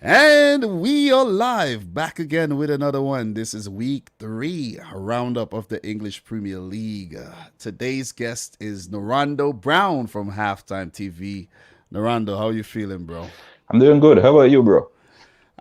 And we are live back again with another one. This is week 3, a roundup of the English Premier League. Today's guest is Ronaldo Brown from Halftime TV. Ronaldo, how you feeling, bro? I'm doing good. How about you, bro?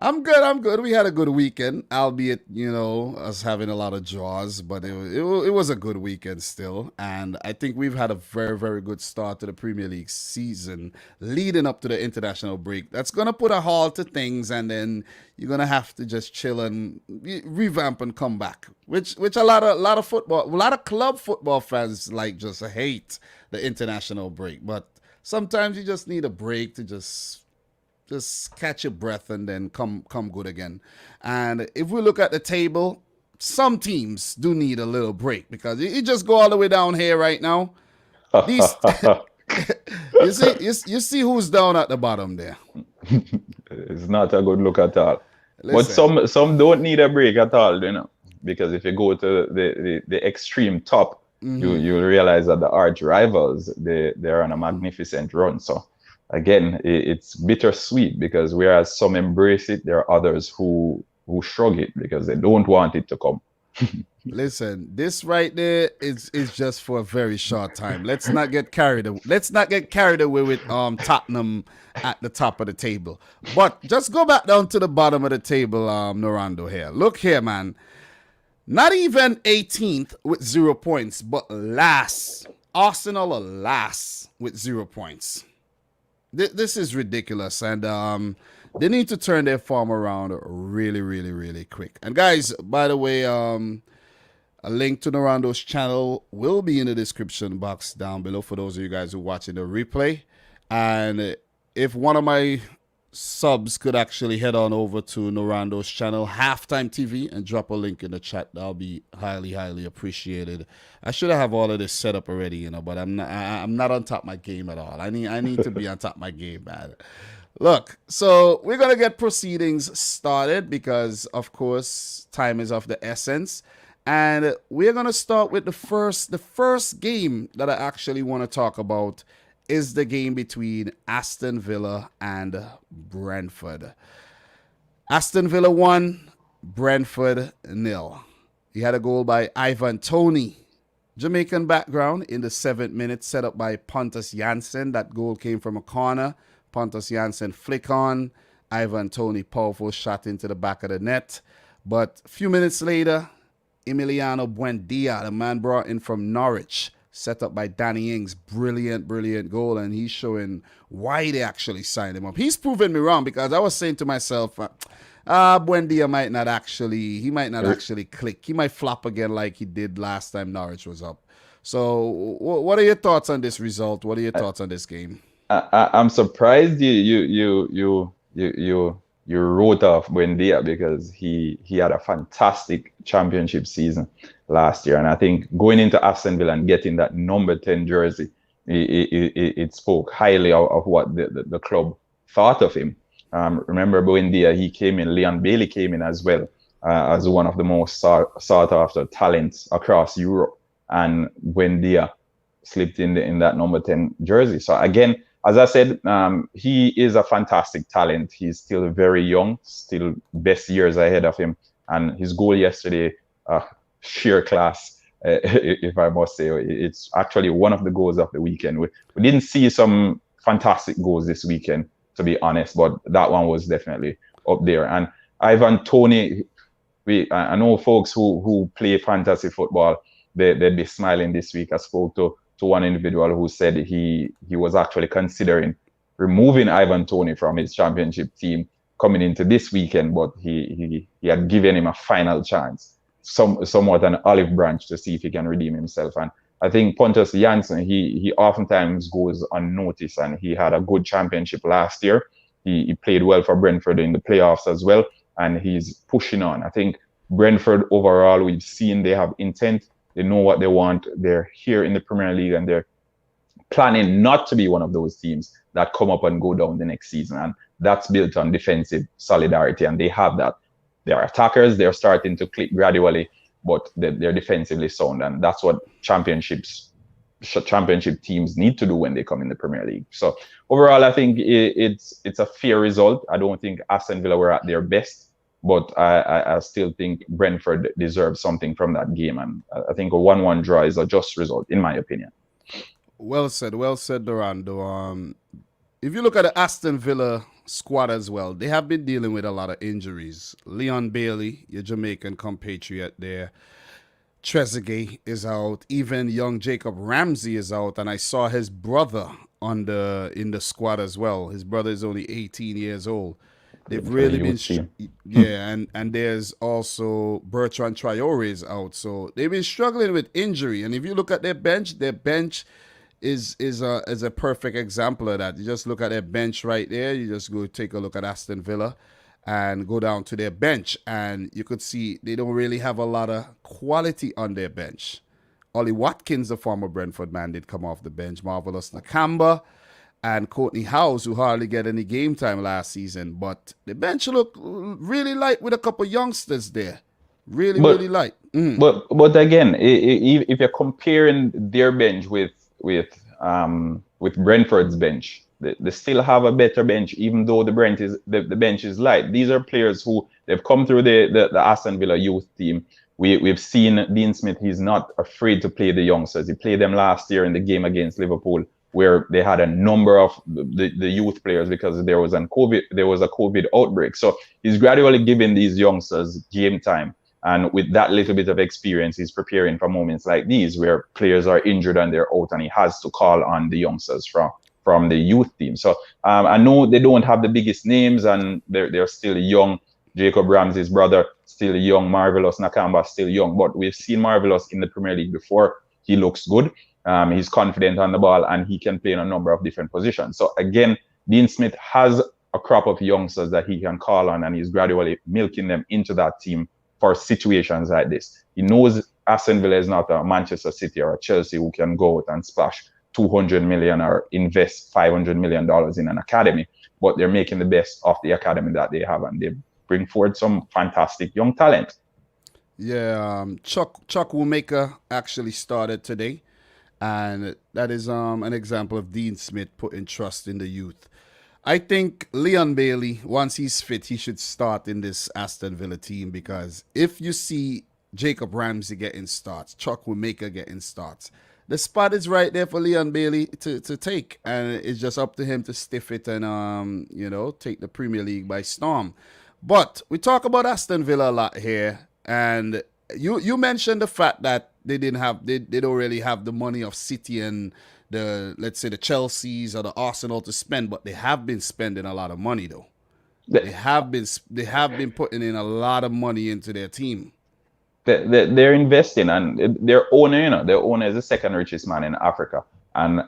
I'm good. I'm good. We had a good weekend, albeit us having a lot of draws, but it was a good weekend still. And I think we've had a very good start to the Premier League season, leading up to the international break. That's gonna put a halt to things, and then you're gonna have to just chill and revamp and come back. Which a lot of club football fans like just hate the international break, but sometimes you just need a break to just catch your breath and then come good again. And if we look at the table, some teams do need a little break because you just go all the way down here right now. These you see who's down at the bottom there. It's not a good look at all. But Listen, some don't need a break at all, because if you go to the extreme top, you'll realize that the arch rivals they're on a magnificent run. So again, it's bittersweet because whereas some embrace it, there are others who shrug it because they don't want it to come. listen, this right there is just for a very short time. Let's not get carried away with Tottenham at the top of the table. But just go back down to the bottom of the table, Norando here. Look here, man. Not even 18th with 0 points, but last. Arsenal are last with 0 points. This is ridiculous, and they need to turn their form around really quick. And guys, by the way, a link to Norando's channel will be in the description box down below for those of you guys who are watching the replay. And if one of my subs could actually head on over to Norando's channel, Halftime TV, and drop a link in the chat, that'll be highly appreciated. I should have all of this set up already, but I'm not on top of my game at all. I need to be on top of my game, man. Look, so we're gonna get proceedings started because, of course, time is of the essence, and we're gonna start with the first game that I actually want to talk about is the game between Aston Villa and Brentford. Aston Villa 1, Brentford 0. He had a goal by Ivan Toney, Jamaican background, in the 7th minute, set up by Pontus Janssen. That goal came from a corner. Pontus Janssen flick on. Ivan Toney, powerful shot into the back of the net. But a few minutes later, Emiliano Buendia, the man brought in from Norwich, set up by Danny Ings, brilliant goal, and he's showing why they actually signed him up. He's proven me wrong because I was saying to myself, Buendia might not actually click. He might flop again like he did last time Norwich was up. So, what are your thoughts on this result? What are your thoughts on this game? I'm surprised you wrote off Buendia because he had a fantastic championship season last year, and I think going into Aston Villa and getting that number 10 jersey, it spoke highly of what the club thought of him. Remember Buendia, he came in. Leon Bailey came in as well, as one of the most sought after talents across Europe, and Buendia slipped in that number 10 jersey. So again, as I said, he is a fantastic talent. He's still very young, still best years ahead of him. And his goal yesterday, sheer class, if I must say. It's actually one of the goals of the weekend. We didn't see some fantastic goals this weekend, to be honest, but that one was definitely up there. And Ivan Toney, I know folks who play fantasy football, they'd be smiling this week. I spoke to one individual who said he was actually considering removing Ivan Toney from his championship team coming into this weekend, but he had given him a final chance, somewhat an olive branch to see if he can redeem himself. And I think Pontus Janssen, he oftentimes goes unnoticed, and he had a good championship last year. He played well for Brentford in the playoffs as well, and he's pushing on. I think Brentford overall, we've seen they have intent. They know what they want. They're here in the Premier League, and they're planning not to be one of those teams that come up and go down the next season. And that's built on defensive solidarity, and they have that. Their attackers, they're starting to click gradually, but they're defensively sound, and that's what championships championship teams need to do when they come in the Premier League. So overall, I think it's a fair result. I don't think Aston Villa were at their best, but I still think Brentford deserves something from that game, and I think a 1-1 draw is a just result, in my opinion. Well said, Dorando. If you look at the Aston Villa squad as well, they have been dealing with a lot of injuries. Leon Bailey, your Jamaican compatriot there, Trezeguet is out. Even young Jacob Ramsey is out, and I saw his brother in the squad as well. His brother is only 18 years old. They've really been, and there's also Bertrand Traore is out, so they've been struggling with injury. And if you look at their bench is a perfect example of that. You just look at their bench right there. You just go take a look at Aston Villa and go down to their bench, and you could see they don't really have a lot of quality on their bench. Ollie Watkins, the former Brentford man, did come off the bench. Marvelous Nakamba and Courtney Howes, who hardly get any game time last season. But the bench look really light with a couple youngsters there. Really light. But again, if you're comparing their bench with Brentford's bench, they still have a better bench, even though the bench is light. These are players who they've come through the Aston Villa youth team. We've seen Dean Smith. He's not afraid to play the youngsters. He played them last year in the game against Liverpool, where they had a number of the youth players because there was a COVID outbreak. So he's gradually giving these youngsters game time. And with that little bit of experience, he's preparing for moments like these where players are injured and they're out, and he has to call on the youngsters from the youth team. So I know they don't have the biggest names, and they're still young. Jacob Ramsey's brother, still young. Marvelous Nakamba, still young. But we've seen Marvelous in the Premier League before. He looks good. He's confident on the ball, and he can play in a number of different positions. So again, Dean Smith has a crop of youngsters that he can call on, and he's gradually milking them into that team for situations like this. He knows Aston Villa is not a Manchester City or a Chelsea who can go out and splash 200 million or invest $500 million in an academy, but they're making the best of the academy that they have, and they bring forward some fantastic young talent. Yeah, Chuck Womaker actually started today, and that is an example of Dean Smith putting trust in the youth. I think Leon Bailey, once he's fit, he should start in this Aston Villa team, because if you see Jacob Ramsey getting starts, Chuck Womaker getting starts, the spot is right there for Leon Bailey to take, and it's just up to him to stiff it and take the Premier League by storm. But we talk about Aston Villa a lot here, and you mentioned the fact that they don't really have the money of City and let's say the Chelseas or the Arsenal to spend, but they have been spending a lot of money though. They have been putting in a lot of money into their team. They're investing, and their owner is the second richest man in Africa, and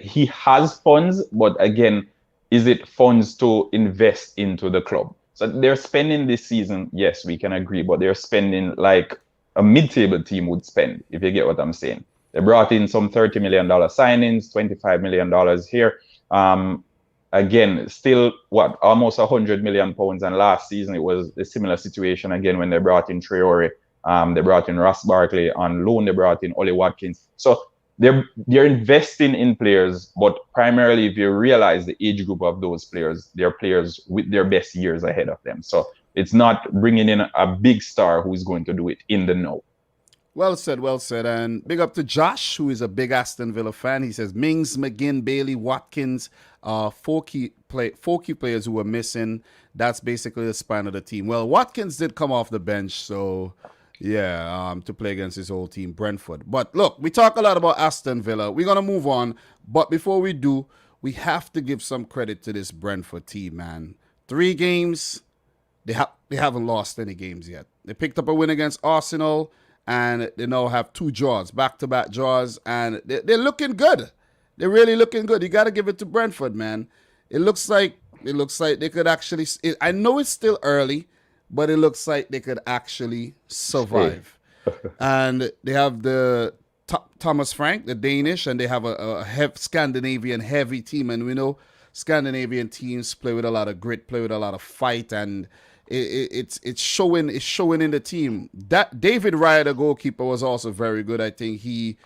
he has funds, but again, is it funds to invest into the club? So they're spending this season, yes, we can agree, but they're spending like a mid-table team would spend, if you get what I'm saying. They brought in some $30 million signings, $25 million here. Again, still almost £100 million, and last season it was a similar situation again when they brought in Traore. They brought in Ross Barkley on loan. They brought in Ollie Watkins. So they're investing in players, but primarily, if you realize the age group of those players, they're players with their best years ahead of them. So it's not bringing in a big star who is going to do it in the know. Well said. And big up to Josh, who is a big Aston Villa fan. He says Mings, McGinn, Bailey, Watkins, four key players who were missing. That's basically the span of the team. Well, Watkins did come off the bench, so yeah, to play against his old team, Brentford. But look, we talk a lot about Aston Villa. We're going to move on. But before we do, we have to give some credit to this Brentford team, man. 3 games, they haven't lost any games yet. They picked up a win against Arsenal, and they now have 2 draws, back-to-back draws, and they're looking good. They're really looking good. You got to give it to Brentford, man. It looks like they could actually. I know it's still early, but it looks like they could actually survive. And they have the Thomas Frank, the Danish, and they have a Scandinavian heavy team. And we know Scandinavian teams play with a lot of grit, play with a lot of fight, and it's showing in the team. That David Raya, the goalkeeper, was also very good. I think he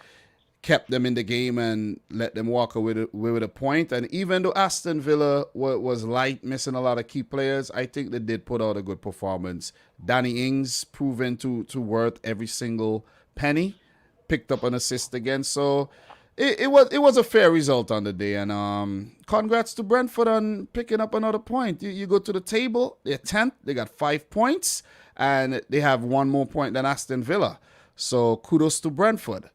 kept them in the game and let them walk away with a point. And even though Aston Villa was light, missing a lot of key players, I think they did put out a good performance. Danny Ings proven to worth every single penny, picked up an assist again. So it was a fair result on the day. And congrats to Brentford on picking up another point. You go to the table, they're 10th, they got 5 points, and they have 1 more point than Aston Villa. So kudos to Brentford.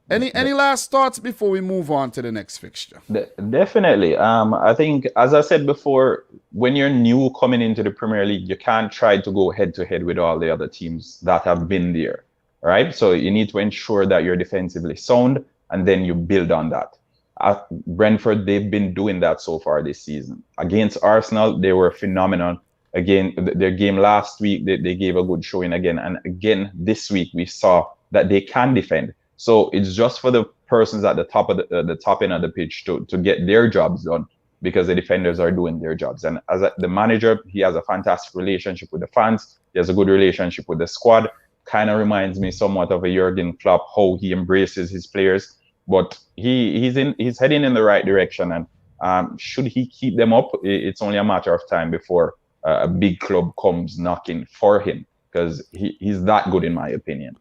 Any last thoughts before we move on to the next fixture? Definitely. I think, as I said before, when you're new coming into the Premier League, you can't try to go head to head with all the other teams that have been there, right? So you need to ensure that you're defensively sound, and then you build on that. At Brentford, they've been doing that so far this season. Against Arsenal, they were phenomenal. Again, their game last week, they gave a good showing again. And again, this week, we saw that they can defend. So it's just for the persons at the top of the top end of the pitch to get their jobs done, because the defenders are doing their jobs. And as the manager, he has a fantastic relationship with the fans. He has a good relationship with the squad. Kind of reminds me somewhat of a Jurgen Klopp, how he embraces his players. But he's heading in the right direction. And should he keep them up, it's only a matter of time before a big club comes knocking for him, because he's that good, in my opinion.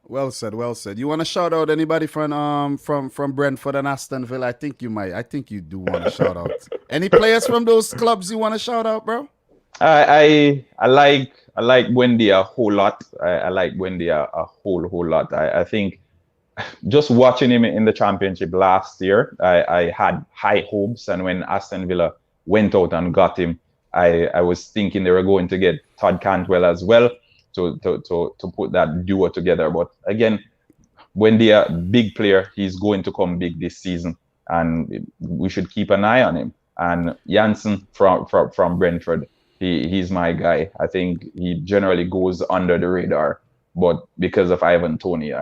Well said, well said. You want to shout out anybody from Brentford and Aston Villa? I think you might. I think you do want to shout out. Any players from those clubs you want to shout out, bro? I like Wendy a whole lot. I like Wendy a whole lot. I think just watching him in the Championship last year, I had high hopes, and when Aston Villa went out and got him, I was thinking they were going to get Todd Cantwell as well, to put that duo together. But again, Wendy, a big player, he's going to come big this season, and we should keep an eye on him. And Janssen from Brentford, he's my guy. I think he generally goes under the radar, but because of Ivan Toney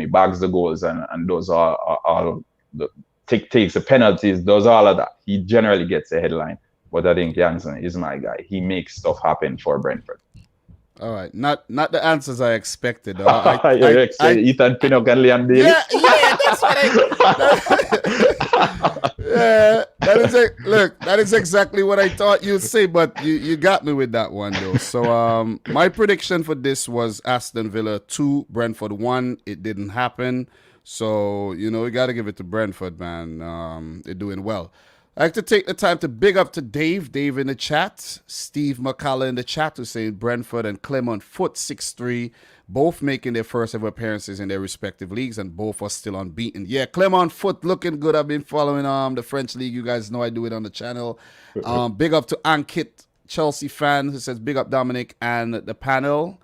bags the goals and does all the takes the penalties, does all of that. He generally gets a headline. But I think Janssen is my guy. He makes stuff happen for Brentford. All right, not the answers I expected. Ethan Pinnock and Liam Daly. Yeah, that's what that is exactly what I thought you'd say, but you got me with that one though. So my prediction for this was Aston Villa 2, Brentford 1. It didn't happen, so we got to give it to Brentford, man. They're doing well. I like to take the time to big up to Dave in the chat, Steve McCullough in the chat, who's saying Brentford and Clement Foot 6-3, both making their first ever appearances in their respective leagues, and both are still unbeaten. Yeah, Clement Foot looking good. I've been following the French league. You guys know I do it on the channel. Big up to Ankit, Chelsea fan, who says big up Dominic and the panel.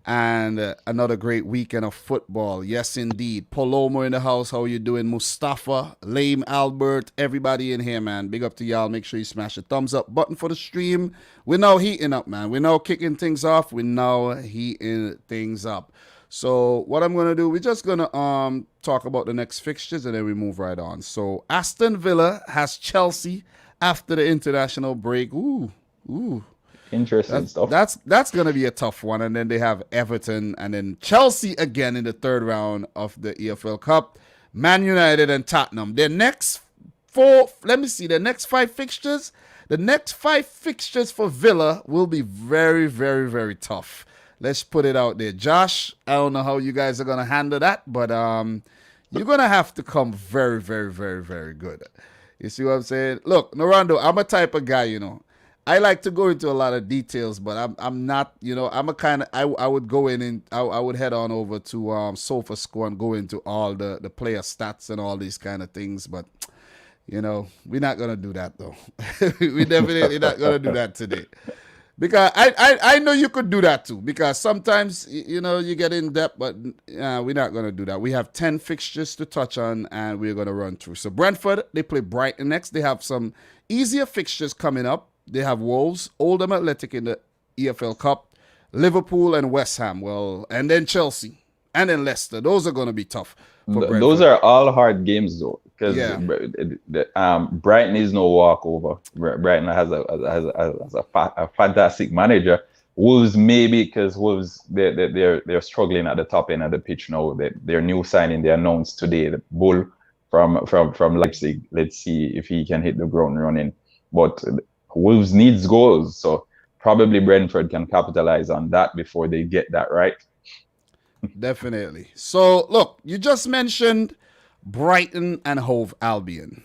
And another great weekend of football. Yes, indeed. Palomo in the house. How you doing? Mustafa, Lame, Albert, everybody in here, man. Big up to y'all. Make sure you smash the thumbs up button for the stream. We're now heating up, man. We're now kicking things off. We're now heating things up. So what I'm going to do, we're just going to talk about the next fixtures, and then we move right on. So Aston Villa has Chelsea after the international break. Ooh. Interesting stuff. That's going to be a tough one. And then they have Everton and then Chelsea again in the third round of the EFL Cup. Man United and Tottenham. Their next 5 fixtures. The next 5 fixtures for Villa will be very, very, very tough. Let's put it out there. Josh, I don't know how you guys are going to handle that, but you're going to have to come very, very, very, very good. You see what I'm saying? Look, Norando, I'm a type of guy, I like to go into a lot of details, but I'm not, I'm a kind of, I would go in and I would head on over to SofaScore and go into all the player stats and all these kind of things, but, we're not going to do that, though. We definitely not going to do that today. Because I know you could do that, too, because sometimes, you get in depth, but we're not going to do that. We have 10 fixtures to touch on, and we're going to run through. So Brentford, they play Brighton next. They have some easier fixtures coming up. They have Wolves, Oldham Athletic in the EFL Cup, Liverpool and West Ham. Well, and then Chelsea, and then Leicester. Those are going to be tough for Brentford. Those are all hard games, though, because Brighton is no walkover. Brighton has a fantastic manager, Wolves maybe because Wolves they're struggling at the top end of the pitch now. Their new signing they announced today, the Bull from Leipzig. Let's see if he can hit the ground running. But Wolves needs goals, so probably Brentford can capitalize on that before they get that right. Definitely. So look, you just mentioned Brighton and Hove Albion.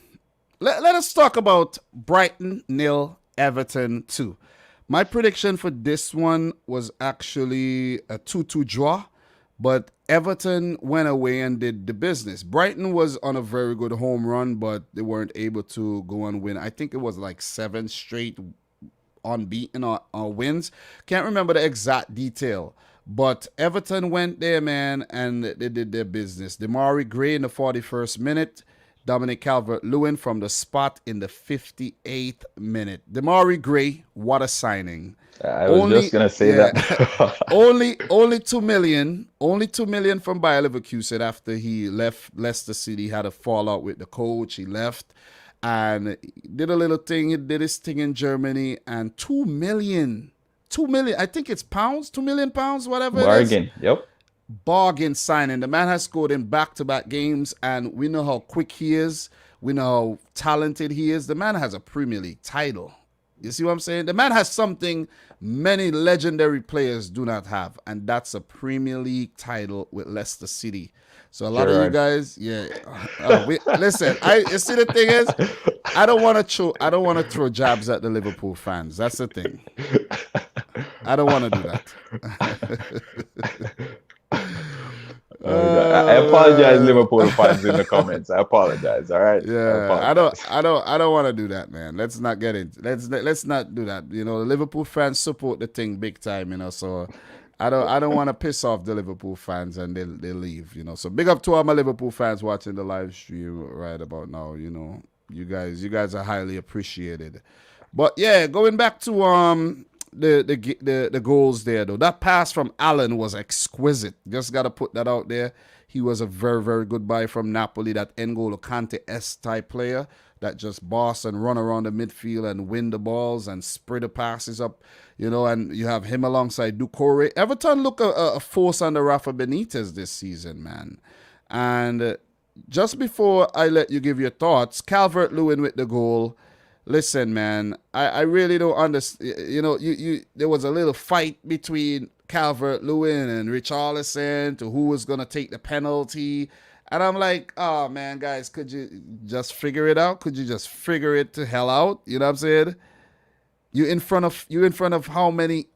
Let us talk about Brighton 0, Everton 2. My prediction for this one was actually a 2-2 draw, but Everton went away and did the business. Brighton was on a very good home run, but they weren't able to go and win. I think it was like 7 straight unbeaten or wins. Can't remember the exact detail. But Everton went there, man, and they did their business. Demarai Gray in the 41st minute. Dominic Calvert-Lewin from the spot in the 58th minute. Demarai Gray, what a signing. I was just gonna say that. only 2 million. Only 2 million from Bayer Leverkusen after he left Leicester City. Had a fallout with the coach. He left and did a little thing. He did his thing in Germany, and 2 million. 2 million. I think it's pounds. 2 million pounds. Whatever. Bargain. It is. Yep. Bargain signing. The man has scored in back-to-back games, and we know how quick he is. We know how talented he is. The man has a Premier League title. You see what I'm saying? The man has something many legendary players do not have, and that's a Premier League title with Leicester City. So a lot of you guys, listen. You see, the thing is, I don't want to throw jabs at the Liverpool fans. That's the thing. I don't want to do that. I apologize, Liverpool fans in the comments. I apologize. All right. Yeah, I don't want to do that, man. Let's not get into. Let's not do that. You know, the Liverpool fans support the thing big time. You know, so I don't want to piss off the Liverpool fans and they leave. You know, so big up to all my Liverpool fans watching the live stream right about now. You know, you guys are highly appreciated. But yeah, going back to the goals there though. That pass from Allen was exquisite. Just got to put that out there. He was a very, very good buy from Napoli. That N'Golo Kante-esque type player that just boss and run around the midfield and win the balls and spread the passes up, you know, and you have him alongside Doucouré. Everton look a force under Rafa Benitez this season, man. And just before I let you give your thoughts, Calvert-Lewin with the goal. Listen, man, I really don't understand. You know, there was a little fight between Calvert-Lewin and Richarlison to who was going to take the penalty. And I'm like, oh, man, guys, could you just figure it out? Could you just figure it to hell out? You know what I'm saying? You in front of how many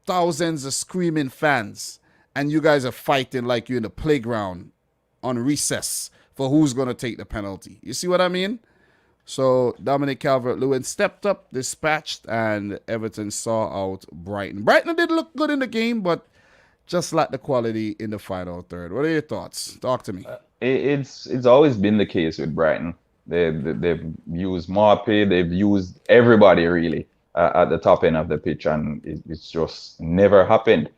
thousands of screaming fans, and you guys are fighting like you're in the playground on recess for who's going to take the penalty. You see what I mean? So Dominic Calvert-Lewin stepped up, dispatched, and Everton saw out Brighton. Brighton did look good in the game, but just lacked the quality in the final third. What are your thoughts? Talk to me. It's always been the case with Brighton. They've used Marpe, they've used everybody really at the top end of the pitch, and it's just never happened.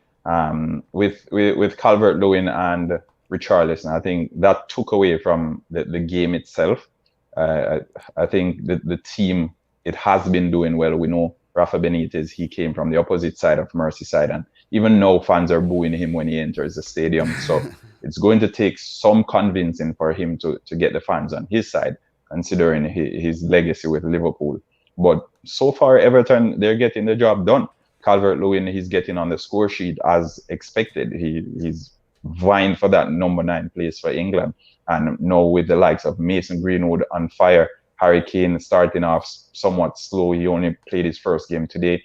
With Calvert-Lewin and Richarlison, I think that took away from the game itself. I think the team, it has been doing well. We know Rafa Benitez, he came from the opposite side of Merseyside, and even now fans are booing him when he enters the stadium. So it's going to take some convincing for him to get the fans on his side, considering his legacy with Liverpool. But so far, Everton, they're getting the job done. Calvert-Lewin, he's getting on the score sheet as expected. He's vying for that number 9 place for England. And now with the likes of Mason Greenwood on fire, Harry Kane starting off somewhat slow. He only played his first game today.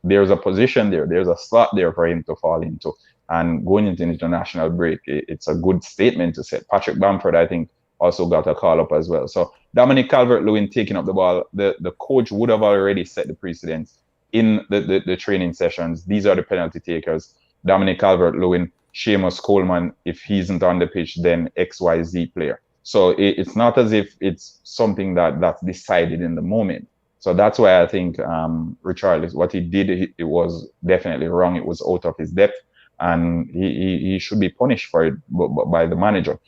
There's a position there. There's a slot there for him to fall into. And going into international break, it's a good statement to set. Patrick Bamford, I think, also got a call up as well. So Dominic Calvert-Lewin taking up the ball. The coach would have already set the precedence in the training sessions. These are the penalty takers. Dominic Calvert-Lewin, Seamus Coleman, if he isn't on the pitch, then XYZ player. So it's not as if it's something that's decided in the moment. So that's why I think Richarlison, what he did, it was definitely wrong. It was out of his depth, and he should be punished for it by the manager.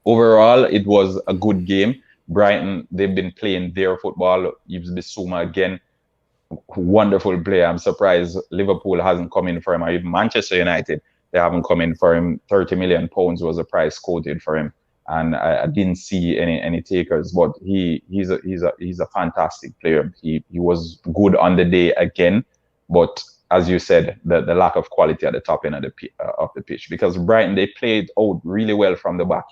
Overall, it was a good game. Brighton, they've been playing their football. Yves Bissouma again, wonderful player. I'm surprised Liverpool hasn't come in for him, or even Manchester United, they haven't come in for him. £30 million was the price quoted for him, and I didn't see any takers. But he's a fantastic player. He was good on the day again, but as you said, the lack of quality at the top end of the pitch. Because Brighton, they played out really well from the back,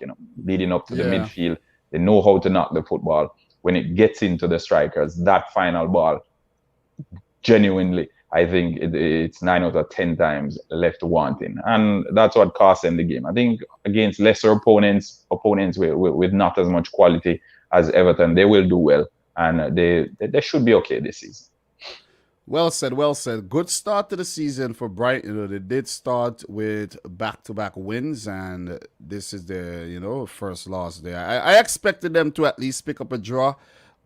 leading up to the Yeah. midfield. They know how to knock the football. When it gets into the strikers, that final ball, genuinely, I think it's 9 out of 10 times left wanting, and that's what cost them the game. I think against lesser opponents with not as much quality as Everton, they will do well, and they should be okay this season. Well said, well said. Good start to the season for Brighton. They did start with back-to-back wins, and this is their, first loss there. I expected them to at least pick up a draw,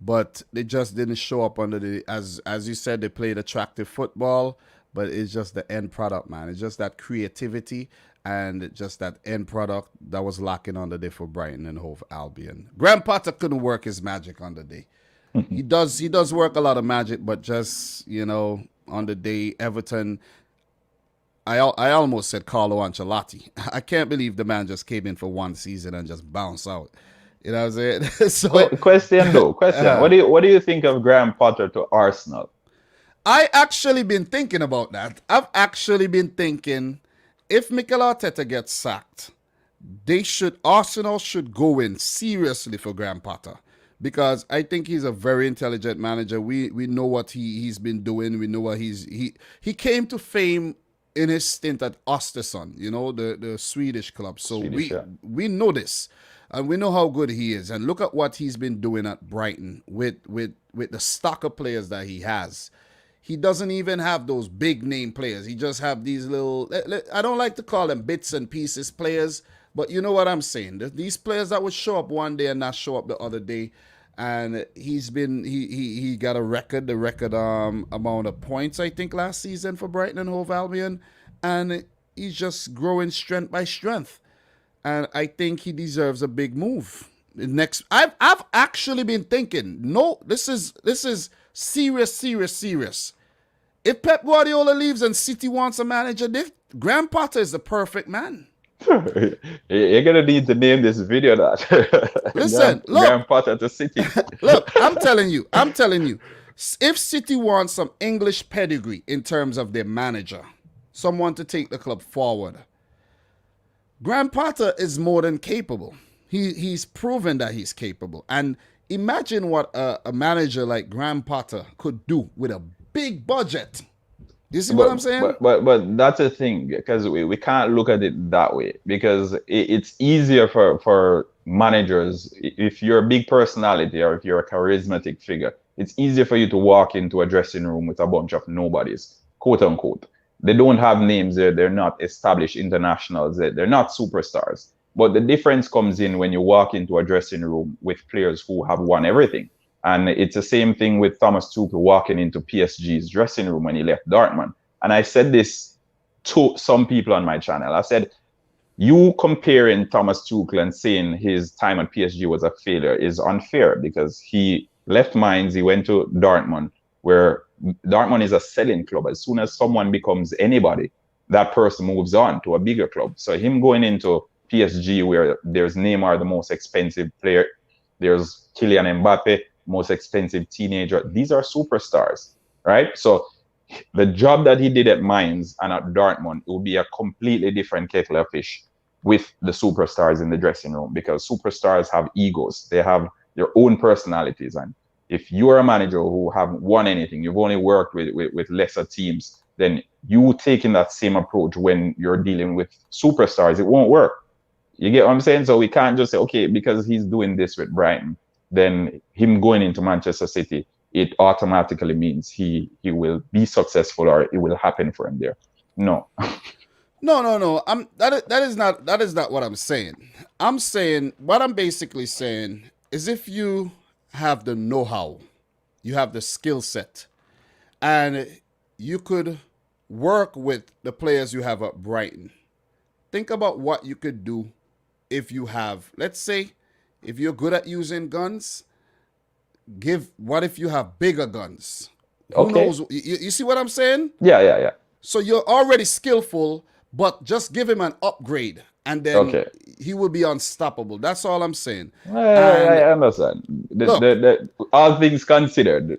but they just didn't show up under as you said, they played attractive football, but it's just the end product, man. It's just that creativity and just that end product that was lacking on the day for Brighton and Hove Albion. Graham Potter couldn't work his magic on the day. He does work a lot of magic, but just, on the day, Everton, I almost said Carlo Ancelotti. I can't believe the man just came in for one season and just bounced out. You know what I'm saying? So, question. What do you think of Graham Potter to Arsenal? I actually been thinking about that. I've actually been thinking if Mikel Arteta gets sacked, Arsenal should go in seriously for Graham Potter. Because I think he's a very intelligent manager. We know what he's been doing. We know what he came to fame in his stint at Aston, the Swedish club. So we know this, and we know how good he is. And look at what he's been doing at Brighton with the stock of players that he has. He doesn't even have those big name players. He just have these little, I don't like to call them bits and pieces players, but you know what I'm saying. These players that would show up one day and not show up the other day. And he got the record amount of points, I think, last season for Brighton and Hove Albion. And he's just growing strength by strength. And I think he deserves a big move. I've actually been thinking, no, this is serious. If Pep Guardiola leaves and City wants a manager, Graham Potter is the perfect man. You're gonna need to name this video that. Listen, look, Graham Potter to City. Look, I'm telling you, if City wants some English pedigree in terms of their manager, someone to take the club forward, Graham Potter is more than capable. He's proven that he's capable. And imagine what a manager like Graham Potter could do with a big budget. You see what I'm saying? But that's the thing, because we can't look at it that way, because it's easier for managers, if you're a big personality or if you're a charismatic figure, it's easier for you to walk into a dressing room with a bunch of nobodies, quote unquote. They don't have names there. They're not established internationals. They're not superstars. But the difference comes in when you walk into a dressing room with players who have won everything. And it's the same thing with Thomas Tuchel walking into PSG's dressing room when he left Dortmund. And I said this to some people on my channel. I said, you comparing Thomas Tuchel and saying his time at PSG was a failure is unfair, because he left Mainz, he went to Dortmund, where Dortmund is a selling club. As soon as someone becomes anybody, that person moves on to a bigger club. So him going into PSG, where there's Neymar, the most expensive player, there's Kylian Mbappe, most expensive teenager. These are superstars, right? So the job that he did at Mainz and at Dortmund, it will be a completely different kettle of fish with the superstars in the dressing room, because superstars have egos. They have their own personalities. And if you're a manager who haven't won anything, you've only worked with lesser teams, then you taking that same approach when you're dealing with superstars, it won't work. You get what I'm saying? So we can't just say, okay, because he's doing this with Brighton, then him going into Manchester City, it automatically means he will be successful, or it will happen for him there. No. No. That is not what I'm saying. I'm saying, what I'm basically saying is, if you have the know-how, you have the skill set, and you could work with the players you have at Brighton, think about what you could do if you have, let's say, if you're good at using guns, what if you have bigger guns? Who Okay. knows? You see what I'm saying? Yeah. So you're already skillful, but just give him an upgrade, and then Okay. he will be unstoppable. That's all I'm saying. And I understand. look, All things considered,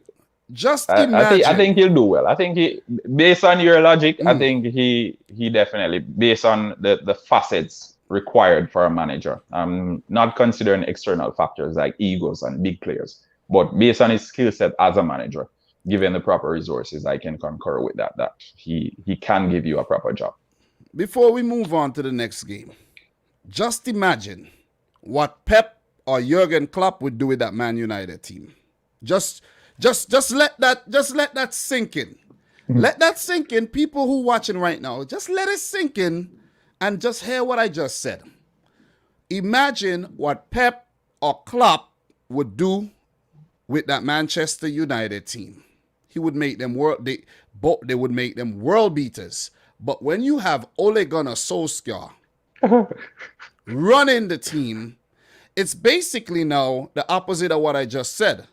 just I think imagine. he'll do well. I think based on your logic, I think he definitely, based on the facets required for a manager. I'm not considering external factors like egos and big players, but based on his skill set as a manager, given the proper resources, I can concur with that. That he can give you a proper job. Before we move on to the next game, just imagine what Pep or Jurgen Klopp would do with that Man United team. Just let that sink in. Let that sink in. People who watching right now, just let it sink in and just hear what I just said. Imagine what Pep or Klopp would do with that Manchester United team. He would make them they would make them world beaters. But when you have Ole Gunnar Solskjaer running the team, it's basically now the opposite of what I just said.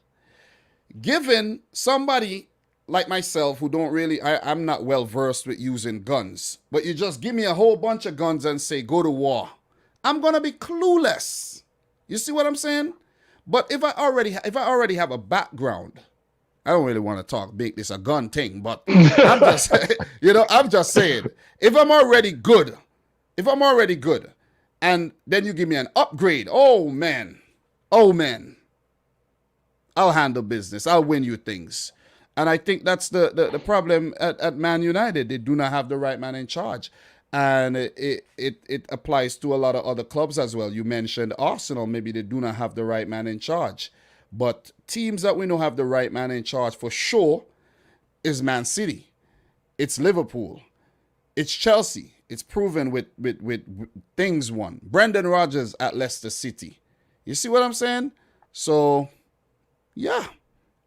Given somebody like myself who don't really, I'm not well versed with using guns, but you just give me a whole bunch of guns and say, go to war. I'm going to be clueless. You see what I'm saying? But if I already have a background, I don't really want to make this a gun thing, but I'm just saying, if I'm already good, and then you give me an upgrade, oh man, I'll handle business. I'll win you things. And I think that's the problem at Man United. They do not have the right man in charge. And it applies to a lot of other clubs as well. You mentioned Arsenal. Maybe they do not have the right man in charge. But teams that we know have the right man in charge for sure is Man City. It's Liverpool. It's Chelsea. It's proven with things won. Brendan Rodgers at Leicester City. You see what I'm saying? So, yeah.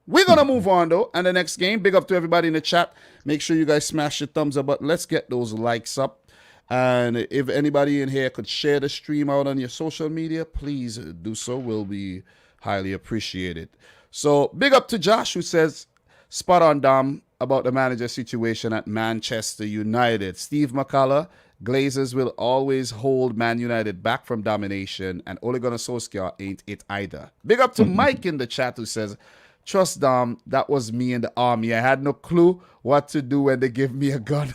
We're going to move on, though. And the next game, big up to everybody in the chat. Make sure you guys smash your thumbs up button. Let's get those likes up. And if anybody in here could share the stream out on your social media, please do so. We'll be highly appreciated. So, big up to Josh, who says, spot on, Dom, about the manager situation at Manchester United. Steve McCullough, Glazers will always hold Man United back from domination, and Ole Gunnar Solskjaer ain't it either. Big up to Mike in the chat, who says, trust Dom, that was me in the army. I had no clue what to do when they give me a gun.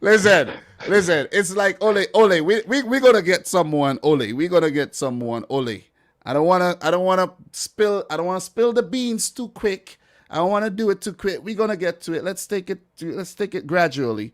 Listen, it's like Ole, we're gonna get someone, Ole. We're gonna get someone, Ole. I don't wanna spill the beans too quick. I don't want to do it too quick. We're gonna get to it. Let's take it gradually.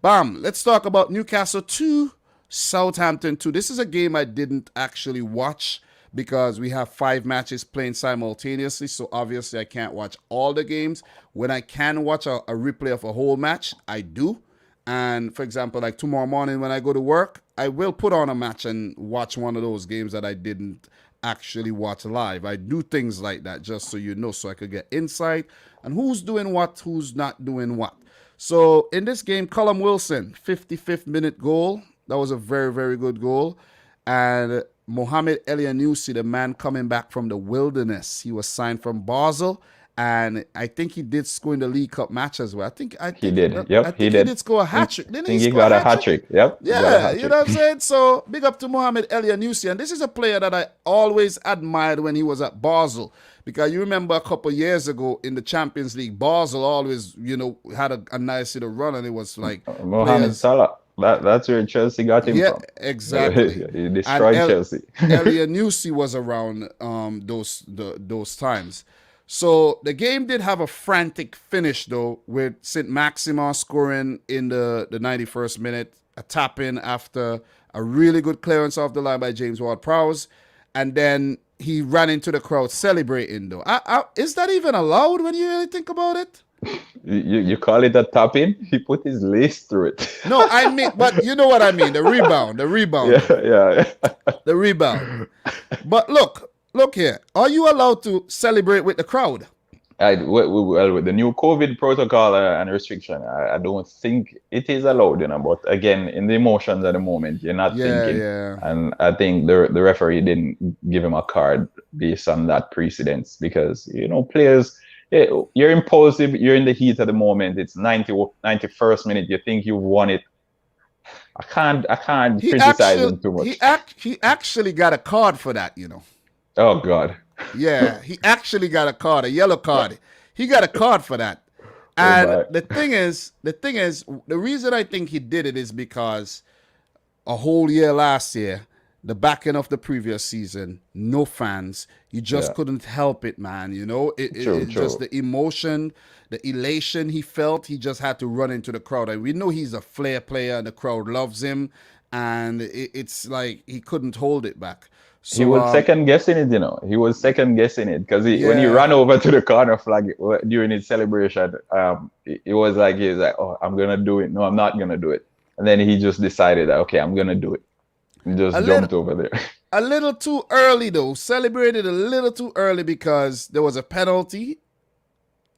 Bam. Let's talk about Newcastle 2, Southampton 2. This is a game I didn't actually watch because we have 5 matches playing simultaneously. So obviously I can't watch all the games. When I can watch a replay of a whole match, I do. And for example, like tomorrow morning when I go to work, I will put on a match and watch one of those games that I didn't actually watch live. I do things like that just so you know, so I could get insight on who's doing what, who's not doing what. So in this game, Callum Wilson, 55th minute goal. That was a very, very good goal. And Mohamed Elyounoussi, the man coming back from the wilderness. He was signed from Basel, and I think he did score in the League Cup match as well. I think he did. He did score a hat-trick. I think he got a hat-trick. Yep. Yeah, you know what I'm saying? So, big up to Mohamed Elyounoussi. And this is a player that I always admired when he was at Basel. Because you remember a couple years ago in the Champions League, Basel always, had a nice little run, and it was like Mohamed Salah. That's where Chelsea got him from. Yeah, exactly. He destroyed Chelsea. Elyounoussi was around those times. So the game did have a frantic finish, though, with St. Maximin scoring in the 91st minute, a tap-in after a really good clearance off the line by James Ward-Prowse, and then he ran into the crowd celebrating, though. Is that even allowed when you really think about it? You call it a tap-in? He put his lace through it. No, I mean, but you know what I mean, the rebound. Yeah. The rebound. But look here. Are you allowed to celebrate with the crowd? Well, with the new COVID protocol and restriction, I don't think it is allowed, But again, in the emotions at the moment, you're not Yeah, thinking. yeah. And I think the referee didn't give him a card based on that precedence because, players, you're impulsive, you're in the heat at the moment. It's 91st minute, you think you've won it. I can't criticize him too much. He actually got a card for that, Oh God. Yeah, he actually got a card, a yellow card. He got a card for that. Oh And my. the reason I think he did it is because a whole year last year, the back end of the previous season, no fans. You just Yeah. couldn't help it, man. True, It's just true. the emotion, the elation he felt. He just had to run into the crowd. And we know he's a flair player and the crowd loves him. And it's like he couldn't hold it back. He So, was second guessing it. He was second guessing it because when he yeah. ran over to the corner flag during his celebration, it was like he was like, "Oh, I'm gonna do it. No, I'm not gonna do it." And then he just decided that, okay, I'm gonna do it. And A just little, jumped over there. a little too early, though. Celebrated a little too early because there was a penalty.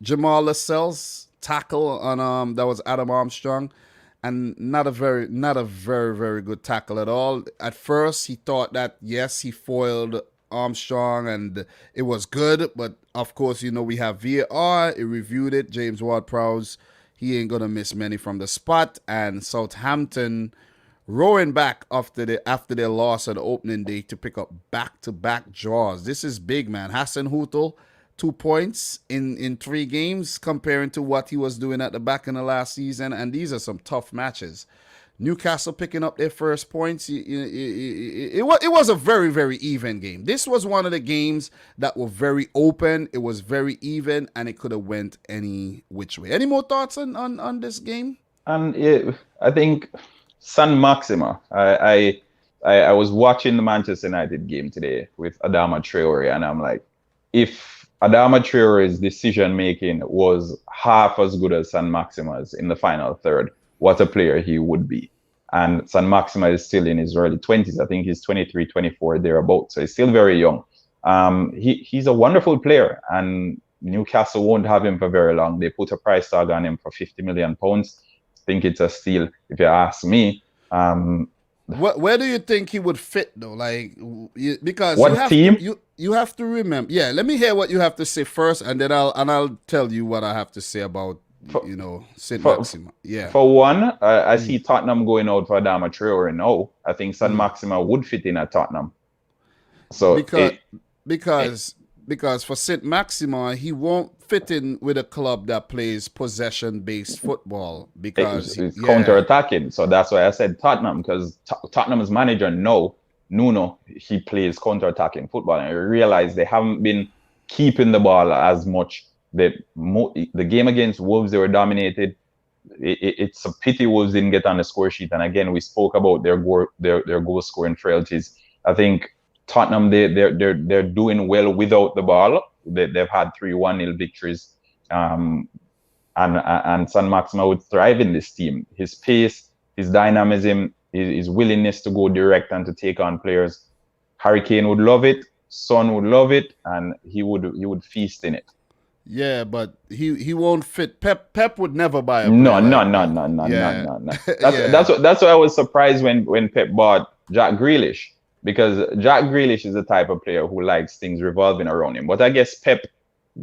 Jamal Lascelles tackle on that was Adam Armstrong, and not a very good tackle at all. At first, he thought that yes, he foiled Armstrong and it was good, but of course, we have VAR. It reviewed it. James Ward-Prowse, he ain't gonna miss many from the spot, and Southampton rowing back after their loss on opening day to pick up back-to-back draws. This is big, man. Hassan Hutel, 2 points in 3 games comparing to what he was doing at the back in the last season, and these are some tough matches. Newcastle picking up their first points. It was a very, very even game. This was one of the games that were very open. It was very even, and it could have went any which way. Any more thoughts on this game? And I think San Maxima. I was watching the Manchester United game today with Adama Traore, and I'm like, if Adama Traore's decision making was half as good as San Maxima's in the final third, what a player he would be. And San Maxima is still in his early 20s. I think he's 23, 24, thereabouts. So he's still very young. He's a wonderful player, and Newcastle won't have him for very long. They put a price tag on him for £50 million. I think it's a steal, if you ask me. Where do you think he would fit though? Like, because What team? You have to remember. Yeah, let me hear what you have to say first, and then I'll tell you what I have to say about St. Maxima. Yeah. For one, I see Tottenham going out for Adama Traore now. I think San Maxima would fit in at Tottenham. So because for St. Maxima, he won't fit in with a club that plays possession-based football because it's counter-attacking. So that's why I said Tottenham, because Tottenham's manager, Nuno, he plays counter-attacking football. And I realize they haven't been keeping the ball as much. The game against Wolves, they were dominated. It's a pity Wolves didn't get on the score sheet. And again, we spoke about their goal scoring frailties. I think Tottenham, they're doing well without the ball. They've had 3-1-0 victories. And San Maxima would thrive in this team. His pace, his dynamism, his willingness to go direct and to take on players. Harry Kane would love it. Son would love it, and he would feast in it. Yeah, but he won't fit. Pep would never buy a player. No. That's why I was surprised when Pep bought Jack Grealish, because Jack Grealish is the type of player who likes things revolving around him. But I guess Pep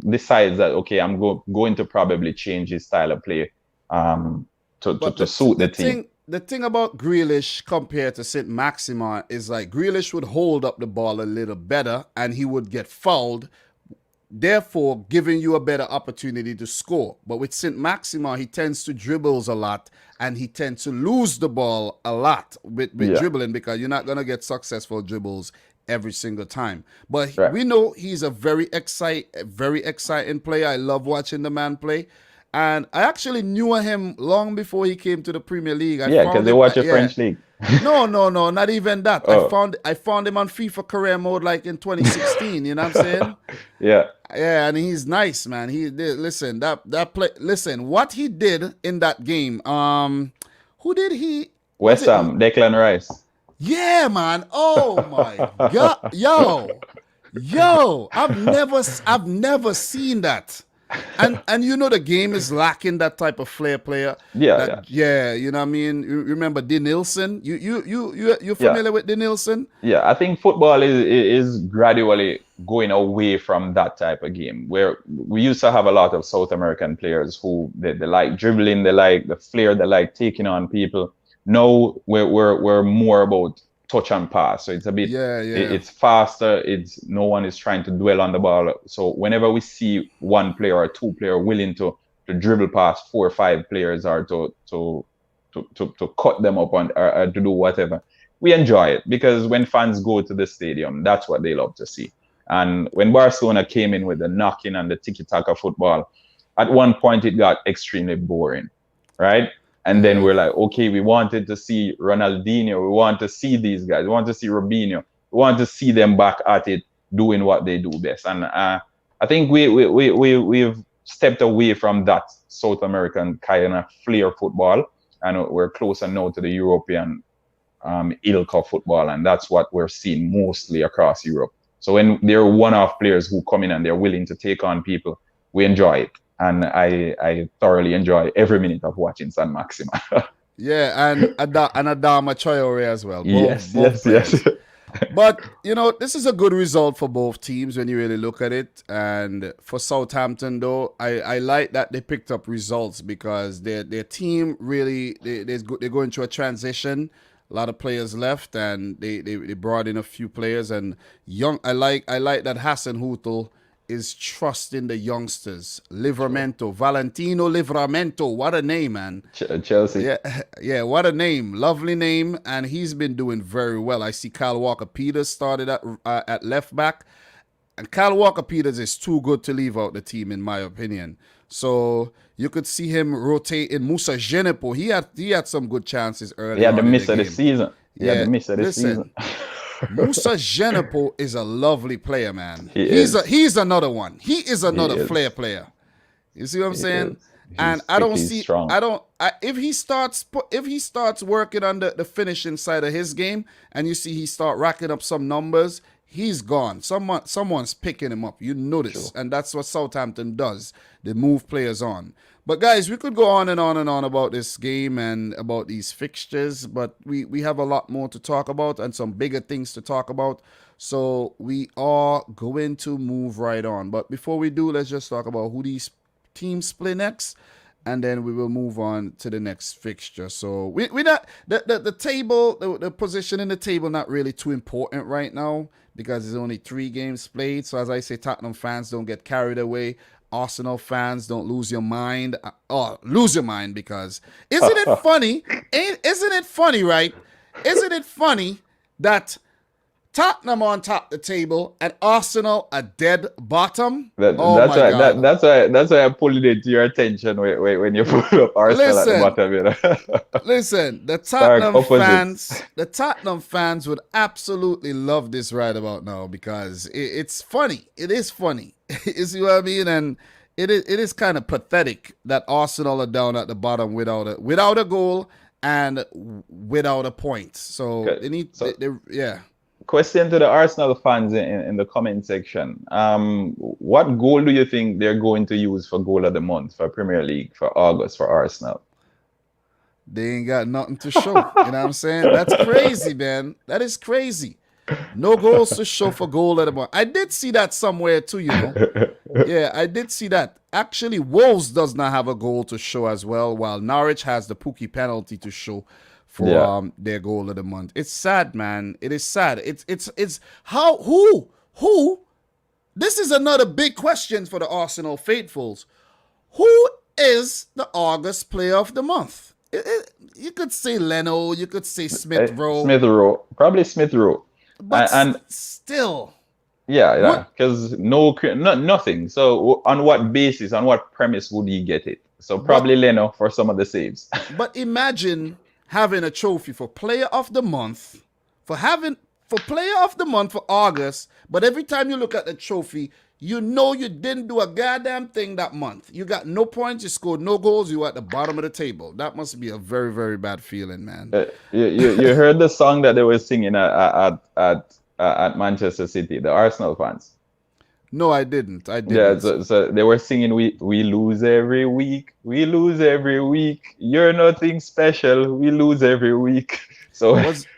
decides that, okay, I'm going to probably change his style of play to suit the team. The thing about Grealish compared to St. Maxima is like Grealish would hold up the ball a little better and he would get fouled, therefore giving you a better opportunity to score. But with St. Maxima, he tends to dribbles a lot and he tends to lose the ball a lot with dribbling, because you're not going to get successful dribbles every single time. But we know he's a very exciting player. I love watching the man play. And I actually knew him long before he came to the Premier League. Because they watch a French league. No, not even that. Oh. I found him on FIFA career mode like in 2016. You know what I'm saying? Yeah, and he's nice, man. Listen, that play. Listen, what he did in that game. Who did he? West Ham, Declan Rice. Yeah, man. Oh my God, yo, I've never seen that. And you know the game is lacking that type of flair player. Yeah, yeah, Yeah, you know what I mean. You remember D Nielsen? You yeah. familiar with D Nielsen? Yeah, I think football is gradually going away from that type of game where we used to have a lot of South American players who they like dribbling, they like the flair, they like taking on people. Now we're more about touch and pass. So it's a bit Yeah, yeah. it's faster, it's no one is trying to dwell on the ball. So whenever we see one player or two player willing to dribble past 4 or 5 players or to cut them up on or to do whatever, we enjoy it because when fans go to the stadium, that's what they love to see. And when Barcelona came in with the knocking and the tiki-taka football, at one point it got extremely boring, right? And then we're like, okay, we wanted to see Ronaldinho, we want to see these guys, we want to see Robinho, we want to see them back at it, doing what they do best. And I think we've stepped away from that South American kind of flair football, and we're closer now to the European ilk of football, and that's what we're seeing mostly across Europe. So when there are one-off players who come in and they're willing to take on people, we enjoy it, and I thoroughly enjoy every minute of watching San Maxima. Yeah, and Adama Traore as well. Yes. But you know, this is a good result for both teams when you really look at it. And for Southampton, though, I like that they picked up results because their team really they're going through a transition. A lot of players left, and they brought in a few players. And I like that Hassan Hutel is trusting the youngsters. Livramento, Valentino Livramento, what a name, man. Chelsea. Yeah, what a name. Lovely name, and he's been doing very well. I see Kyle Walker-Peters started at left back, and Kyle Walker-Peters is too good to leave out the team, in my opinion. So you could see him rotate in Musa Genepo. He had some good chances early. He had the miss of the season. Season. Musa Genepo is a lovely player, man. He's another one. He is another flair player. You see what I'm saying? And I don't see strong. If he starts working on the finishing side of his game, and you see he start racking up some numbers, he's gone. Someone's picking him up. You notice, and that's what Southampton does. They move players on. But guys, we could go on and on and on about this game and about these fixtures, but we have a lot more to talk about and some bigger things to talk about. So we are going to move right on. But before we do, let's just talk about who these teams play next, and then we will move on to the next fixture. So we not the table, the position in the table not really too important right now because there's only 3 games played. So as I say, Tottenham fans, don't get carried away. Arsenal fans, don't lose your mind. Lose your mind because isn't it funny? Isn't it funny, right? Isn't it funny that Tottenham on top of the table and Arsenal a dead bottom? That's why I pulled it to your attention when you pull up Arsenal at the bottom. You know? Listen, the Tottenham fans would absolutely love this right about now because it's funny. It is funny. You see what I mean? And it is kind of pathetic that Arsenal are down at the bottom without a goal and without a point. So they need, yeah. Question to the Arsenal fans in the comment section. What goal do you think they're going to use for goal of the month for Premier League for August for Arsenal? They ain't got nothing to show. You know what I'm saying? That's crazy, man. That is crazy. No goals to show for goal of the month. I did see that somewhere too, you know. Yeah, I did see that. Actually, Wolves does not have a goal to show as well, while Norwich has the Pookie penalty to show for their goal of the month. It's sad, man. It is sad. It's how who this is another big question for the Arsenal faithfuls. Who is the August player of the month? You could say Leno, you could say Smith Rowe. Probably Smith Rowe. But still. Yeah, because nothing. So on what basis, on what premise would he get it? So probably Leno for some of the saves. But imagine having a trophy for player of the month, for player of the month for August, but every time you look at the trophy, you know you didn't do a goddamn thing that month. You got no points, you scored no goals, you were at the bottom of the table. That must be a very, very bad feeling, man. You heard the song that they were singing at Manchester City, the Arsenal fans? No, I didn't. I Yeah, didn't. so they were singing, we lose every week, we lose every week. You're nothing special, we lose every week. So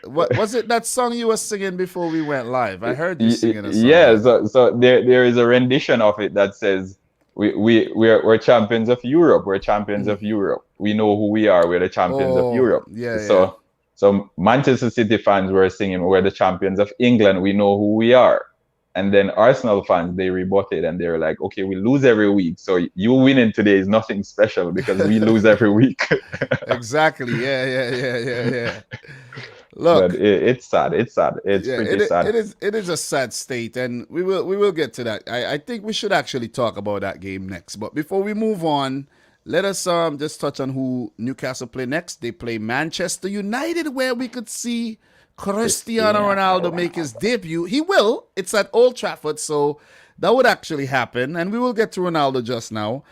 Was it that song you were singing before we went live? I heard you singing a song yeah, like that. so there is a rendition of it that says we're champions of Europe, we're champions of Europe. We know who we are, we're the champions of Oh, Europe. yeah, yeah. So Manchester City fans were singing, we're the champions of England, we know who we are. And then Arsenal fans, they rebutted and they were like, okay, we lose every week. So you winning today is nothing special because we lose every week. Exactly. Yeah, yeah, yeah, yeah, yeah. But Look, it's sad. It's sad. It's yeah, pretty sad. it is a sad state, and we will get to that. I think we should actually talk about that game next. But before we move on, let us just touch on who Newcastle play next. They play Manchester United, where we could see Cristiano Cristiano Ronaldo make his Ronaldo. debut. He will. It's at Old Trafford, so that would actually happen, and we will get to Ronaldo just now.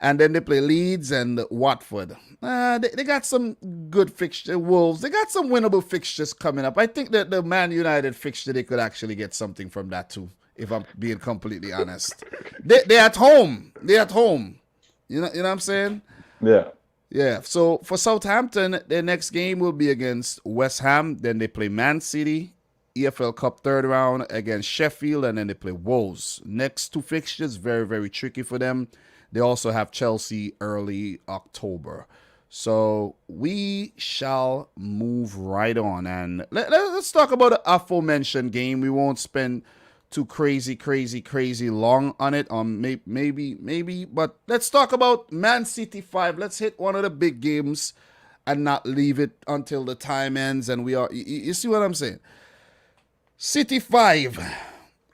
And then they play Leeds and Watford. They got some good fixtures. Wolves. They got some winnable fixtures coming up. I think that the Man United fixture, they could actually get something from that too, if I'm being completely honest. They're at home. They're at home. You know what I'm saying? Yeah. Yeah. So for Southampton, their next game will be against West Ham. Then they play Man City, EFL Cup third round against Sheffield, and then they play Wolves. Next two fixtures, very, very tricky for them. They also have Chelsea early October. So we shall move right on. And let's talk about the aforementioned game. We won't spend too crazy long on it. Maybe. But let's talk about Man City 5. Let's hit one of the big games and not leave it until the time ends. And we are, you see what I'm saying? City 5,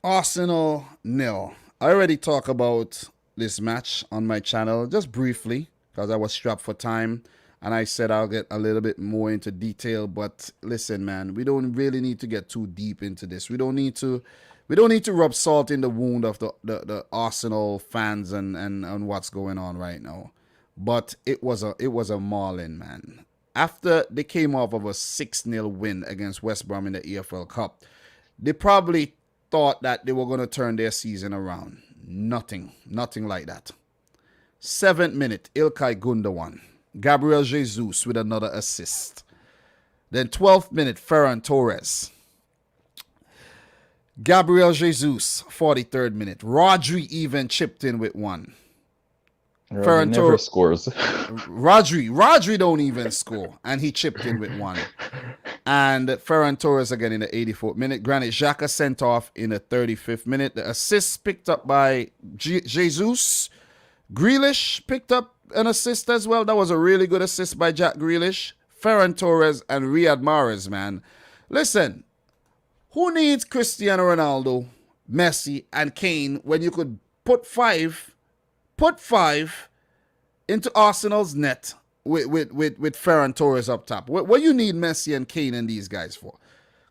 Arsenal 0. I already talked about this match on my channel just briefly because I was strapped for time and I said I'll get a little bit more into detail. But listen, man, we don't really need to get too deep into this. We don't need to rub salt in the wound of the Arsenal fans and what's going on right now. But it was a mauling, man. After they came off of a 6-0 win against West Brom in the EFL Cup, they probably thought that they were going to turn their season around. Nothing like that. 7th minute, Ilkay Gundogan. Gabriel Jesus with another assist. Then 12th minute, Ferran Torres. Gabriel Jesus, 43rd minute. Rodri even chipped in with one. Rodri never scores. Rodri don't even score, and he chipped in with one. And Ferran Torres again in the 84th minute. Granit Xhaka sent off in the 35th minute. The assist picked up by Jesus. Grealish picked up an assist as well. That was a really good assist by Jack Grealish. Ferran Torres and Riyad Mahrez, man. Listen, who needs Cristiano Ronaldo, Messi, and Kane when you could put five into Arsenal's net with Ferran Torres up top? What you need Messi and Kane and these guys for?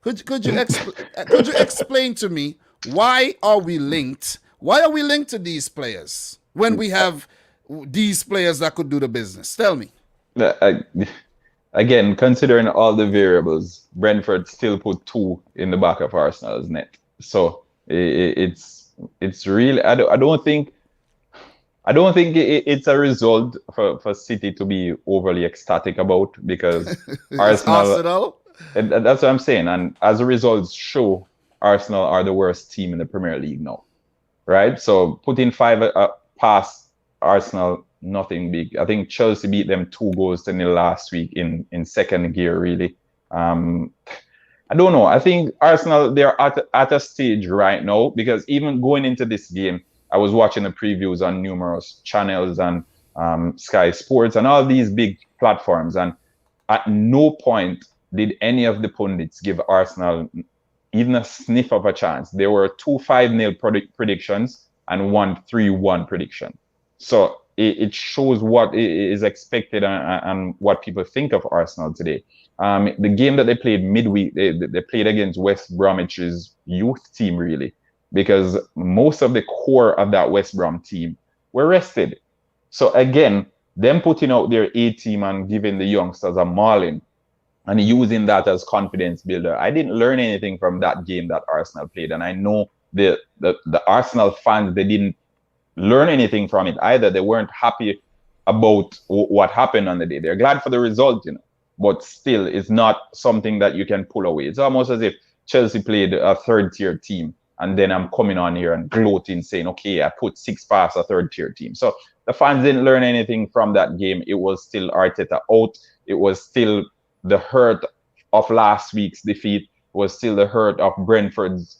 Could you explain to me why are we linked? Why are we linked to these players when we have these players that could do the business? Tell me. Again, considering all the variables, Brentford still put 2 in the back of Arsenal's net. So it's really I don't think it's a result for City to be overly ecstatic about because Arsenal. And that's what I'm saying. And as the results show, Arsenal are the worst team in the Premier League now, right? So putting 5 past Arsenal, nothing big. I think Chelsea beat them 2-0 last week in second gear, really. I don't know. I think Arsenal, they're at a stage right now because even going into this game, I was watching the previews on numerous channels and Sky Sports and all these big platforms. And at no point did any of the pundits give Arsenal even a sniff of a chance. There were 2 5-0 predictions and 1 3-1 prediction. So it shows what is expected and what people think of Arsenal today. The game that they played midweek, they played against West Bromwich's youth team, really, because most of the core of that West Brom team were rested. So again, them putting out their A team and giving the youngsters a mauling and using that as confidence builder. I didn't learn anything from that game that Arsenal played, and I know the Arsenal fans, they didn't learn anything from it either. They weren't happy about what happened on the day. They're glad for the result, but still, it's not something that you can pull away. It's almost as if Chelsea played a third-tier team, and then I'm coming on here and gloating, saying, okay, I put 6 past a third-tier team. So the fans didn't learn anything from that game. It was still Arteta out. It was still the hurt of last week's defeat. It was still the hurt of Brentford's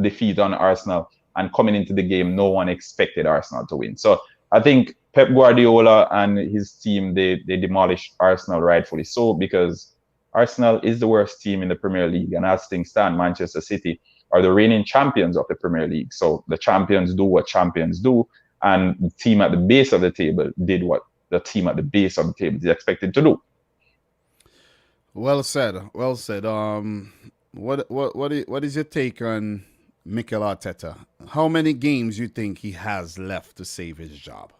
defeat on Arsenal. And coming into the game, no one expected Arsenal to win. So I think Pep Guardiola and his team, they demolished Arsenal rightfully so, because Arsenal is the worst team in the Premier League. And as things stand, Manchester City are the reigning champions of the Premier League. So the champions do what champions do. And the team at the base of the table did what the team at the base of the table is expected to do. Well said. Well said. What is your take on Mikel Arteta? How many games you think he has left to save his job?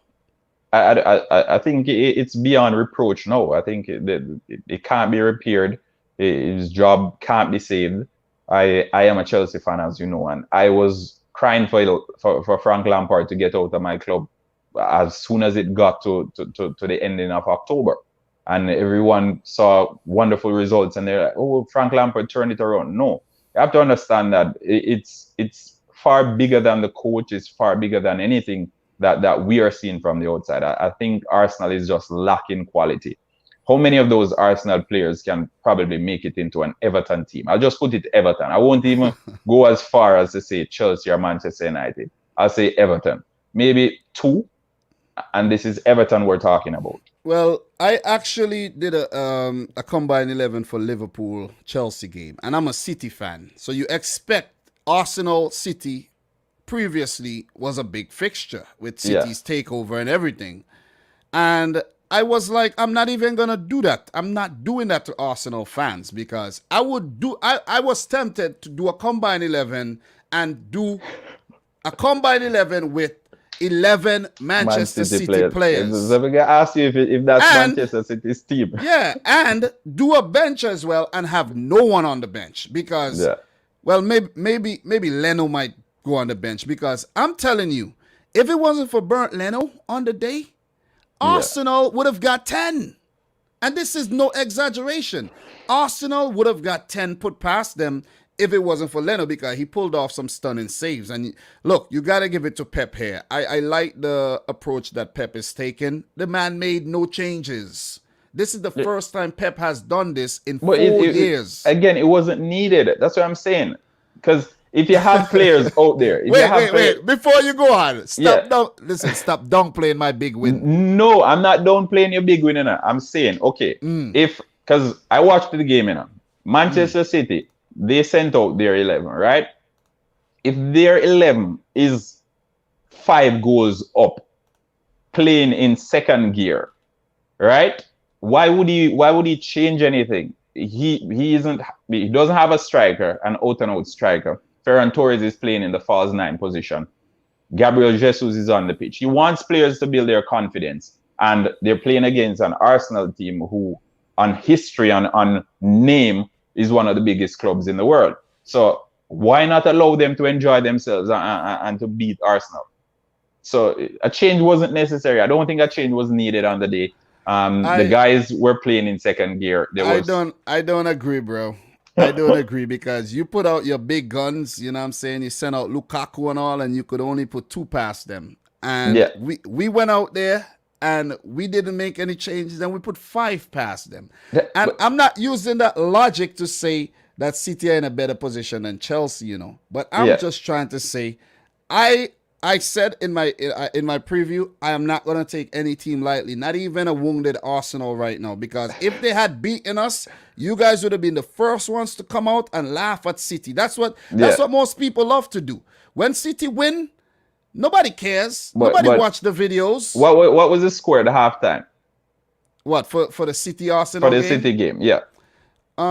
I think it's beyond reproach now. I think it can't be repaired. His job can't be saved. I am a Chelsea fan, as you know, and I was crying for Frank Lampard to get out of my club as soon as it got to the ending of October. And everyone saw wonderful results, and they're like, oh, Frank Lampard turned it around. No, you have to understand that it's far bigger than the coach. It's far bigger than anything that we are seeing from the outside. I think Arsenal is just lacking quality. How many of those Arsenal players can probably make it into an Everton team? I'll just put it Everton. I won't even go as far as to say Chelsea or Manchester United. I'll say Everton. Maybe 2, and this is Everton we're talking about. Well, I actually did a combined 11 for Liverpool Chelsea game, and I'm a City fan. So you expect Arsenal City previously was a big fixture with City's takeover and everything. And I was like, I'm not even going to do that. I'm not doing that to Arsenal fans, because I was tempted to do a combined 11 and do a combined 11 with 11 Manchester City players. So we're going to ask you if that's Manchester City's team. Yeah, and do a bench as well and have no one on the bench, because, well, maybe Leno might go on the bench, because I'm telling you, if it wasn't for Burnt Leno on the day, Arsenal would have got 10. And this is no exaggeration. Arsenal would have got 10 put past them if it wasn't for Leno, because he pulled off some stunning saves. And look, you got to give it to Pep here. I like the approach that Pep is taking. The man made no changes. This is the first time Pep has done this in 4 years. Again, it wasn't needed. That's what I'm saying. Because if you have players out there... Wait. Before you go on, stop downplaying my big win. No, I'm not downplaying your big win. I'm saying, okay, because I watched the game, Manchester City, they sent out their 11, right? If their 11 is 5 goals up, playing in second gear, right? Why would he change anything? He doesn't have a striker, an out-and-out striker. Ferran Torres is playing in the false 9 position. Gabriel Jesus is on the pitch. He wants players to build their confidence, and they're playing against an Arsenal team who, on history, on name, is one of the biggest clubs in the world. So why not allow them to enjoy themselves and to beat Arsenal? So a change wasn't necessary. I don't think a change was needed on the day. The guys were playing in second gear. I don't agree, bro. I don't agree, because you put out your big guns, you know what I'm saying? You sent out Lukaku and all, and you could only put 2 past them. And we went out there and we didn't make any changes, and we put 5 past them. And I'm not using that logic to say that City are in a better position than Chelsea, But I'm just trying to say, I said in my preview, I am not going to take any team lightly, not even a wounded Arsenal right now, because if they had beaten us, you guys would have been the first ones to come out and laugh at City. That's what most people love to do. When City win, nobody cares. Nobody watch the videos. What was the score at the halftime? What, for the City Arsenal game? For the City game, yeah. 3.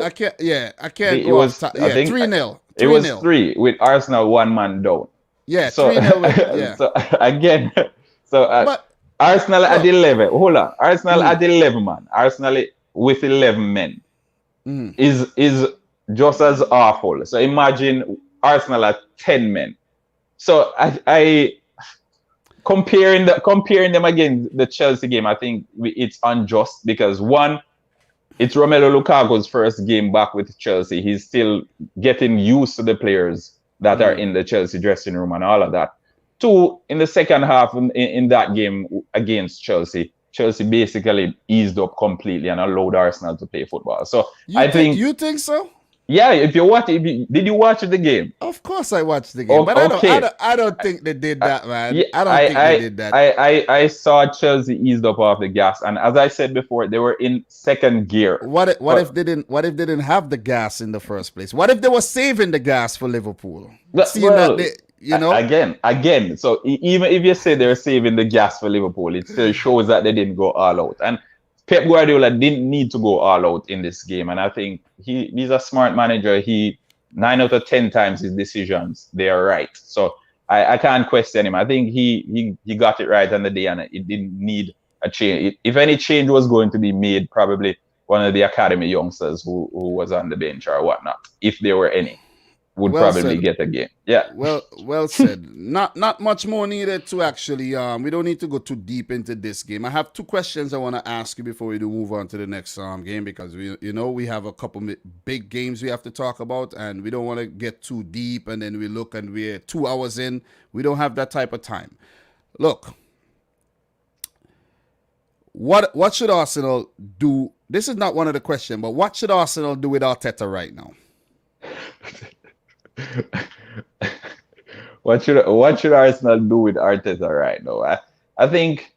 I can't go off top. Yeah, 3-0. It was 3 with Arsenal 1 man down. Yeah, so 3-0. Yeah. So again, Arsenal at 11. Hold on, Arsenal at 11 man. Arsenal with 11 men is just as awful. So imagine Arsenal are 10 men. So I comparing them against the Chelsea game, I think it's unjust because one, it's Romelu Lukaku's first game back with Chelsea. He's still getting used to the players that are in the Chelsea dressing room and all of that. Two, in the second half in that game against Chelsea, Chelsea basically eased up completely and allowed Arsenal to play football. So I think you think so? yeah, did you watch the game? Of course I watched the game, but I don't think they did that, man. Yeah, I don't think they did that. I saw Chelsea eased up off the gas, and as I said before, they were in second gear. What if they didn't have the gas in the first place? What if they were saving the gas for Liverpool? Again. So even if you say they're saving the gas for Liverpool, it still shows that they didn't go all out. And Pep Guardiola didn't need to go all out in this game, and I think he's a smart manager. 9 out of 10 times his decisions, they are right. So I can't question him. I think he got it right on the day, and it didn't need a change. If any change was going to be made, probably one of the academy youngsters who was on the bench or whatnot, if there were any, would probably get a game. Yeah. Well said. Not much more needed to actually. We don't need to go too deep into this game. I have two questions I want to ask you before we do move on to the next game, because we have a couple big games we have to talk about, and we don't want to get too deep and then we look and we're 2 hours in. We don't have that type of time. Look, what should Arsenal do? This is not one of the questions, but what should Arsenal do with Arteta right now? What should Arsenal do with Arteta right now? I think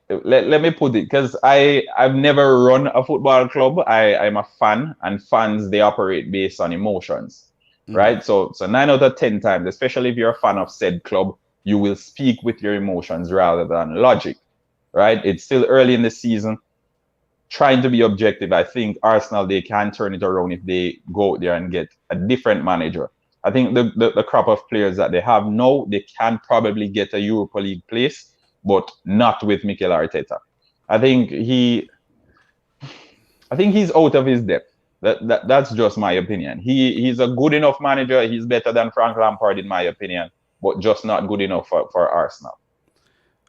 let me put it, because I've never run a football club. I'm a fan, and fans, they operate based on emotions, right? So 9 out of 10 times, especially if you're a fan of said club, you will speak with your emotions rather than logic, right? It's still early in the season. Trying to be objective, I think Arsenal, they can turn it around if they go out there and get a different manager. I think the crop of players that they have now, they can probably get a Europa League place, but not with Mikel Arteta. I think he's out of his depth. That's just my opinion. He's a good enough manager. He's better than Frank Lampard in my opinion, but just not good enough for Arsenal.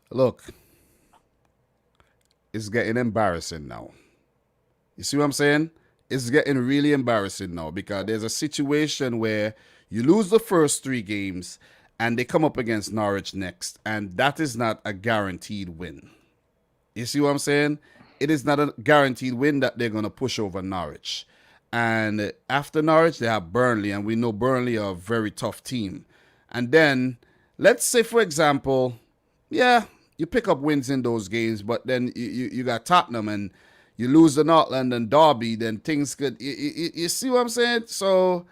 Look, it's getting embarrassing now. You see what I'm saying? It's getting really embarrassing now, because there's a situation where you lose the first 3 games and they come up against Norwich next, and that is not a guaranteed win. You see what I'm saying? It is not a guaranteed win that they're going to push over Norwich. And after Norwich, they have Burnley, and we know Burnley are a very tough team. And then, let's say, for example, you pick up wins in those games, but then you got Tottenham and you lose the North London derby, then things could... You see what I'm saying? So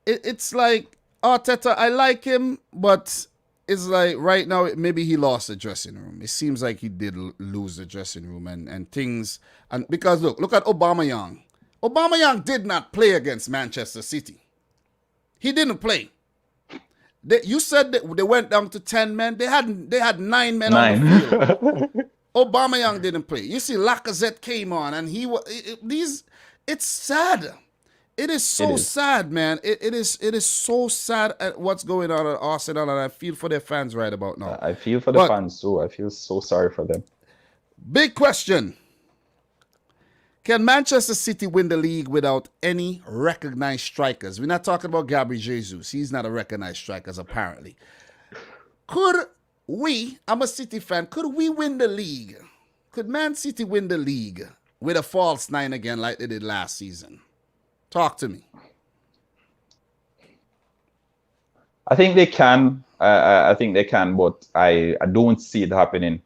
it's like, Arteta, I like him, but it's like right now, maybe he lost the dressing room. It seems like he did lose the dressing room and things... And because look at Aubameyang. Aubameyang did not play against Manchester City. He didn't play. You said that they went down to 10 men. They had 9 men on the field. Aubameyang didn't play. You see, Lacazette came on, and it's sad. It is so sad, man. It is so sad at what's going on at Arsenal, and I feel for their fans right about now. I feel for the fans too. I feel so sorry for them. Big question. Can Manchester City win the league without any recognized strikers? We're not talking about Gabriel Jesus. He's not a recognized striker, apparently. Could we, I'm a City fan, could we win the league? Could Man City win the league with a false 9 again like they did last season? Talk to me. I think they can. I think they can, but I don't see it happening.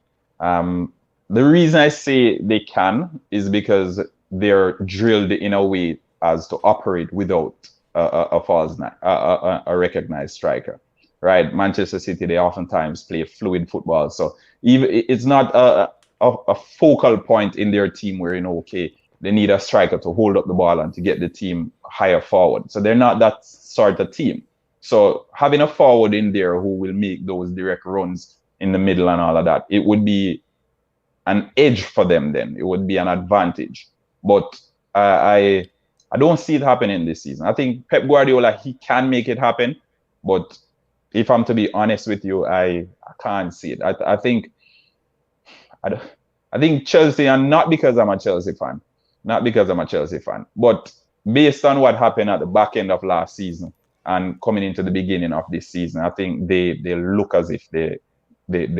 The reason I say they can is because they're drilled in a way as to operate without a false 9, a recognized striker, right? Manchester City, they oftentimes play fluid football, so even it's not a focal point in their team where they need a striker to hold up the ball and to get the team higher forward. So they're not that sort of team. So having a forward in there who will make those direct runs in the middle and all of that, it would be an edge for them then. It would be an advantage. But I I don't see it happening this season. I think Pep Guardiola, he can make it happen, but if I'm to be honest with you, I can't see it. I think I think Chelsea, and not because I'm a Chelsea fan, but based on what happened at the back end of last season and coming into the beginning of this season, I think they look as if they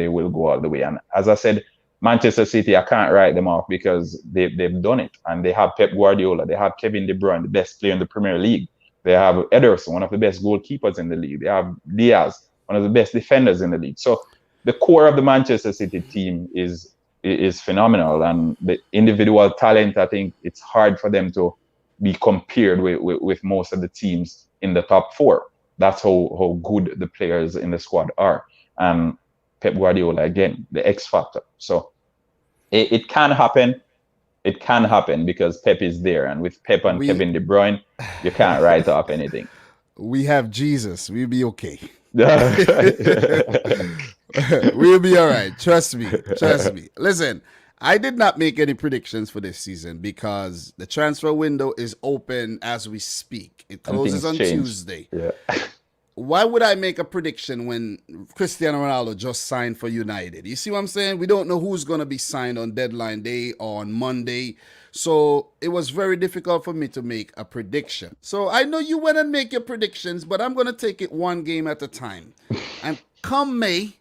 will go all the way. And as I said, Manchester City, I can't write them off because they've done it. And they have Pep Guardiola, they have Kevin De Bruyne, the best player in the Premier League. They have Ederson, one of the best goalkeepers in the league. They have Diaz, one of the best defenders in the league. So the core of the Manchester City team is phenomenal. And the individual talent, I think it's hard for them to be compared with most of the teams in the top four. That's how good the players in the squad are. And Pep Guardiola, again, the X factor. So it can happen. It can happen because Pep is there. And with Pep and Kevin De Bruyne, you can't write off anything. We have Jesus. We'll be okay. We'll be all right. Trust me. Listen, I did not make any predictions for this season because the transfer window is open as we speak. It closes on Tuesday. Yeah. Why would I make a prediction when Cristiano Ronaldo just signed for United? You see what I'm saying? We don't know who's going to be signed on deadline day or on Monday. So it was very difficult for me to make a prediction. So I know you went and make your predictions, but I'm going to take it one game at a time. And come May,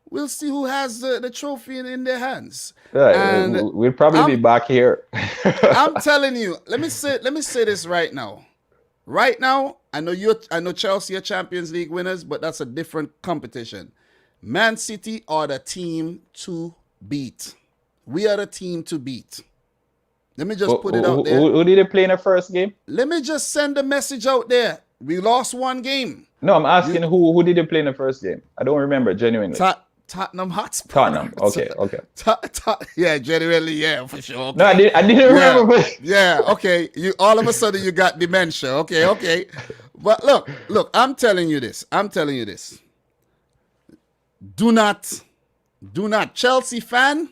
we'll see who has the trophy in their hands. Right. And we'll probably be back here. I'm telling you, let me say this right now. Right now, I know Chelsea are Champions League winners, but that's a different competition. Man City are the team to beat. We are the team to beat. Let me just put it out there. Who did they play in the first game? Let me just send a message out there. We lost one game. No, I'm asking who did they play in the first game? I don't remember, genuinely. Tottenham Hotspur. Tottenham, okay. Yeah, genuinely, yeah, for sure. Okay. No, I didn't remember. Yeah, okay. You all of a sudden you got dementia. Okay. But look, I'm telling you this. Do not, Chelsea fan,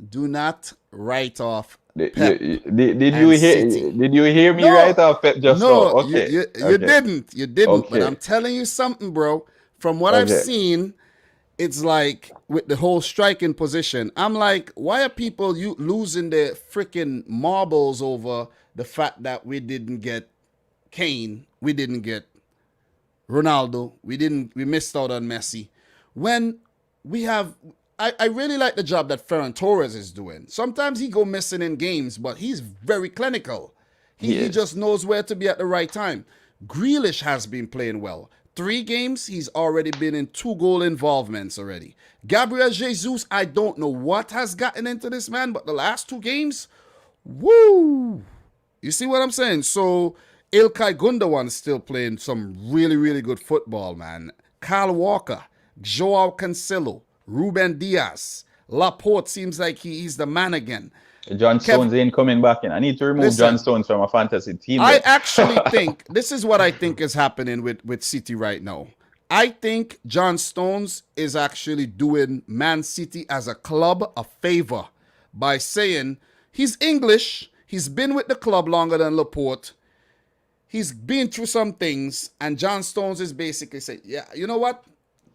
do not write off Pep. Did you hear me write off Pep just now? Okay. You didn't. Okay. But I'm telling you something, bro. From what I've seen, it's like with the whole striking position, I'm like, why are people losing their freaking marbles over the fact that we didn't get Kane, we didn't get Ronaldo, we missed out on Messi. When we have, I really like the job that Ferran Torres is doing. Sometimes he go missing in games, but he's very clinical. He just knows where to be at the right time. Grealish has been playing well. 3 games, he's already been in 2 goal involvements already. Gabriel Jesus, I don't know what has gotten into this man, but the last 2 games, woo! You see what I'm saying? So Ilkay Gundogan's still playing some really, really good football, man. Kyle Walker, Joao Cancelo, Ruben Diaz, Laporte seems like he's the man again. John Stones ain't coming back in. I need to remove John Stones from a fantasy team. I actually think, this is what I think is happening with City right now. I think John Stones is actually doing Man City as a club a favor by saying he's English, he's been with the club longer than Laporte, he's been through some things, and John Stones is basically saying, yeah, you know what?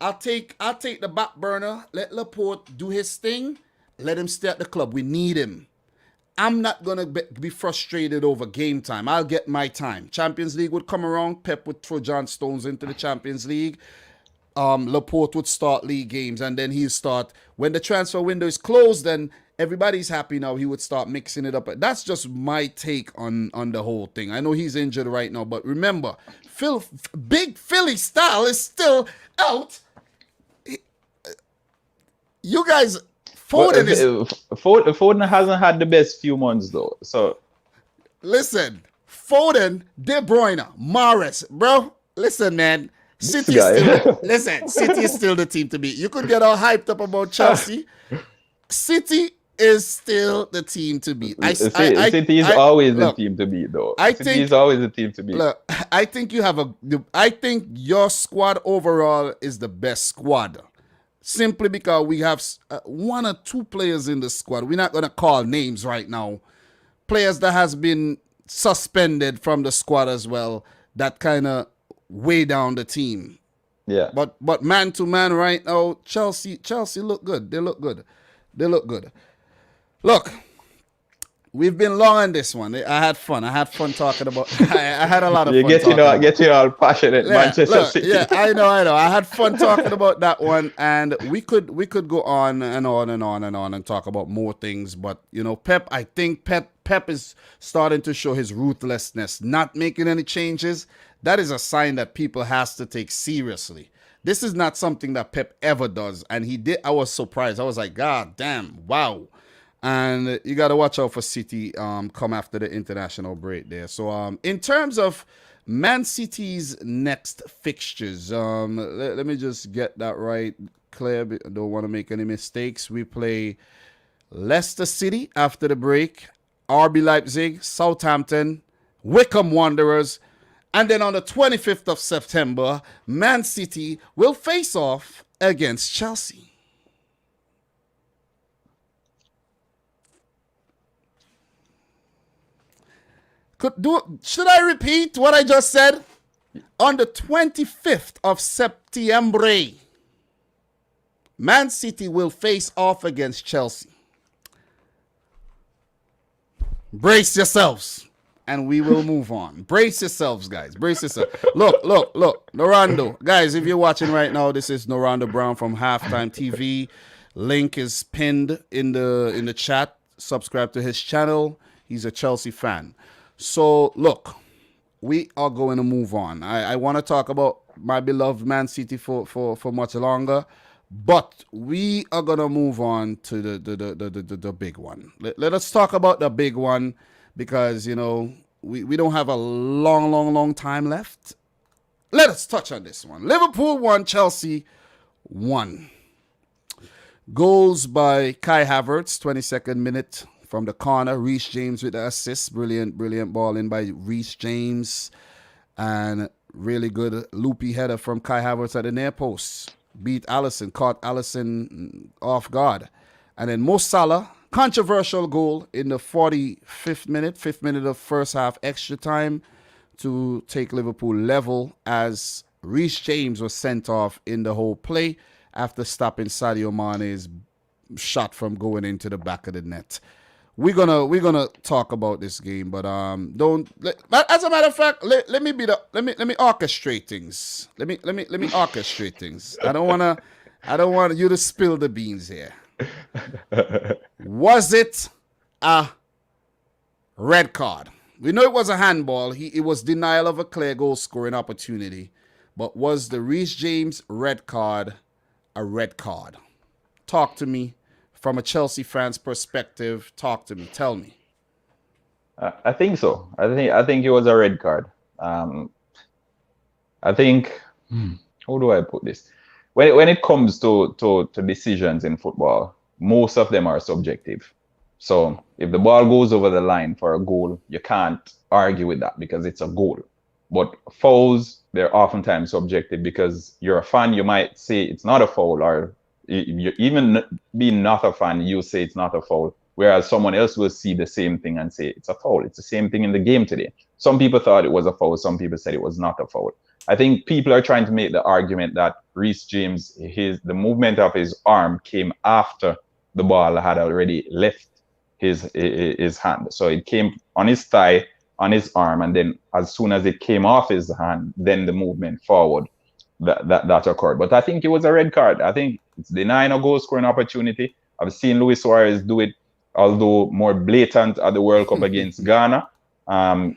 I'll take the back burner, let Laporte do his thing, let him stay at the club. We need him. I'm not going to be frustrated over game time. I'll get my time. Champions League would come around. Pep would throw John Stones into the Champions League. Laporte would start league games, and then he'll start. When the transfer window is closed, then everybody's happy now. He would start mixing it up. That's just my take on the whole thing. I know he's injured right now, but remember, Big Philly style is still out. You guys... Foden hasn't had the best few months though. So listen, Foden, De Bruyne, Mahrez, bro. Listen, man. City is still the team to beat. You could get all hyped up about Chelsea. City is still the team to beat. City is always the team to beat, though. City is always the team to beat. Look, I think I think your squad overall is the best squad. Simply because we have 1 or 2 players in the squad. We're not going to call names right now. Players that has been suspended from the squad as well. That kind of weigh down the team. Yeah. But man to man right now, Chelsea look good. They look good. Look, we've been long on this one. I had fun. Talking about. I had a lot of You're fun. Getting all passionate, Manchester City. Yeah, I know. I had fun talking about that one, and we could go on and on and on and on and talk about more things. But Pep, I think Pep is starting to show his ruthlessness, not making any changes. That is a sign that people has to take seriously. This is not something that Pep ever does, and he did. I was surprised. I was like, God damn, wow. And you got to watch out for City come after the international break there. So in terms of Man City's next fixtures, let me just get that right, Claire. I don't want to make any mistakes. We play Leicester City after the break, RB Leipzig, Southampton, Wycombe Wanderers, and then on the 25th of September, Man City will face off against Chelsea. Should I repeat what I just said? On the 25th of September, Man City will face off against Chelsea. Brace yourselves, and we will move on. Brace yourselves, guys. Brace yourselves. Look. Norando. Guys, if you're watching right now, this is Norando Brown from Halftime TV. Link is pinned in the chat. Subscribe to his channel. He's a Chelsea fan. So, look, we are going to move on. I want to talk about my beloved Man City for much longer, but we are going to move on to the big one. Let us talk about the big one because, we don't have a long time left. Let us touch on this one. Liverpool 1, Chelsea 1. Goals by Kai Havertz, 22nd minute. From the corner, Reece James with the assist. Brilliant ball in by Reece James. And really good loopy header from Kai Havertz at the near post. Beat Alisson, caught Alisson off guard. And then Mo Salah, controversial goal in the 45th minute, 5th minute of first half extra time to take Liverpool level as Reece James was sent off in the whole play after stopping Sadio Mane's shot from going into the back of the net. We're gonna talk about this game, but as a matter of fact, let me orchestrate things. Let me orchestrate things. I don't want you to spill the beans here. Was it a red card? We know it was a handball. It was denial of a clear goal scoring opportunity, but was the Reece James red card a red card? Talk to me. From a Chelsea fan's perspective, talk to me. Tell me. I think so. I think it was a red card. I think. How do I put this? When it comes to decisions in football, most of them are subjective. So if the ball goes over the line for a goal, you can't argue with that because it's a goal. But fouls, they're oftentimes subjective because you're a fan. You might say it's not a foul, or even being not a fan, you say it's not a foul, whereas someone else will see the same thing and say it's a foul. It's the same thing in the game today. Some people thought it was a foul. Some people said it was not a foul. I think people are trying to make the argument that Reece James, the movement of his arm came after the ball had already left his hand. So it came on his thigh, on his arm, and then as soon as it came off his hand, then the movement forward that occurred. But I think it was a red card. I think it's denying a goal scoring opportunity. I've seen Luis Suarez do it, although more blatant at the World Cup against Ghana.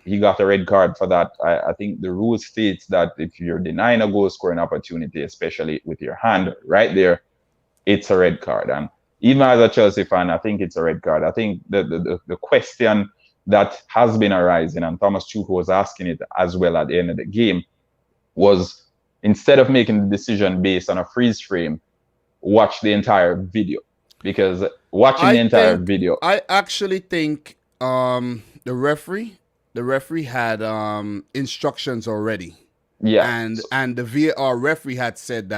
He got a red card for that. I think the rule states that if you're denying a goal scoring opportunity, especially with your hand right there, it's a red card. And even as a Chelsea fan, I think it's a red card. I think the question that has been arising, and Thomas Tuchel was asking it as well at the end of the game, was instead of making the decision based on a freeze frame, watch the entire video. Because watching the entire video, I actually think the referee had instructions already. Yeah. And the VAR referee had said,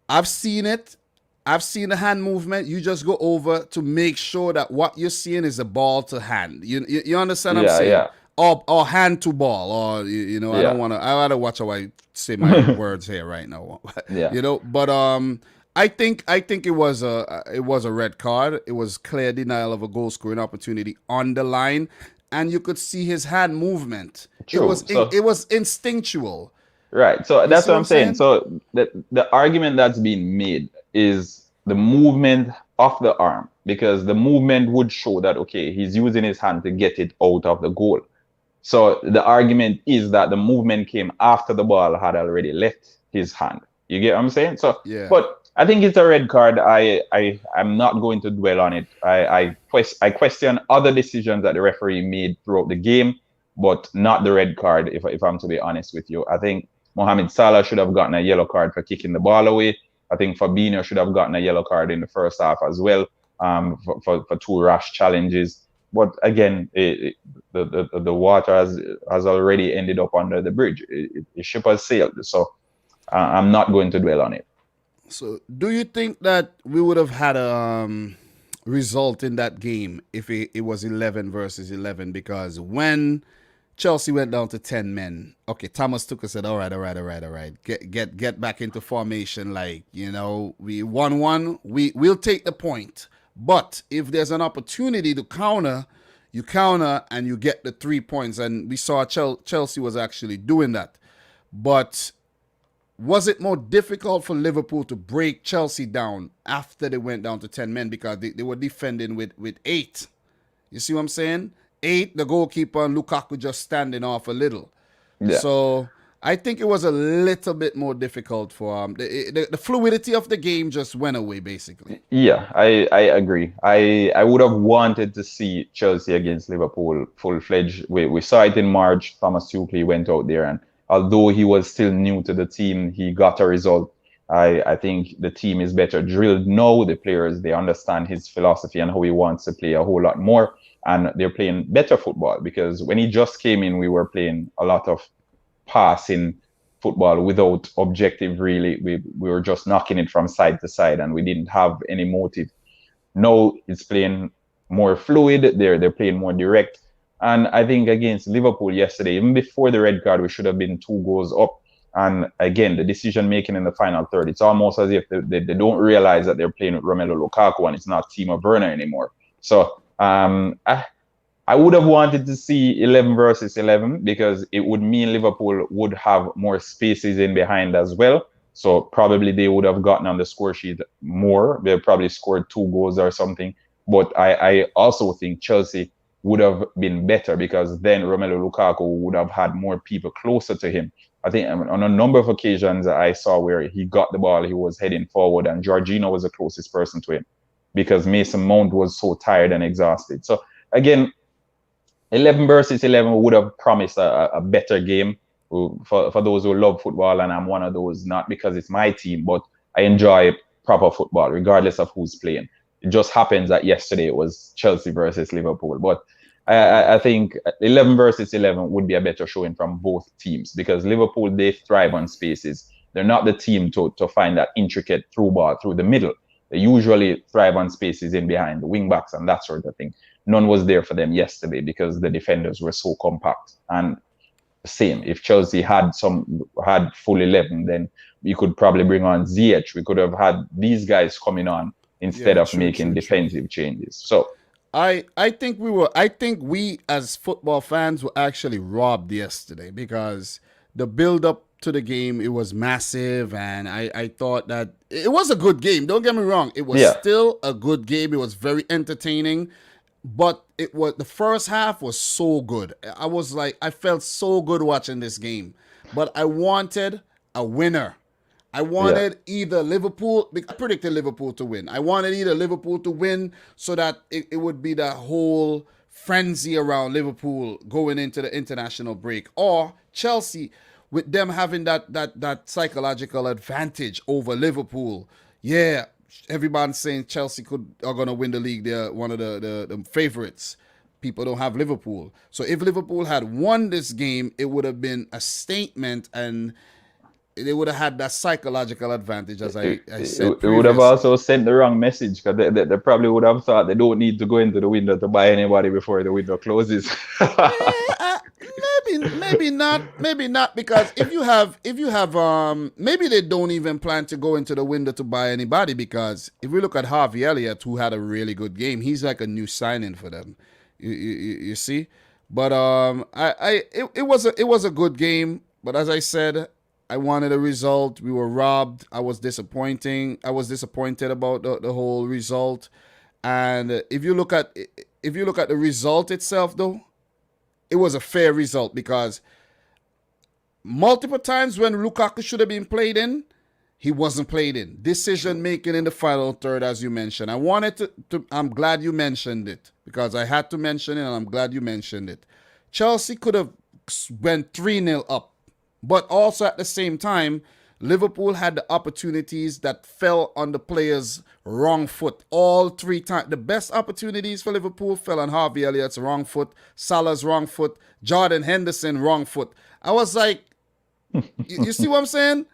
I've seen it. I've seen the hand movement. You just go over to make sure that what you're seeing is a ball to hand. You understand what I'm Yeah, saying? yeah, Or hand to ball, or I don't yeah, want to. I gotta watch how I say my words here right now. yeah. But I think it was a red card. It was clear denial of a goal scoring opportunity on the line, and you could see his hand movement. It True. was So it was instinctual. right. So You that's see what what I'm I'm saying. saying? So the argument that's being made is the movement of the arm, because the movement would show that okay, he's using his hand to get it out of the goal. So the argument is that the movement came after the ball had already left his hand. You get what I'm saying? So, Yeah. but I think it's a red card. I'm not going to dwell on it. I question other decisions that the referee made throughout the game, but not the red card. If I'm to be honest with you, I think Mohamed Salah should have gotten a yellow card for kicking the ball away. I think Fabinho should have gotten a yellow card in the first half as well, for two rash challenges. But again, the water has already ended up under the bridge. The ship has sailed. So I'm not going to dwell on it. So, do you think that we would have had a result in that game if it was 11 versus 11? Because when Chelsea went down to 10 men, okay, Thomas Tuchel said, all right. Get back into formation. Like, we 1-1, we'll take the point. But if there's an opportunity to counter, you counter and you get the 3 points. And we saw Chelsea was actually doing that. But was it more difficult for Liverpool to break Chelsea down after they went down to 10 men because they were defending with 8? You see what I'm saying? 8, the goalkeeper, and Lukaku just standing off a little. Yeah. So I think it was a little bit more difficult for the fluidity of the game just went away, basically. Yeah, I agree. I would have wanted to see Chelsea against Liverpool full fledged. We saw it in March. Thomas Tuchel went out there, and although he was still new to the team, he got a result. I think the team is better drilled now. The players, they understand his philosophy and how he wants to play a whole lot more, and they're playing better football. Because when he just came in, we were playing a lot of passing football without objective. Really, we were just knocking it from side to side, and we didn't have any motive. Now it's playing more fluid. They're playing more direct. And I think against Liverpool yesterday, even before the red card, we should have been 2 goals up. And again, the decision making in the final third, it's almost as if they don't realize that they're playing with Romelu Lukaku and it's not Timo Werner anymore. So I would have wanted to see 11 versus 11, because it would mean Liverpool would have more spaces in behind as well. So probably they would have gotten on the score sheet more. They probably scored 2 goals or something. But I also think Chelsea would have been better, because then Romelu Lukaku would have had more people closer to him. I think on a number of occasions I saw where he got the ball, he was heading forward, and Jorginho was the closest person to him, because Mason Mount was so tired and exhausted. So again, 11 versus 11 would have promised a better game for those who love football, and I'm one of those, not because it's my team, but I enjoy proper football regardless of who's playing. It just happens that yesterday it was Chelsea versus Liverpool, but I think 11 versus 11 would be a better showing from both teams, because Liverpool, they thrive on spaces. They're not the team to find that intricate through ball through the middle. They usually thrive on spaces in behind the wing backs and that sort of thing. None was there for them yesterday because the defenders were so compact. And same, if Chelsea had full 11, then we could probably bring on Ziyech. We could have had these guys coming on instead Yeah, of true, making true, true. defensive changes. So I think we as football fans were actually robbed yesterday, because the build up to the game, it was massive, and I thought that it was a good game. Don't get me wrong, it was yeah, still a good game. It was very entertaining, but the first half was so good. I felt so good watching this game, but I wanted a winner. I yeah, wanted either Liverpool, because I predicted Liverpool to win. I wanted either Liverpool to win so that it would be that whole frenzy around Liverpool going into the international break, or Chelsea with them having that psychological advantage over Liverpool. Yeah, everybody's saying Chelsea are gonna win the league. They're one of the favorites. People don't have Liverpool. So if Liverpool had won this game, it would have been a statement, and they would have had that psychological advantage, as I said It would have previously. also sent the wrong message because they probably would have thought they don't need to go into the window to buy anybody before the window closes. Maybe not, because if you have maybe they don't even plan to go into the window to buy anybody, because if we look at Harvey Elliott, who had a really good game, he's like a new signing for them. You see, but it was a good game, but as I said, I wanted a result. We were robbed. I was disappointed about the whole result. And if you look at the result itself, though, it was a fair result, because multiple times when Lukaku should have been played in, he wasn't played in. Decision making in the final third, as you mentioned. I'm glad you mentioned it, because I had to mention it, and I'm glad you mentioned it. Chelsea could have went 3-0 up, but also at the same time, Liverpool had the opportunities that fell on the players' wrong foot all 3 times. The best opportunities for Liverpool fell on Harvey Elliott's wrong foot, Salah's wrong foot, Jordan Henderson wrong foot. I was like, you see what I'm saying?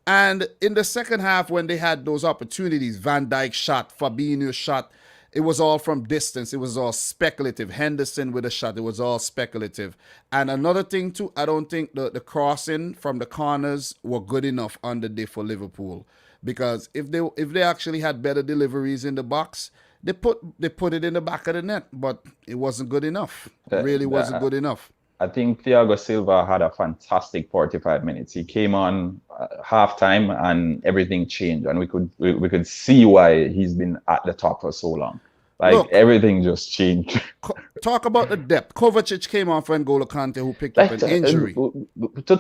And in the second half, when they had those opportunities, Van Dijk shot, Fabinho shot, it was all from distance. It was all speculative. Henderson with a shot, it was all speculative. And another thing too, I don't think the crossing from the corners were good enough on the day for Liverpool. Because if they actually had better deliveries in the box, they put it in the back of the net, but it wasn't good enough. It really wasn't good enough. I think Thiago Silva had a fantastic 45 minutes. He came on halftime and everything changed, and we could see why he's been at the top for so long. Like, look, everything just changed. Talk about the depth. Kovacic came on for N'Golo Kante, who picked up an injury.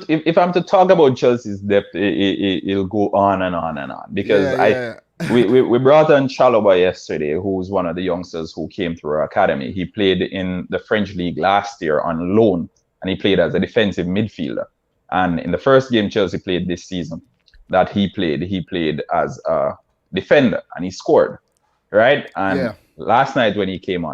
If I'm to talk about Chelsea's depth, it'll go on and on and on, because we brought on Chalobah yesterday, who's one of the youngsters who came through our academy. He played in the French league last year on loan, and he played as a defensive midfielder. And in the first game Chelsea played this season that he played as a defender, and he scored, right? And last night when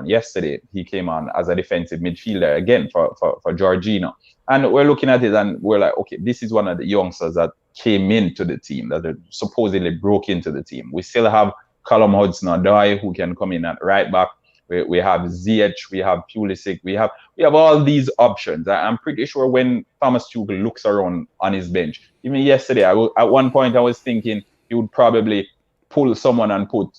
yesterday, he came on as a defensive midfielder again for Jorginho. And we're looking at it and we're like, okay, this is one of the youngsters that came into the team, that supposedly broke into the team. We still have Callum Hudson-Odoi, who can come in at right back. We have Ziyech, we have Pulisic, we have all these options. I'm pretty sure when Thomas Tuchel looks around on his bench, even yesterday, at one point I was thinking he would probably pull someone and pull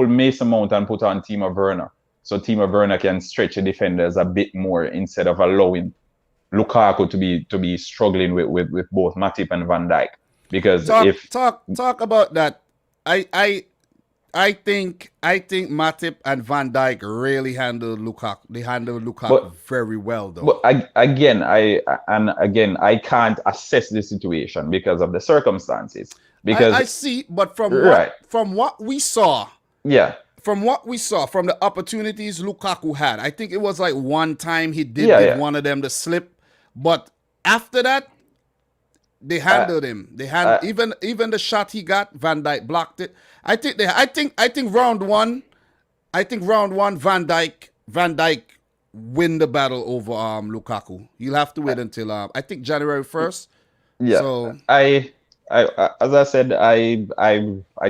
Mason Mount and put on Timo Werner, so Timo Werner can stretch the defenders a bit more instead of allowing Lukaku to be struggling with both Matip and Van Dijk. Because talk about that, I think Matip and Van Dijk really handled Lukaku. They handled Lukaku very well, though. But I can't assess the situation because of the circumstances. Because I see, but from what we saw, from the opportunities Lukaku had, I think it was like one time he did give one of them the slip, but after that, they handled him. They had even the shot he got, Van Dijk blocked it. I think round one, Van Dijk win the battle over Lukaku. You'll have to wait until I think January 1st. Yeah. So I as I said, I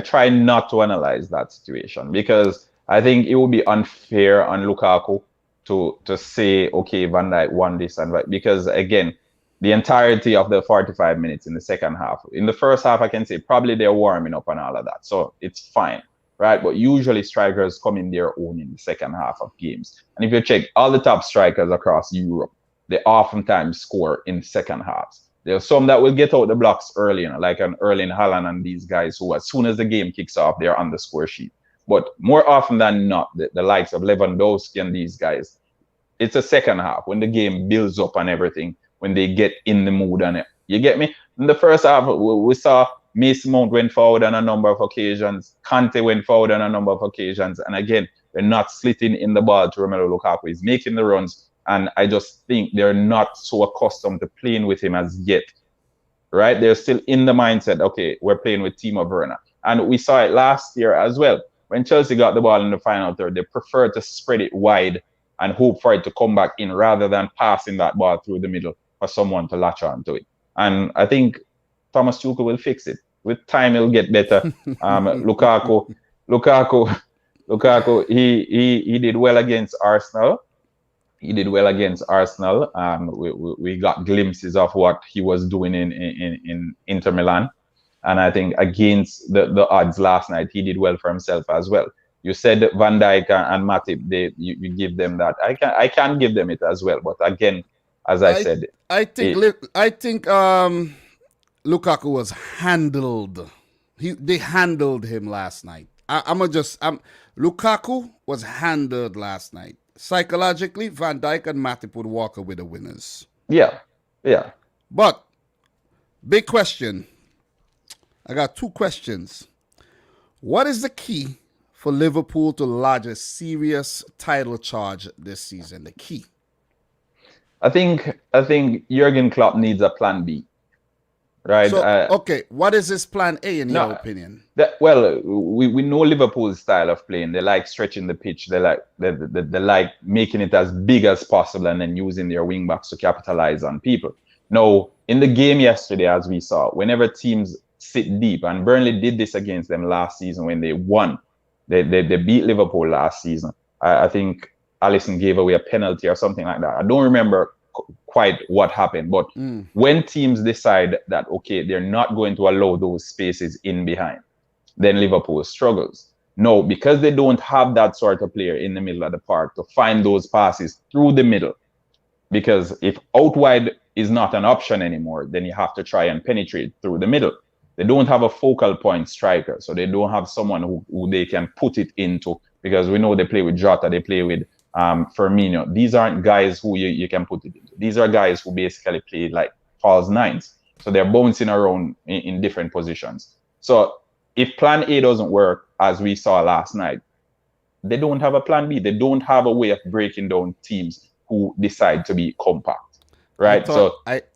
try not to analyze that situation, because I think it would be unfair on Lukaku to say, okay, Van Dijk won this, and because again, the entirety of the 45 minutes in the second half. In the first half, I can say probably they're warming up and all of that. So it's fine, right? But usually strikers come in their own in the second half of games. And if you check all the top strikers across Europe, they oftentimes score in second halves. There are some that will get out the blocks early, like an Erling Haaland and these guys who, as soon as the game kicks off, they're on the score sheet. But more often than not, the likes of Lewandowski and these guys, it's a second half when the game builds up and everything, when they get in the mood on it. You get me? In the first half, we saw Mason Mount went forward on a number of occasions. Kante went forward on a number of occasions. And again, they're not slitting in the ball to Romelu Lukaku. He's making the runs. And I just think they're not so accustomed to playing with him as yet, right? They're still in the mindset, okay, we're playing with Timo Werner. And we saw it last year as well. When Chelsea got the ball in the final third, they preferred to spread it wide and hope for it to come back in rather than passing that ball through the middle for someone to latch on to it. And I think Thomas Tuchel will fix it. With time, it'll get better. Lukaku, he did well against Arsenal. We got glimpses of what he was doing in Inter Milan. And I think against the odds last night, he did well for himself as well. You said Van Dijk and Matip, you give them that. I can give them it as well. But again, as I said, I think Lukaku was handled. They handled him last night. Lukaku was handled last night. Psychologically, Van Dijk and Matip would walk away the winners. Yeah. But big question. I got 2 questions. What is the key for Liverpool to lodge a serious title charge this season? The key. I think Jurgen Klopp needs a plan B. Right. So, okay, what is his plan A in your opinion? We know Liverpool's style of playing. They like stretching the pitch. They like making it as big as possible and then using their wing backs to capitalize on people. Now, in the game yesterday, as we saw, whenever teams sit deep, and Burnley did this against them last season when they won. They beat Liverpool last season. I think Alisson gave away a penalty or something like that. I don't remember quite what happened, but when teams decide that, okay, they're not going to allow those spaces in behind, then Liverpool struggles. No, because they don't have that sort of player in the middle of the park to find those passes through the middle. Because if out wide is not an option anymore, then you have to try and penetrate through the middle. They don't have a focal point striker, so they don't have someone who they can put it into, because we know they play with Jota, they play with Firmino. These aren't guys who you can put it into. These are guys who basically play like false nines. So they're bouncing around in different positions. So if plan A doesn't work, as we saw last night, they don't have a plan B. They don't have a way of breaking down teams who decide to be compact. Right?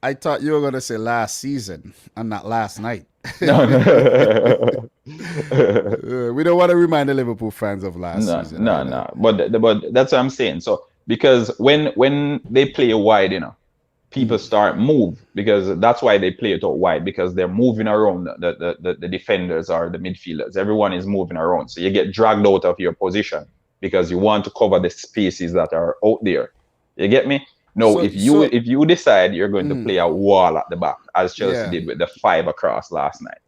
I thought you were going to say last season and not last night. No. We don't want to remind the Liverpool fans of last season. No. But that's what I'm saying. So because when they play wide, people start move, because that's why they play it out wide, because they're moving around the defenders or the midfielders. Everyone is moving around. So you get dragged out of your position because you want to cover the spaces that are out there. You get me? No, if you decide you're going to play a wall at the back, as Chelsea did with the 5 across last night,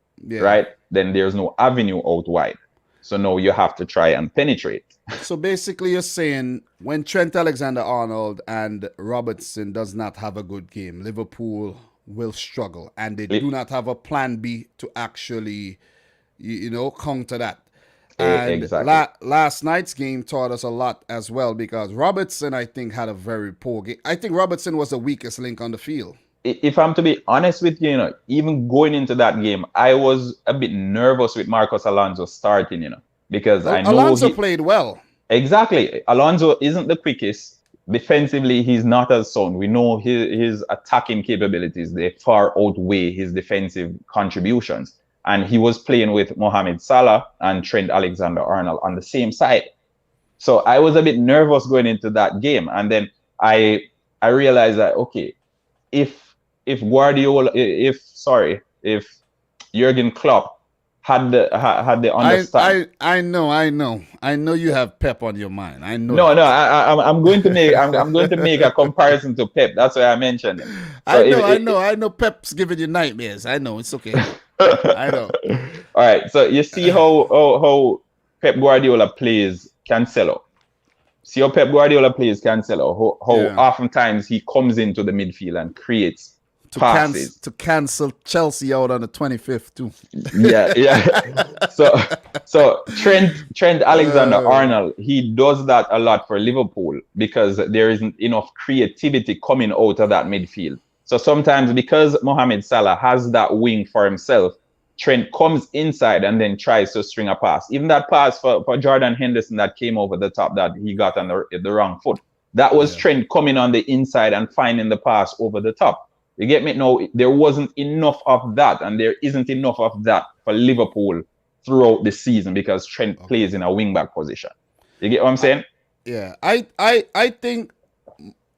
right? Then there's no avenue out wide. So now you have to try and penetrate. So basically you're saying when Trent Alexander-Arnold and Robertson does not have a good game, Liverpool will struggle, and they do not have a plan B to actually, counter that. And exactly. Last night's game taught us a lot as well, because Robertson, I think, had a very poor game. I think Robertson was the weakest link on the field. If I'm to be honest with you, even going into that game, I was a bit nervous with Marcos Alonso starting, because I know Alonso played well. Exactly. Alonso isn't the quickest. Defensively, he's not as sound. We know his attacking capabilities, they far outweigh his defensive contributions. And he was playing with Mohamed Salah and Trent Alexander-Arnold on the same side. So I was a bit nervous going into that game. And then I realized that, okay, if Jurgen Klopp had the understanding. I know you have Pep on your mind. I know. No, I'm going to make a comparison to Pep. That's why I mentioned it. So I know Pep's giving you nightmares. I know, it's okay. I know. All right. So you see how Pep Guardiola plays Cancelo. See how Pep Guardiola plays Cancelo. How oftentimes he comes into the midfield and creates passes to cancel Chelsea out on the 25th too. Yeah. So Trent Alexander-Arnold, he does that a lot for Liverpool, because there isn't enough creativity coming out of that midfield. So sometimes, because Mohamed Salah has that wing for himself, Trent comes inside and then tries to string a pass. Even that pass for Jordan Henderson that came over the top that he got on the wrong foot, that was Trent coming on the inside and finding the pass over the top. You get me? No, there wasn't enough of that, and there isn't enough of that for Liverpool throughout the season, because Trent plays in a wing-back position. You get what I'm saying? I think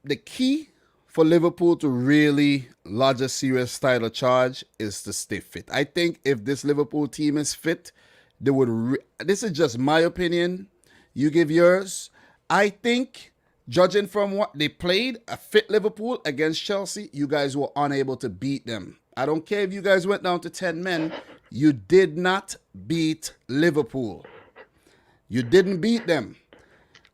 the key for Liverpool to really lodge a serious title charge is to stay fit. I think if this Liverpool team is fit, they would. This is just my opinion. You give yours. I think, judging from what they played, a fit Liverpool against Chelsea, you guys were unable to beat them. I don't care if you guys went down to 10 men. You did not beat Liverpool. You didn't beat them.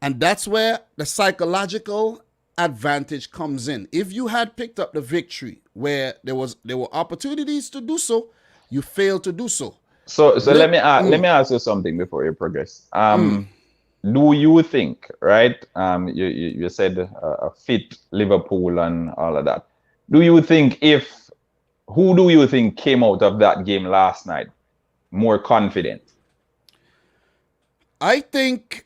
And that's where the psychological advantage comes in. If you had picked up the victory where there were opportunities to do so, you failed to do so. So let me ask you something before you progress. Do you think, right? You said a fit Liverpool and all of that. Who do you think came out of that game last night more confident? I think,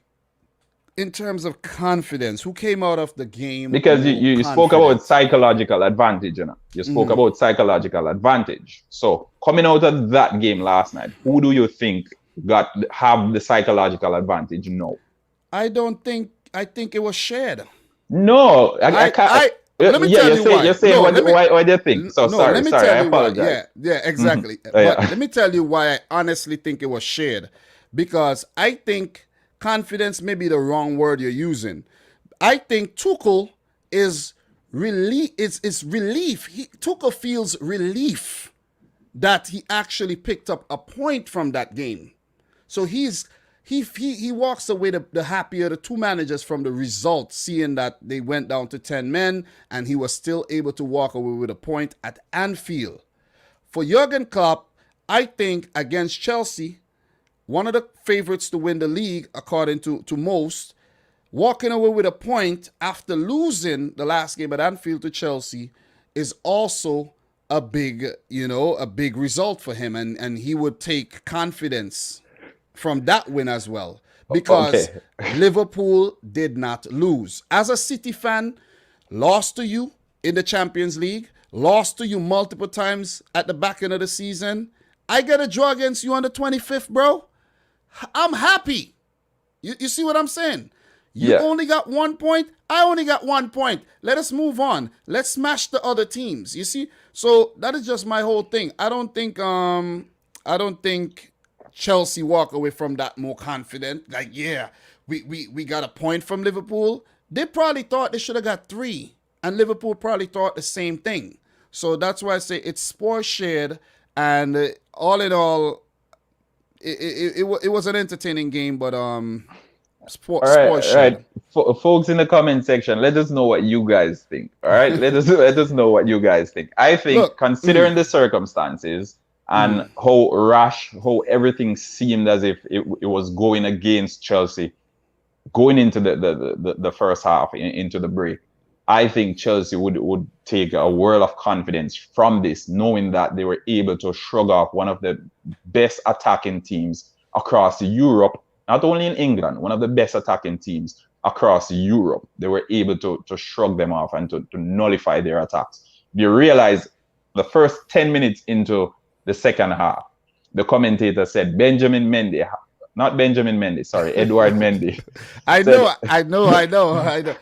in terms of confidence, who came out of the game? Because you spoke about psychological advantage, you know. You spoke about psychological advantage. So coming out of that game last night, who do you think have the psychological advantage? No. I think it was shared. No, I can't. Let me tell you why. You're saying why do you think? So sorry, I apologize. Yeah, exactly. But let me tell you why I honestly think it was shared. Because I think confidence may be the wrong word you're using. I think Tuchel is relief. It's relief. Tuchel feels relief that he actually picked up a point from that game. So he walks away the happier, the two managers, from the result, seeing that they went down to 10 men and he was still able to walk away with a point at Anfield. For Jurgen Klopp, I think against Chelsea, one of the favorites to win the league, according to most, walking away with a point after losing the last game at Anfield to Chelsea is also a big result for him. And he would take confidence from that win as well. Because Liverpool did not lose. As a City fan, lost to you in the Champions League, lost to you multiple times at the back end of the season. I get a draw against you on the 25th, bro. I'm happy. You see what I'm saying? You only got 1 point. I only got 1 point. Let us move on. Let's smash the other teams. You see? So that is just my whole thing. I don't think Chelsea walk away from that more confident. Like, yeah, we got a point from Liverpool. They probably thought they should have got 3. And Liverpool probably thought the same thing. So that's why I say it's sport shared. And all in all, it was an entertaining game, but sport shared. All right. Folks in the comment section, let us know what you guys think. All right, let us know what you guys think. I think, considering the circumstances and how everything seemed as if it was going against Chelsea, going into the first half, into the break, I think Chelsea would take a world of confidence from this, knowing that they were able to shrug off one of the best attacking teams across Europe, not only in England, one of the best attacking teams across Europe. They were able to shrug them off and to nullify their attacks. You realize the first 10 minutes into the second half, the commentator said Edward Mendy. I know.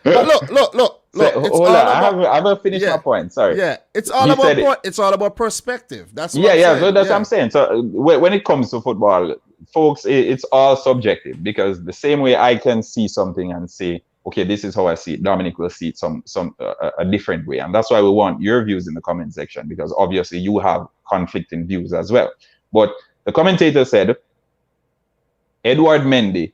But look. Hold on, I haven't finished my point. Sorry. Yeah, it's all about perspective. That's what what I'm saying. So when it comes to football, folks, it's all subjective, because the same way I can see something and say, okay, this is how I see it, Dominic will see it a different way, and that's why we want your views in the comment section, because obviously you have conflicting views as well. But the commentator said Edward Mendy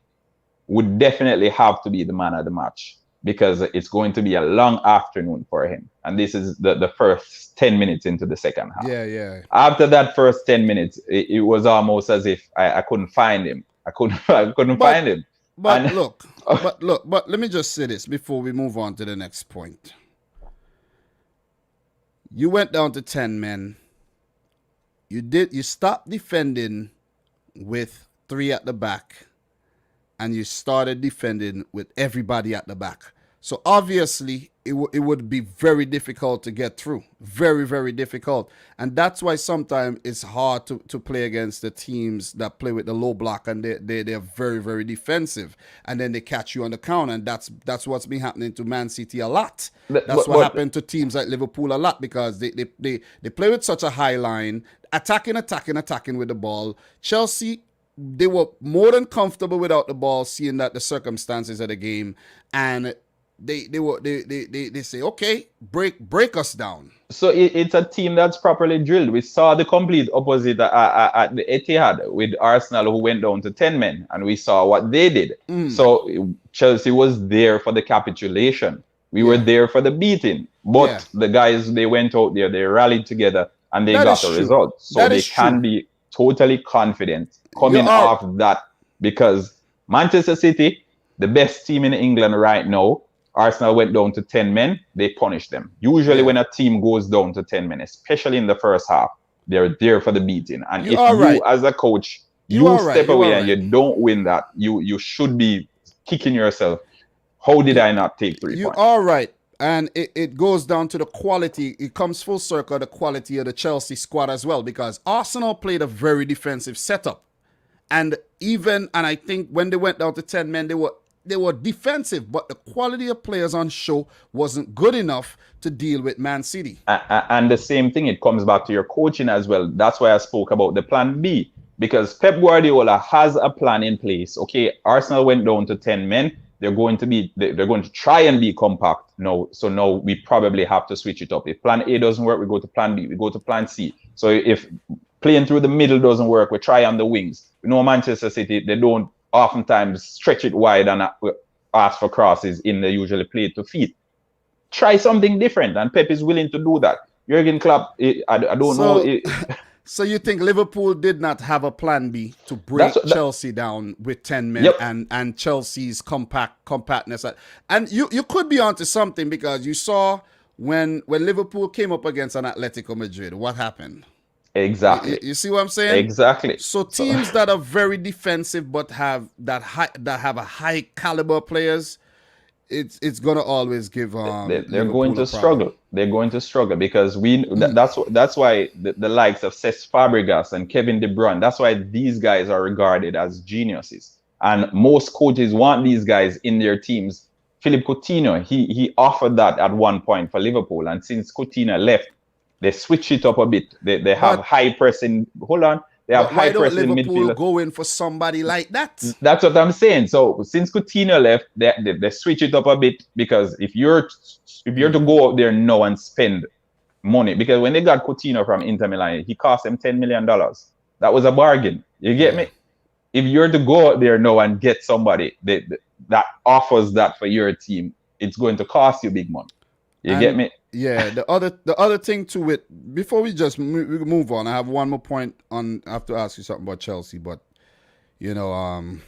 would definitely have to be the man of the match, because it's going to be a long afternoon for him. And this is the first 10 minutes into the second half. Yeah. After that first 10 minutes, it was almost as if I couldn't find him. I couldn't find him. But let me just say this before we move on to the next point. You went down to 10 men. You stopped defending with 3 at the back, and you started defending with everybody at the back. So obviously, it would be very difficult to get through. Very, very difficult. And that's why sometimes it's hard to play against the teams that play with the low block and they're very, very defensive. And then they catch you on the counter. And that's what's been happening to Man City a lot. That's what happened to teams like Liverpool a lot because they play with such a high line, attacking with the ball. Chelsea, they were more than comfortable without the ball, seeing that the circumstances of the game, and they say, okay, break us down. So it's a team that's properly drilled. We saw the complete opposite at the Etihad with Arsenal, who went down to 10 men, and we saw what they did. So Chelsea was there for the capitulation. We were there for the beating. But the guys, they went out there, they rallied together, and they got the result. So they can be totally confident coming off that, because Manchester City, the best team in England right now, Arsenal went down to 10 men, they punished them. Usually when a team goes down to 10 men, especially in the first half, they're there for the beating. And if you, as a coach, you step away and you don't win that, you should be kicking yourself. How did I not take 3 points? You are right. And it goes down to the quality. It comes full circle, the quality of the Chelsea squad as well, because Arsenal played a very defensive setup. And I think when they went down to 10 men, they were defensive, but the quality of players on show wasn't good enough to deal with Man City. And the same thing, it comes back to your coaching as well. That's why I spoke about the plan B, because Pep Guardiola has a plan in place. Okay, Arsenal went down to 10 men. They're going to try and be compact now. So now we probably have to switch it up. If plan A doesn't work, we go to plan B, we go to plan C. So if playing through the middle doesn't work, we try on the wings. We know Manchester City, they don't oftentimes stretch it wide and ask for crosses in the usually play to feet. Try something different, and Pep is willing to do that. Jurgen Klopp, I don't know. So you think Liverpool did not have a plan B to break Chelsea down with 10 men and Chelsea's compactness? And you could be onto something, because you saw when Liverpool came up against an Atletico Madrid, what happened? Exactly. You see what I'm saying? Exactly. So teams that are very defensive but have a high caliber players, it's gonna always give they're going to struggle. They're going to struggle because that's why the likes of Cesc Fabregas and Kevin De Bruyne, that's why these guys are regarded as geniuses. And most coaches want these guys in their teams. Philippe Coutinho, he offered that at one point for Liverpool, and since Coutinho left, they switch it up a bit. They have high pressing. Hold on. They have high pressing midfield. Why don't Liverpool go in for somebody like that? That's what I'm saying. So since Coutinho left, they switch it up a bit, because if you're to go out there now and spend money, because when they got Coutinho from Inter Milan, he cost them $10 million. That was a bargain. You get me? If you're to go out there now and get somebody that offers that for your team, it's going to cost you big money. You get me? Yeah, the other thing to it, before we just move on, I have one more point on. I have to ask you something about Chelsea, but and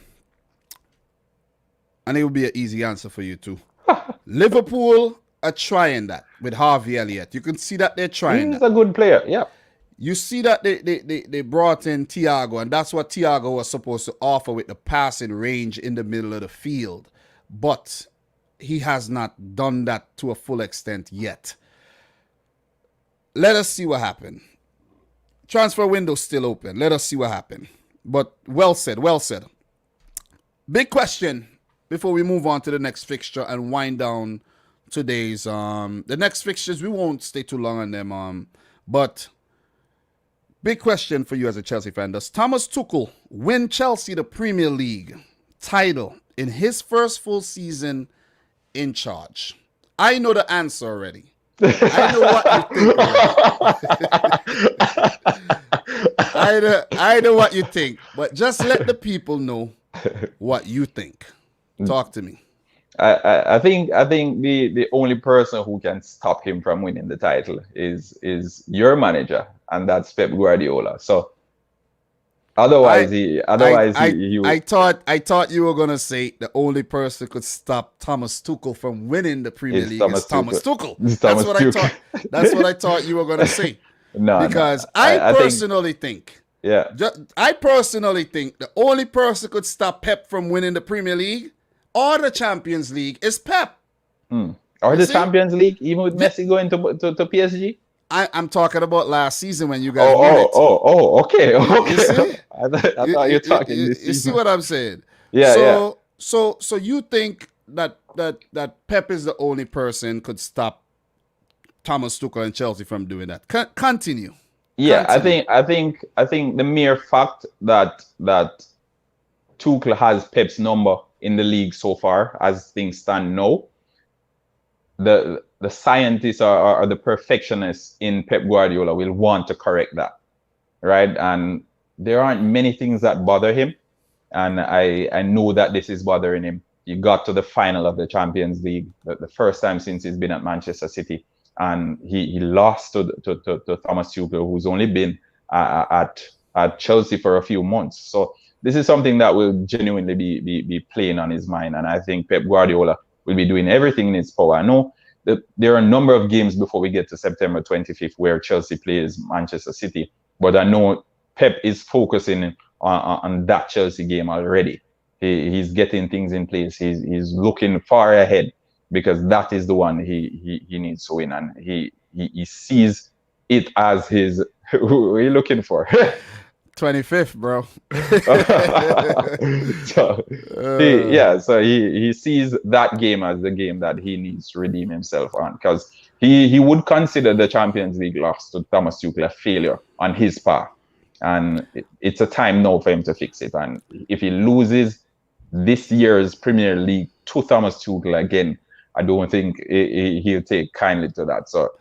it will be an easy answer for you too. Liverpool are trying that with Harvey Elliott. You can see that they're trying. He's a good player, yeah. You see that they brought in Thiago, and that's what Thiago was supposed to offer with the passing range in the middle of the field, but he has not done that to a full extent yet. Let us see what happened. Transfer window still open. Let us see what happened. But well said. Big question before we move on to the next fixture and wind down today's the next fixtures. We won't stay too long on them. But big question for you as a Chelsea fan: does Thomas Tuchel win Chelsea the Premier League title in his first full season in charge? I know the answer already. I know what you think. I know what you think, but just let the people know what you think. Talk to me. I think the only person who can stop him from winning the title is your manager, and that's Pep Guardiola. So Otherwise, I thought you were gonna say the only person who could stop Thomas Tuchel from winning the Premier League is Thomas Tuchel. That's what I thought. That's what I thought you were gonna say. Because I personally think the only person who could stop Pep from winning the Premier League or the Champions League is Pep. Or You the see? Champions League, even with Yeah, Messi going to PSG. I'm talking about last season when you guys Oh, won it. okay, You okay. see? I thought you were talking this You see season. what I'm saying? Yeah, yeah. So you think that Pep is the only person could stop Thomas Tuchel and Chelsea from doing that? Continue. Yeah, Continue. I think the mere fact that Tuchel has Pep's number in the league so far, as things stand now, the scientists or the perfectionists in Pep Guardiola will want to correct that, right? And there aren't many things that bother him, and I know that this is bothering him. He got to the final of the Champions League, the first time since he's been at Manchester City, and he lost to Thomas Tuchel, who's only been at Chelsea for a few months. So this is something that will genuinely be playing on his mind, and I think Pep Guardiola will be doing everything in his power. I know that there are a number of games before we get to September 25th where Chelsea plays Manchester City, but I know Pep is focusing on that Chelsea game already. He's getting things in place. He's looking far ahead because that is the one he needs to win, and he sees it as his. Who are you looking for? 25th, bro. So he sees that game as the game that he needs to redeem himself on, because he would consider the Champions League loss to Thomas Tuchel a failure on his part, and it's a time now for him to fix it. And if he loses this year's Premier League to Thomas Tuchel again, I don't think he'll take kindly to that. So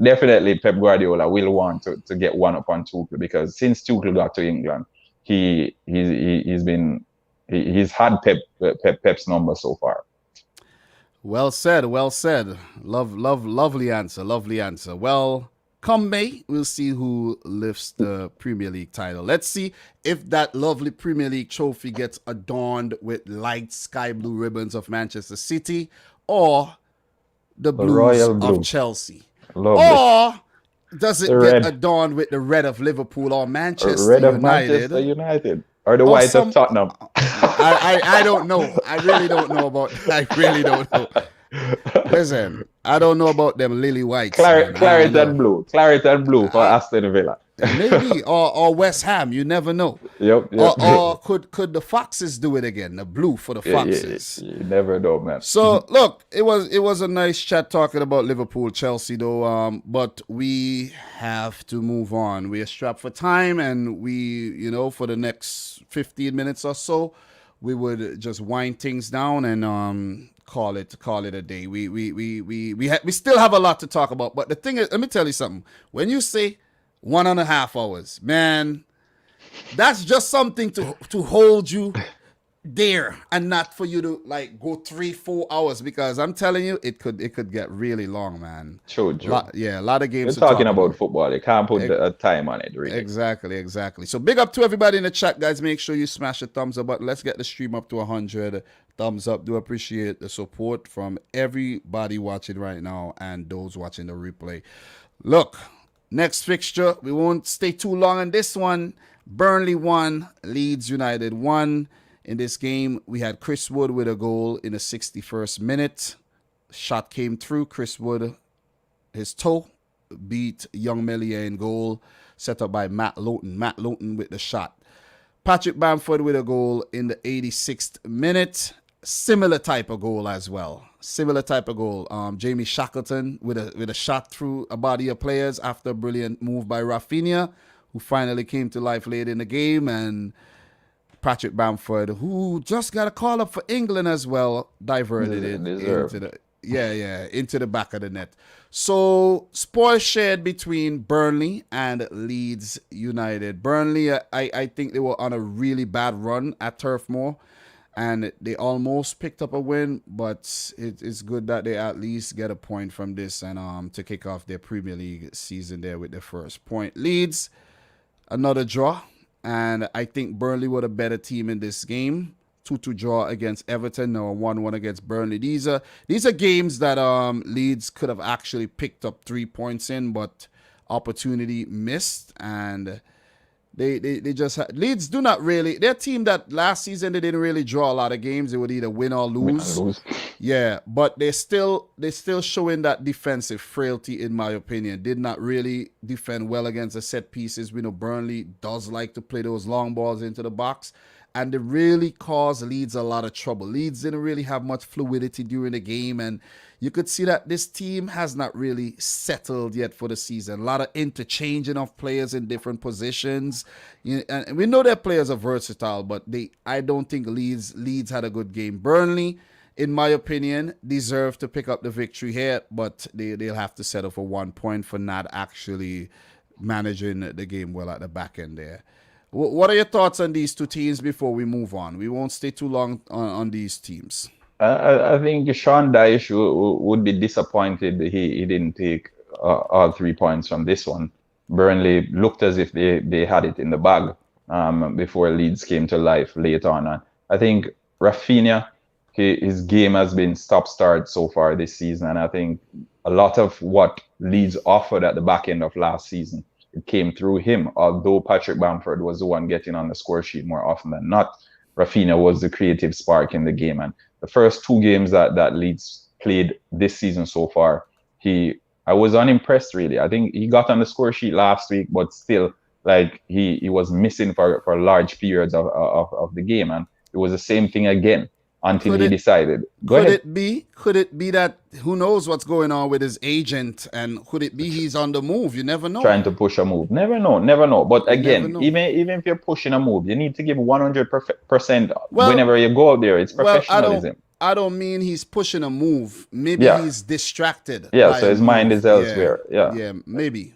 definitely Pep Guardiola will want to get one up on Tuchel, because since Tuchel got to England, he's had Pep's number so far. Well said, well said. Lovely answer, lovely answer. Well, come May, we'll see who lifts the Premier League title. Let's see if that lovely Premier League trophy gets adorned with light sky blue ribbons of Manchester City, or the blues royal of blue. Chelsea. Lovely. Or does it The get red. adorned with the red of Liverpool or Manchester Red of United? Manchester United. Or the Or white some, of Tottenham. I don't know. I really don't know about. I really don't know. Listen, I don't know about them lily whites. Claret and blue. Claret and blue for Aston Villa. Maybe or West Ham. You never know. Yep. Or could the Foxes do it again? The blue for the Foxes. You never know, man. So look, it was a nice chat talking about Liverpool, Chelsea, though. But we have to move on. We are strapped for time, and we, for the next 15 minutes or so, we would just wind things down and call it a day. We still have a lot to talk about. But the thing is, let me tell you something. When you say 1.5 hours, man, that's just something to hold you there and not for you to like go 3-4 hours, because I'm telling you it could get really long, man. True. A lot of games. You're talking about football. You can't put a time on it, really. Exactly. So big up to everybody in the chat, guys. Make sure you smash the thumbs up button. Let's get the stream up to 100 thumbs up. Do appreciate the support from everybody watching right now and those watching the replay. Look, next fixture, we won't stay too long on this one. Burnley 1, Leeds United 1. In this game, we had Chris Wood with a goal in the 61st minute. Shot came through. Chris Wood, his toe, beat Young Melier in goal, set up by Matt Lowton. Matt Lowton with the shot. Patrick Bamford with a goal in the 86th minute. Similar type of goal as well. Jamie Shackleton with a shot through a body of players after a brilliant move by Rafinha, who finally came to life late in the game, and Patrick Bamford, who just got a call up for England as well, diverted it into the back of the net. So spoils shared between Burnley and Leeds United. Burnley, I think they were on a really bad run at Turf Moor, and they almost picked up a win, but it's good that they at least get a point from this and to kick off their Premier League season there with their first point. Leeds, another draw. And I think Burnley were the better team in this game. 2-2 draw against Everton, or 1-1 against Burnley. These are games that Leeds could have actually picked up 3 points in, but opportunity missed, and They just Leeds do not really. They're a team that last season they didn't really draw a lot of games. They would either win or lose. Yeah, but they still showing that defensive frailty, in my opinion. Did not really defend well against the set pieces. We know Burnley does like to play those long balls into the box, and they really caused Leeds a lot of trouble. Leeds didn't really have much fluidity during the game, and you could see that this team has not really settled yet for the season. A lot of interchanging of players in different positions. And we know their players are versatile, but I don't think Leeds had a good game. Burnley, in my opinion, deserve to pick up the victory here, but they'll have to settle for 1 point for not actually managing the game well at the back end there. What are your thoughts on these two teams before we move on? We won't stay too long on these teams. I think Sean Dyche would be disappointed he didn't take all 3 points from this one. Burnley looked as if they had it in the bag before Leeds came to life later on. And I think Rafinha, his game has been stop-start so far this season, and I think a lot of what Leeds offered at the back end of last season, it came through him, although Patrick Bamford was the one getting on the score sheet more often than not. Rafinha was the creative spark in the game, and the first 2 games that Leeds played this season so far, I was unimpressed really. I think he got on the score sheet last week, but still, like he was missing for large periods of the game, and it was the same thing again until he decided. Could it be that who knows what's going on with his agent, and could it be he's on the move? You never know. Trying to push a move. Never know. But again, even if you're pushing a move, you need to give 100% whenever you go out there. It's professionalism. I don't mean he's pushing a move. Maybe he's distracted. Yeah, so his mind is elsewhere. Yeah, maybe.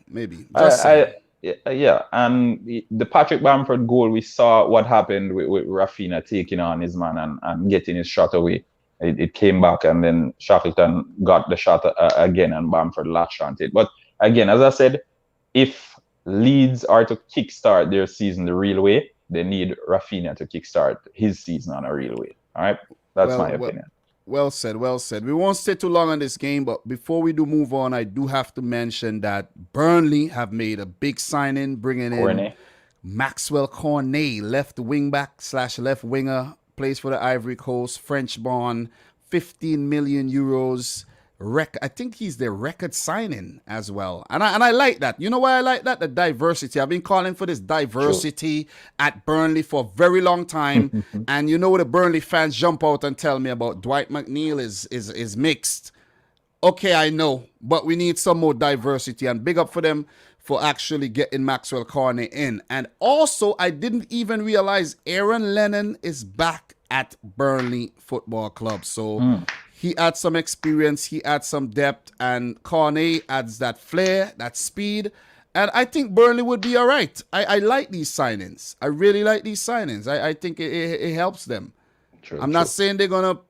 And the Patrick Bamford goal, we saw what happened with Rafinha taking on his man and getting his shot away. It came back, and then Shackleton got the shot again, and Bamford latched onto it. But again, as I said, if Leeds are to kickstart their season the real way, they need Rafinha to kickstart his season on a real way. All right? That's my opinion. Well said. We won't stay too long on this game, but before we do move on, I do have to mention that Burnley have made a big signing, bringing in Maxwell Cornet, left wing back / left winger, plays for the Ivory Coast, French born, 15 million euros. I think he's the record signing as well. And I like that. You know why I like that? The diversity. I've been calling for this diversity at Burnley for a very long time. And you know what the Burnley fans jump out and tell me about? Dwight McNeil is mixed. Okay, I know. But we need some more diversity. And big up for them for actually getting Maxwell Cornet in. And also, I didn't even realize Aaron Lennon is back at Burnley Football Club. So he adds some experience, he adds some depth, and Cornet adds that flair, that speed. And I think Burnley would be all right. I like these signings. I really like these signings. I think it helps them. I'm not saying they're going to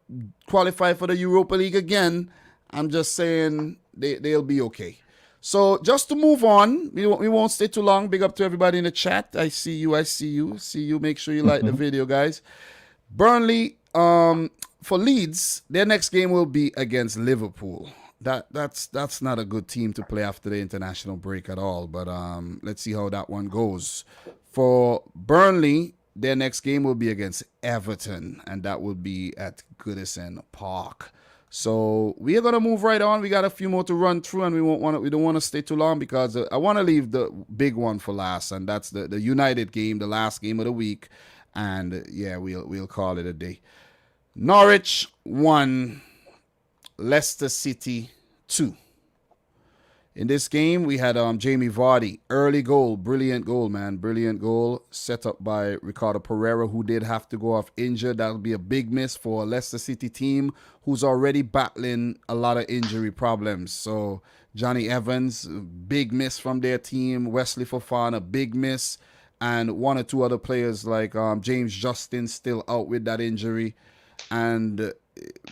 qualify for the Europa League again. I'm just saying they'll be okay. So just to move on, we won't stay too long. Big up to everybody in the chat. I see you. Make sure you like the video, guys. Burnley, for Leeds, their next game will be against Liverpool. That's not a good team to play after the international break at all. But let's see how that one goes. For Burnley, their next game will be against Everton, and that will be at Goodison Park. So we are gonna move right on. We got a few more to run through, and we don't want to stay too long because I want to leave the big one for last, and that's the United game, the last game of the week. And we'll call it a day. Norwich 1, Leicester City 2. In this game, we had Jamie Vardy, early goal, brilliant goal, man, brilliant goal, set up by Ricardo Pereira, who did have to go off injured. That'll be a big miss for a Leicester City team who's already battling a lot of injury problems. So Johnny Evans, big miss from their team. Wesley Fofana, big miss. And one or two other players like James Justin still out with that injury. And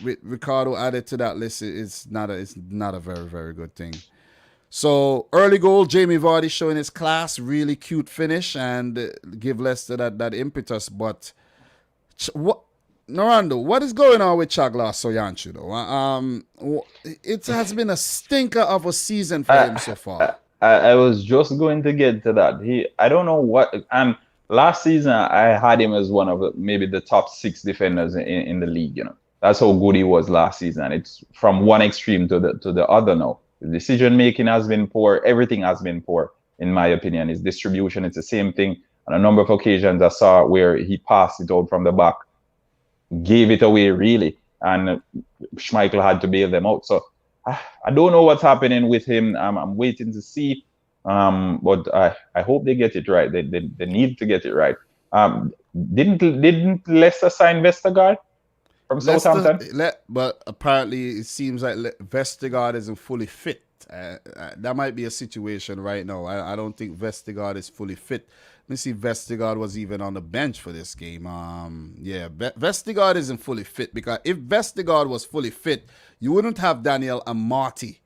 with Ricardo added to that list, it's not a very, very good thing. So early goal, Jamie Vardy showing his class, really cute finish, and give Leicester that impetus. But Norando, what is going on with Chagla Soyuncu though? It has been a stinker of a season for him so far. I was just going to get to that. I don't know what. Last season I had him as one of maybe the top 6 defenders in the league. That's how good he was last season. It's from one extreme to the other now. The decision making has been poor. Everything has been poor, in my opinion. His distribution, it's the same thing. On a number of occasions, I saw where he passed it out from the back, gave it away really, and Schmeichel had to bail them out. So I don't know what's happening with him. I'm waiting to see. But I hope they get it right. They need to get it right. Didn't Leicester sign Vestergaard from Southampton? But apparently it seems like Vestergaard isn't fully fit. That might be a situation right now. I don't think Vestergaard is fully fit. Let me see if Vestergaard was even on the bench for this game. Vestergaard isn't fully fit, because if Vestergaard was fully fit, you wouldn't have Daniel Amarty.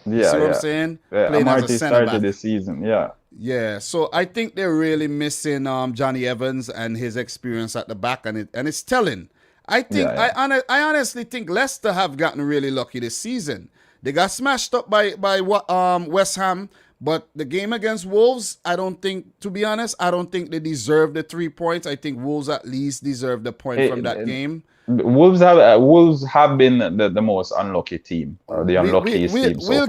You see what I'm saying? Yeah, playing Amarty as a started centre-back. this season, yeah. Yeah, so I think they're really missing Johnny Evans and his experience at the back, and it's telling. I think I honestly think Leicester have gotten really lucky this season. They got smashed up by West Ham, but the game against Wolves, I don't think, to be honest, I don't think they deserve the 3 points. I think Wolves at least deserve the point from that game. Wolves have been the most unlucky team, or the unluckiest team so far. We'll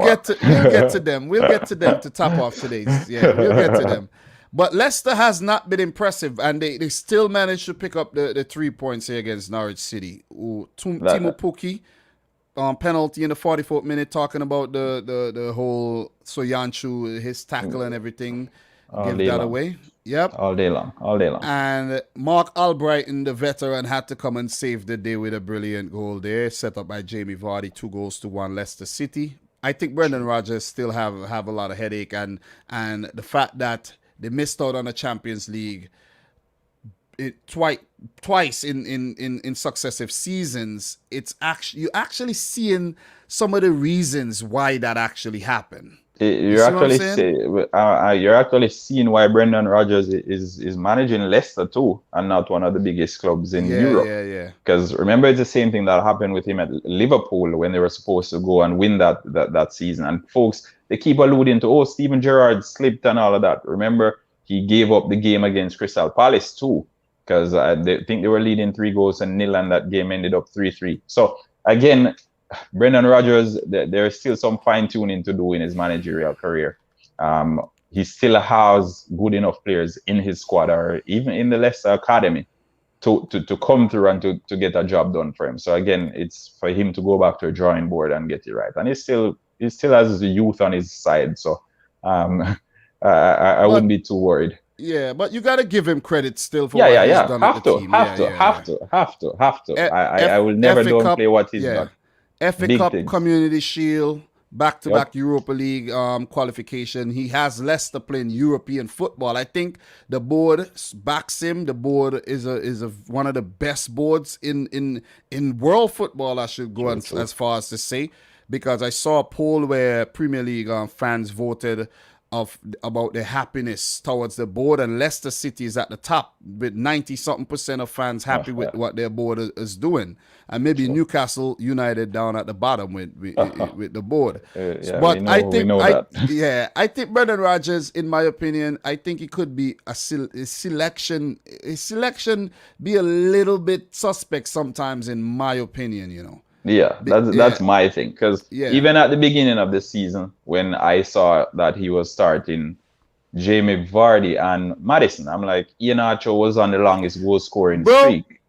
get to them. We'll get to them to top off today's. Yeah, we'll get to them. But Leicester has not been impressive, and they still managed to pick up the 3 points here against Norwich City. Timo Pukki, penalty in the 44th minute, talking about the whole Soyuncu, his tackle and everything. Give that away. Yep. All day long. And Mark Albrighton, the veteran, had to come and save the day with a brilliant goal there, set up by Jamie Vardy, 2-1 Leicester City. I think Brendan Rodgers still have a lot of headache, and the fact that they missed out on the Champions League twice in successive seasons, you're actually seeing some of the reasons why that actually happened. You're actually seeing why Brendan Rodgers is managing Leicester too, and not one of the biggest clubs in Europe. Yeah. Because remember, it's the same thing that happened with him at Liverpool when they were supposed to go and win that season. And folks, they keep alluding to, Steven Gerrard slipped and all of that. Remember, he gave up the game against Crystal Palace too, because they think they were leading 3-0, and that game ended up 3-3. So again, Brendan Rodgers, there's still some fine-tuning to do in his managerial career. He still has good enough players in his squad, or even in the Leicester Academy, to come through and to get a job done for him. So again, it's for him to go back to a drawing board and get it right. And he still has the youth on his side. So I wouldn't be too worried. Yeah, but you got to give him credit still for what he's done at the team. Have to. I will never downplay what he's done. FA Cup, Community Shield, back-to-back Europa League qualification. He has Leicester playing European football. I think the board backs him. The board is one of the best boards in world football, I should go as far as to say, because I saw a poll where Premier League fans voted about their happiness towards the board, and Leicester City is at the top with 90-something% of fans happy with what their board is doing, and maybe Newcastle United down at the bottom with the board. But I think Brendan Rodgers, in my opinion, I think it could be a selection. His selection be a little bit suspect sometimes, in my opinion. Yeah, that's my thing. Because even at the beginning of the season, when I saw that he was starting Jamie Vardy and Maddison, I'm like, Iheanacho was on the longest goal scoring streak.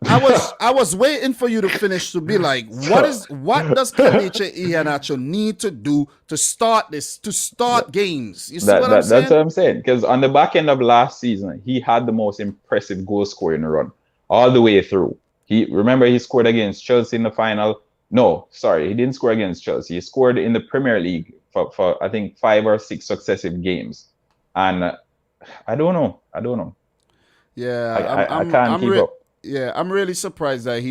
I was waiting for you to finish to be like, what does Kelechi Iheanacho need to do to start games? You see what I'm saying? That's what I'm saying. Because on the back end of last season, he had the most impressive goal scoring run all the way through. He scored against Chelsea in the final. No, sorry, he didn't score against Chelsea. He scored in the Premier League for I think 5 or 6 successive games. And I don't know. Yeah, I can't keep up. Yeah, I'm really surprised that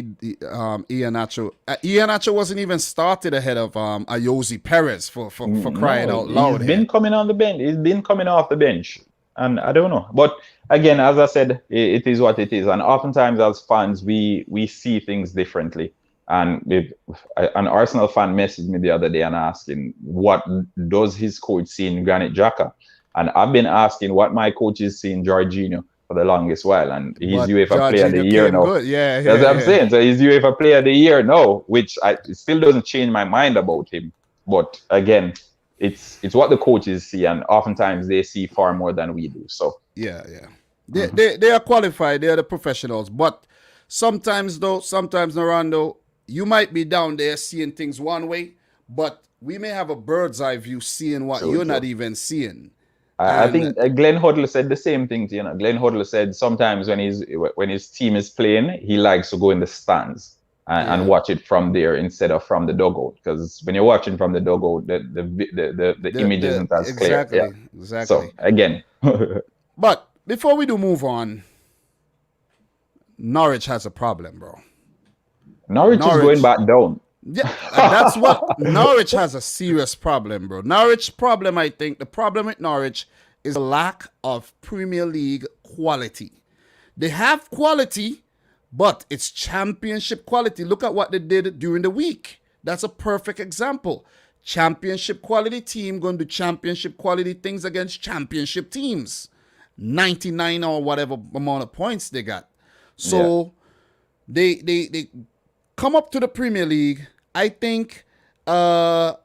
Iheanacho wasn't even started ahead of Ayoze Perez for crying out loud. He's been coming on the bench. He's been coming off the bench. And I don't know. But again, as I said, it is what it is. And oftentimes as fans, we see things differently. And if an Arsenal fan messaged me the other day and asking, what does his coach see in Granit Xhaka? And I've been asking what my coach is seeing Jorginho for the longest while, and he's But UEFA Player of the Jorginho Year came now. good. Yeah, That's what I'm yeah. saying. So he's UEFA Player of the Year now, which it still doesn't change my mind about him. But again, it's what the coaches see, and oftentimes they see far more than we do. So Yeah. They are qualified. They are the professionals. But sometimes Norando, you might be down there seeing things one way, but we may have a bird's eye view seeing what true, you're not true. even seeing. I And think Glenn Hoddle said the same thing. Glenn Hoddle said sometimes when his team is playing, he likes to go in the stands and watch it from there instead of from the dugout. Because when you're watching from the dugout, the image isn't as clear. Yeah. So exactly. again, But before we do move on, Norwich has a problem, bro. Norwich is going back down. Yeah, that's what Norwich has a serious problem, bro. Norwich problem, I think, the problem with Norwich is a lack of Premier League quality. They have quality, but it's championship quality. Look at what they did during the week. That's a perfect example. Championship quality team going to do championship quality things against championship teams. 99 or whatever amount of points they got. So they come up to the Premier League. I think one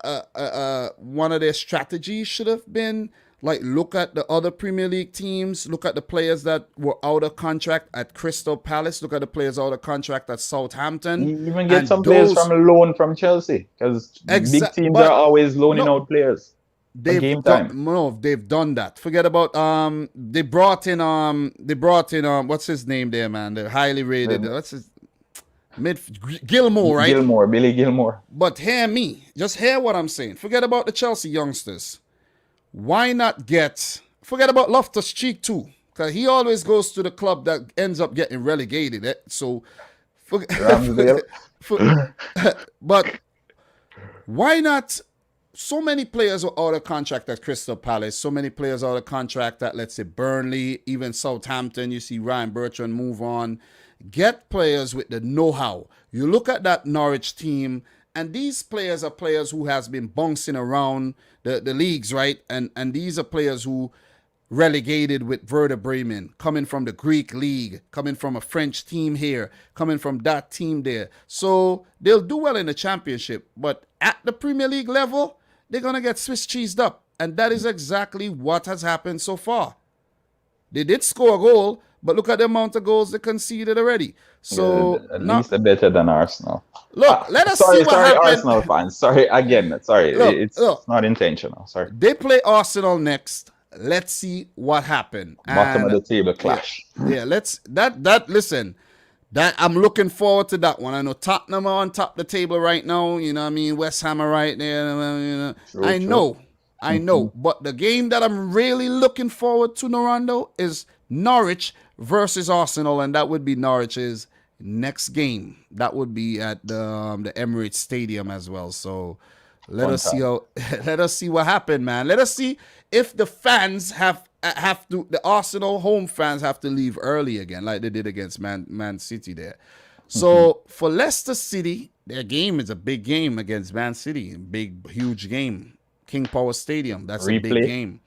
of their strategies should have been like look at the other Premier League teams, look at the players that were out of contract at Crystal Palace, look at the players out of contract at Southampton. Even get some players from loan from Chelsea, because big teams are always loaning out players for game time. They've done that. Forget about they brought in what's his name there, man? The highly rated Gilmore, right? Billy Gilmore. But just hear what I'm saying. Forget about the Chelsea youngsters. Why not forget about Loftus-Cheek too? Because he always goes to the club that ends up getting relegated. So, but why not? So many players were out of contract at Crystal Palace. So many players out of contract at, let's say, Burnley, even Southampton. You see Ryan Bertrand move on. Get players with the know-how. You look at that Norwich team, and these players are players who has been bouncing around the leagues, right? And these are players who relegated with Werder Bremen, coming from the Greek league, coming from a French team here, coming from that team there. So they'll do well in the championship, but at the Premier League level, they're going to get Swiss cheesed up. And that is exactly what has happened so far. They did score a goal, but look at the amount of goals they conceded already. So at least they're better than Arsenal. Look, let us see what happened. Arsenal fans. Sorry, it's not intentional. Sorry. They play Arsenal next. Let's see what happened. Bottom of the table clash. Yeah, listen. That I'm looking forward to that one. I know Tottenham are on top of the table right now. You know what I mean? West Ham are right there. You know. True. I know. But the game that I'm really looking forward to, Norando, is Norwich versus Arsenal, and that would be Norwich's next game. That would be at the Emirates Stadium as well. So let us see what happened, man. Let us see if the fans the Arsenal home fans have to leave early again, like they did against Man City there. So for Leicester City, their game is a big game against Man City. Big, huge game. King Power Stadium. That's a big game.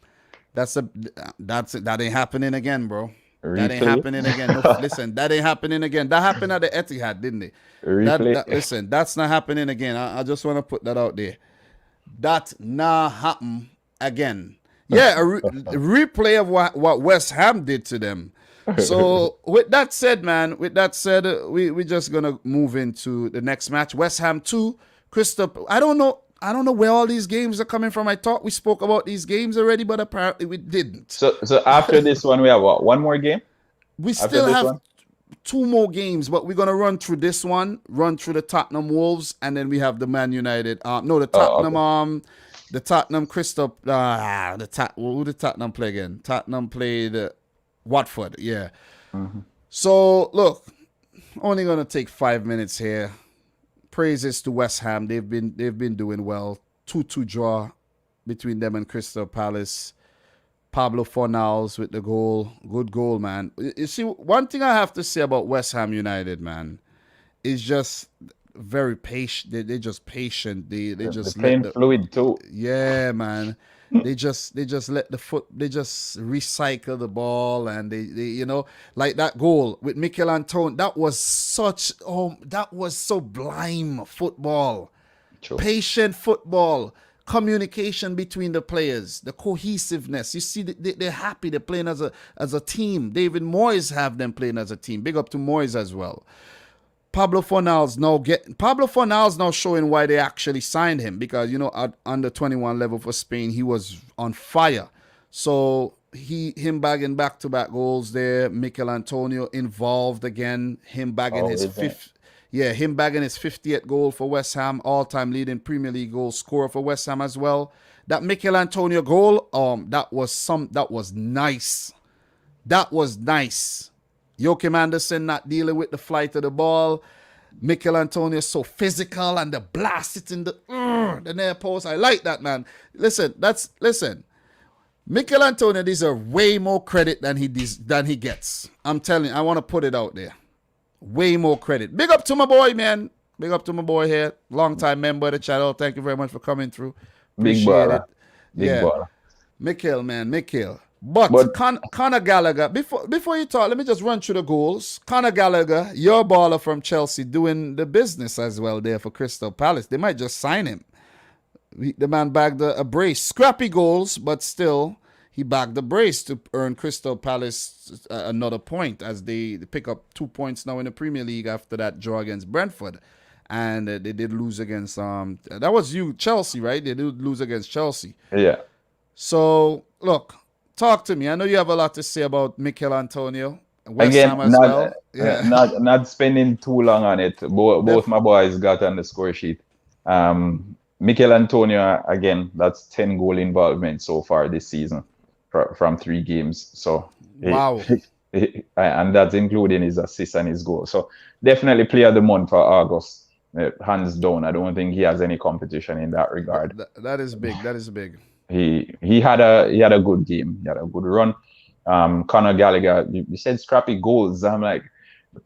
That ain't happening again, bro. That ain't happening again. No, listen, that ain't happening again. That happened at the Etihad, didn't it? Listen, that's not happening again. I just want to put that out there. That not happen again. Yeah, a replay of what West Ham did to them. So with that said, man, we're just gonna move into the next match. West Ham 2, Crystal. I don't know where all these games are coming from. I thought we spoke about these games already, but apparently we didn't. So after this one, we have what? One more game? We still have 2 more games, but we're going to run through this one, run through the Tottenham Wolves, and then we have the Man United. The Tottenham Crystal. Who did Tottenham play again? Tottenham played Watford, yeah. Mm-hmm. So, look, only going to take 5 minutes here. Praises to West Ham. They've been doing well. 2-2 draw between them and Crystal Palace. Pablo Fornals with the goal. Good goal, man. You see, one thing I have to say about West Ham United, man, is just very patient. They just patient. They The just let playing the fluid too. yeah, man. They just let the foot. They just recycle the ball, and they like that goal with Mikel Antone. That was that was sublime football, True. patient football, communication between the players, the cohesiveness. You see, they're happy. They're playing as a team. David Moyes have them playing as a team. Big up to Moyes as well. Pablo Fornals now showing why they actually signed him, because at under 21 level for Spain he was on fire. So him bagging back-to-back goals there. Mikel Antonio involved again. Him bagging his fifth. Yeah, him bagging his 50th goal for West Ham, all-time leading Premier League goal scorer for West Ham as well. That Mikel Antonio goal, that was nice. That was nice. Joachim Anderson not dealing with the flight of the ball. Mikel Antonio so physical, and the blast it in the near post. I like that, man. Listen. Mikel Antonio deserves way more credit than he gets. I'm telling you, I want to put it out there. Way more credit. Big up to my boy, man. Big up to my boy here. Long time member of the channel. Thank you very much for coming through. Appreciate it. Big baller. Mikel, man. Mikel. But Conor Gallagher, before you talk, let me just run through the goals. Conor Gallagher, your baller from Chelsea, doing the business as well there for Crystal Palace. They might just sign him. The man bagged a brace. Scrappy goals, but still, he bagged the brace to earn Crystal Palace another point, as they pick up 2 points now in the Premier League after that draw against Brentford. And they did lose against, that was Chelsea, right? They did lose against Chelsea. Yeah. So, look. Talk to me. I know you have a lot to say about Mikel Antonio. West Ham as well. Yeah. Not spending too long on it. Both my boys got on the score sheet. Mikel Antonio, again, that's 10 goal involvement so far this season from 3 games. So wow. And that's including his assists and his goal. So definitely player of the month for August. Hands down. I don't think he has any competition in that regard. That is big. That is big. He had a good game. He had a good run. Conor Gallagher, you said scrappy goals. I'm like,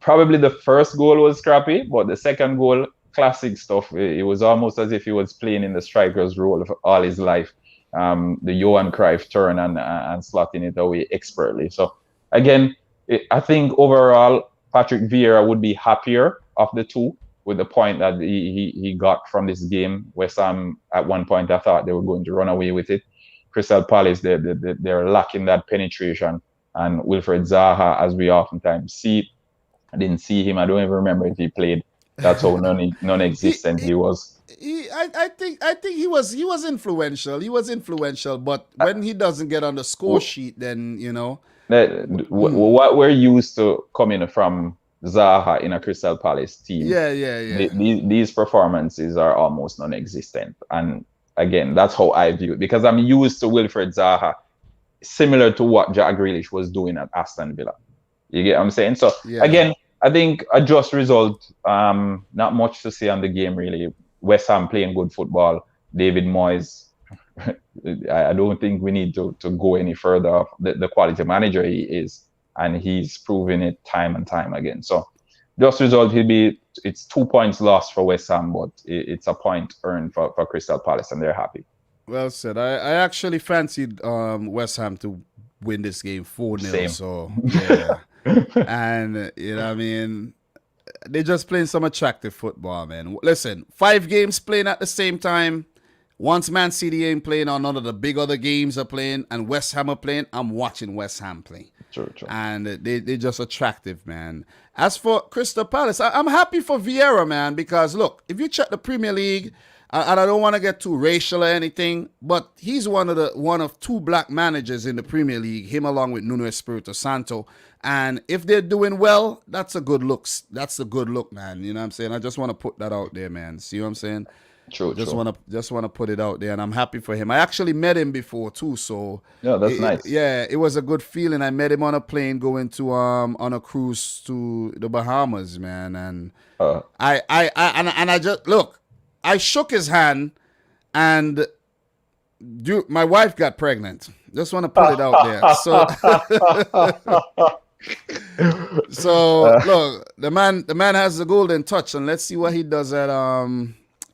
probably the first goal was scrappy, but the second goal, classic stuff. It was almost as if he was playing in the striker's role for all his life. The Johan Cruyff turn and slotting it away expertly. So again, I think overall Patrick Vieira would be happier of the two, with the point that he got from this game. West Ham, at one point, I thought they were going to run away with it. Crystal Palace, they're lacking that penetration. And Wilfred Zaha, as we oftentimes see, I didn't see him. I don't even remember if he played. That's how non-existent he was. I think he was influential. He was influential, but when he doesn't get on the score sheet, then what we're used to coming from Zaha in a Crystal Palace team. Yeah. These performances are almost non-existent. And again, that's how I view it, because I'm used to Wilfred Zaha, similar to what Jack Grealish was doing at Aston Villa. You get what I'm saying? So again, I think a just result. Not much to say on the game, really. West Ham playing good football. David Moyes, I don't think we need to go any further. The quality manager he is, and he's proven it time and time again. So just result, it's 2 points lost for West Ham, but it's a point earned for Crystal Palace, and they're happy. Well said. I actually fancied West Ham to win this game 4-0. So yeah. And I mean, they're just playing some attractive football, man. Listen, 5 games playing at the same time. Once Man City ain't playing, or none of the big other games are playing, and West Ham are playing, I'm watching West Ham play. True. And they're just attractive, man. As for Crystal Palace, I'm happy for Vieira, man, because look, if you check the Premier League, and I don't want to get too racial or anything, but he's one of 2 black managers in the Premier League, him along with Nuno Espirito Santo. And if they're doing well, that's a good look. That's a good look, man. You know what I'm saying? I just want to put that out there, man. See what I'm saying? True. Just want to put it out there, and I'm happy for him. I actually met him before too, so yeah, that's nice. It was a good feeling. I met him on a plane going to on a cruise to the Bahamas, man, and I just look. I shook his hand, and my wife got pregnant. Just want to put it out there. So So look, the man has the golden touch, and let's see what he does at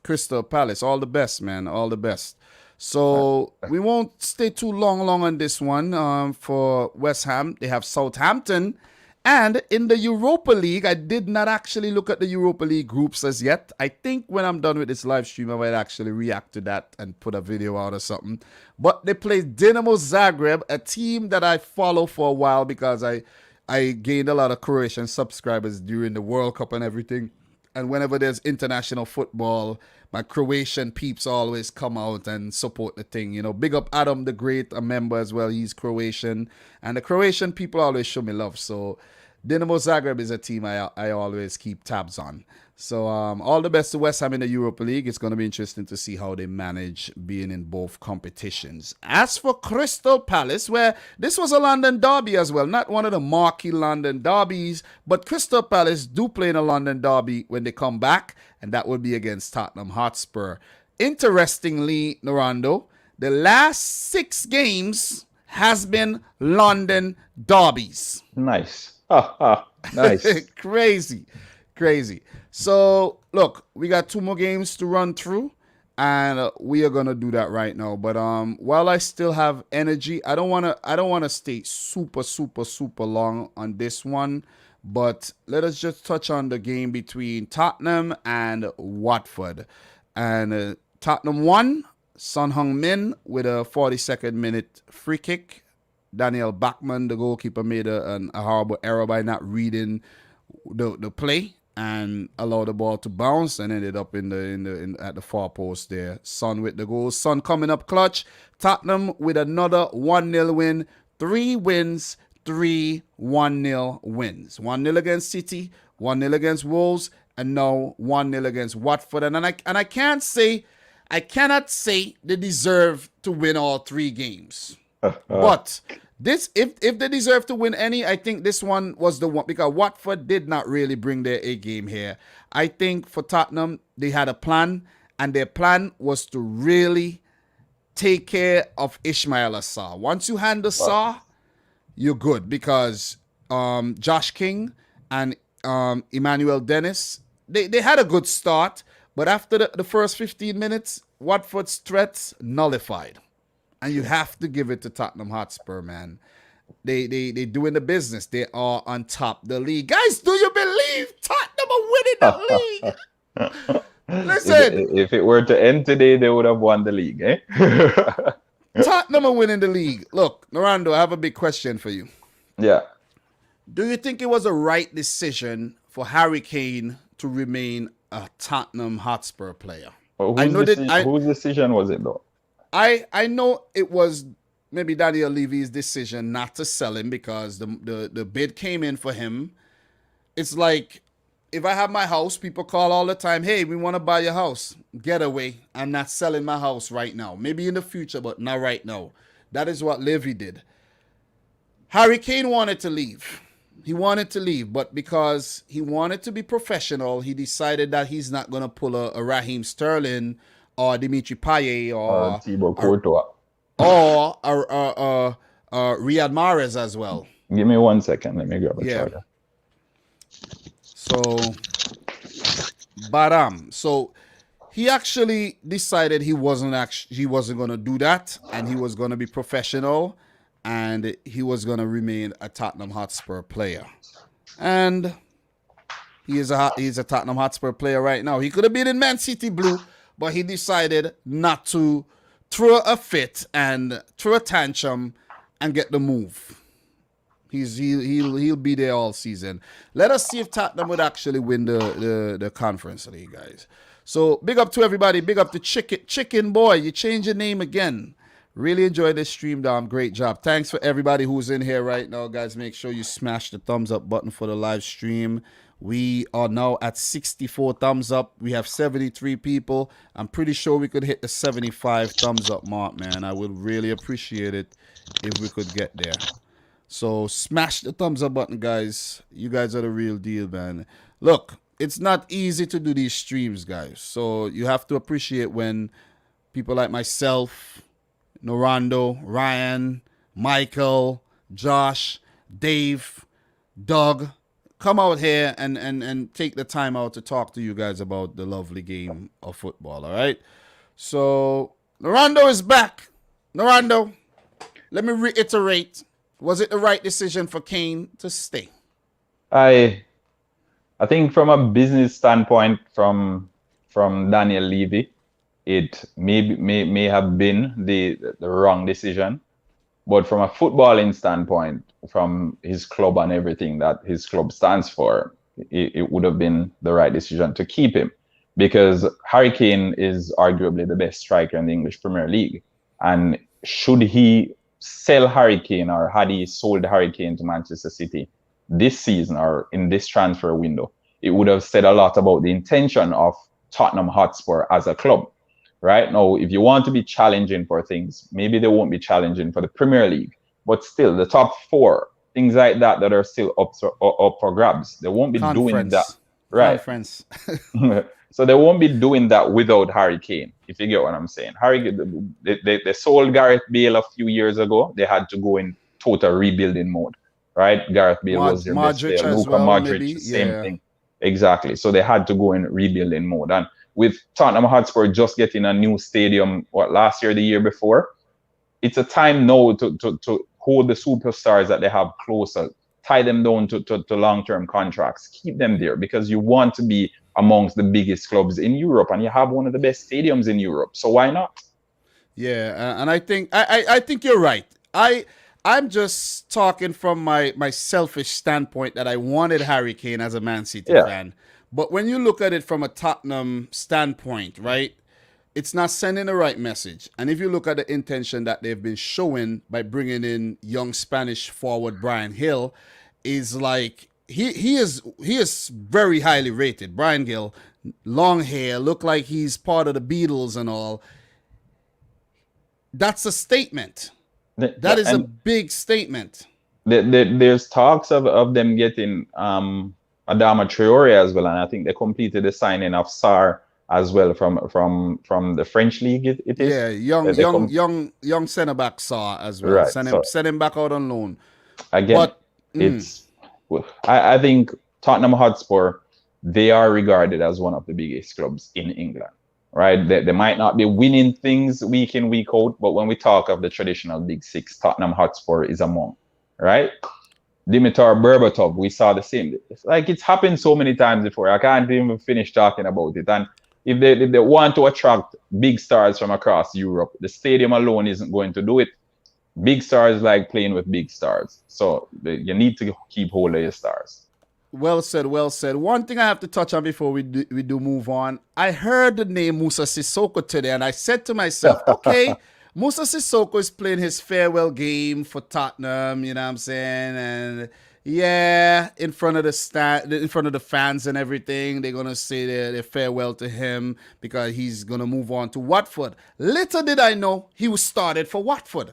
Crystal Palace. All the best, man. All the best. So we won't stay too long on this one. For West Ham, they have Southampton. And in the Europa League, I did not actually look at the Europa League groups as yet. I think when I'm done with this live stream, I might actually react to that and put a video out or something. But they play Dinamo Zagreb, a team that I follow for a while because I gained a lot of Croatian subscribers during the World Cup and everything. And whenever there's international football, my Croatian peeps always come out and support the thing. You know, big up Adam the Great, a member as well. He's Croatian. And the Croatian people always show me love. So Dinamo Zagreb is a team I always keep tabs on. So all the best to West Ham in the Europa League. It's going to be interesting to see how they manage being in both competitions. As for Crystal Palace, where this was a London derby as well, not one of the marquee London derbies, but Crystal Palace do play in a London derby when they come back, and that would be against Tottenham Hotspur. Interestingly, Norando, the last 6 games has been London derbies. Nice. Nice. Crazy. So, look, we got 2 more games to run through, and we are gonna do that right now. But while I still have energy, I don't wanna stay super long on this one. But let us just touch on the game between Tottenham and Watford. And Tottenham won. Son Heung-min with a 42nd minute free kick. Daniel Bachmann, the goalkeeper, made a horrible error by not reading the play and allowed the ball to bounce and ended up in at the far post there. Son with the goal. Son coming up clutch. Tottenham with another 1-0 win. 3 wins, 3 1-0 wins. 1-0 against City, 1-0 against Wolves, and now 1-0 against Watford. And I cannot say they deserve to win all 3 games. But this, if they deserve to win any, I think this one was the one, because Watford did not really bring their A game here. I think for Tottenham, they had a plan, and their plan was to really take care of Ismail Assar. Once you handle Assar, you're good, because Josh King and Emmanuel Dennis, they had a good start, but after the first 15 minutes, Watford's threats nullified. And you have to give it to Tottenham Hotspur, man. They doing the business. They are on top of the league. Guys, do you believe Tottenham are winning the league? Listen. If it were to end today, they would have won the league, eh? Tottenham are winning the league. Look, Norando, I have a big question for you. Yeah. Do you think it was a right decision for Harry Kane to remain a Tottenham Hotspur player? Whose decision was it, though? I know it was maybe Daniel Levy's decision not to sell him, because the bid came in for him. It's like, if I have my house, people call all the time, hey, we want to buy your house. Get away. I'm not selling my house right now. Maybe in the future, but not right now. That is what Levy did. Harry Kane wanted to leave. He wanted to leave, but because he wanted to be professional, he decided that he's not going to pull a Raheem Sterling or Dimitri Payet or Thibaut Courtois or Riyad Mahrez as well. Give me 1 second. Let me grab a charger. So he actually decided he wasn't going to do that, and he was going to be professional, and he was going to remain a Tottenham Hotspur player. And he's a Tottenham Hotspur player right now. He could have been in Man City blue, but he decided not to throw a fit and throw a tantrum and get the move. He'll be there all season. Let us see if Tottenham would actually win the Conference League, guys. So big up to everybody. Big up to Chicken Boy. You changed your name again. Really enjoyed this stream, Dom. Great job. Thanks for everybody who's in here right now, guys. Make sure you smash the thumbs up button for the live stream. We are now at 64 thumbs up. We have 73 people. I'm pretty sure we could hit the 75 thumbs up mark, man. I would really appreciate it if we could get there. So smash the thumbs up button, guys. You guys are the real deal, man. Look, it's not easy to do these streams, guys. So you have to appreciate when people like myself, Norando, Ryan, Michael, Josh, Dave, Doug, come out here and take the time out to talk to you guys about the lovely game of football, all right? So, Ronaldo is back. Ronaldo, let me reiterate. Was it the right decision for Kane to stay? I I think from a business standpoint, from Daniel Levy, it may have been the wrong decision. But from a footballing standpoint, from his club and everything that his club stands for, it would have been the right decision to keep him, because Harry Kane is arguably the best striker in the English Premier League. And should he sell Harry Kane, or had he sold Harry Kane to Manchester City this season or in this transfer window, it would have said a lot about the intention of Tottenham Hotspur as a club. Right now, if you want to be challenging for things, maybe they won't be challenging for the Premier League, but still the top four, things like that are still up for grabs. They won't be doing that, right? Conference. So they won't be doing that without Harry Kane, if you get what I'm saying. They sold Gareth Bale a few years ago. They had to go in total rebuilding mode, right? Gareth Bale was their best player. Luka Modric, same thing. Exactly. So they had to go in rebuilding mode. And with Tottenham Hotspur just getting a new stadium, last year, the year before, it's a time now to hold the superstars that they have closer, tie them down to long-term contracts, keep them there, because you want to be amongst the biggest clubs in Europe, and you have one of the best stadiums in Europe. So why not? Yeah, and I think I think you're right. I'm just talking from my selfish standpoint that I wanted Harry Kane as a Man City fan. But when you look at it from a Tottenham standpoint, right, it's not sending the right message. And if you look at the intention that they've been showing by bringing in young Spanish forward Bryan Gil, is like he is very highly rated. Bryan Gil, long hair, look like he's part of the Beatles and all. That's a statement. That is a big statement. There's talks of them getting Adama Traore as well, and I think they completed the signing of Sarr as well from the French league. It is. Yeah, young centre back Sarr as well. Right, send him back out on loan. Again, I think Tottenham Hotspur, they are regarded as one of the biggest clubs in England. Right? They might not be winning things week in, week out, but when we talk of the traditional Big Six, Tottenham Hotspur is among. Right? Dimitar Berbatov, we saw the same. It's happened so many times before. I can't even finish talking about it. And if they want to attract big stars from across Europe, the stadium alone isn't going to do it. Big stars like playing with big stars. So you need to keep hold of your stars. Well said, well said. One thing I have to touch on before we do move on. I heard the name Moussa Sissoko today, and I said to myself, okay, Moussa Sissoko is playing his farewell game for Tottenham, you know what I'm saying? And yeah, in front of the fans and everything, they're going to say their farewell to him because he's going to move on to Watford. Little did I know he was started for Watford.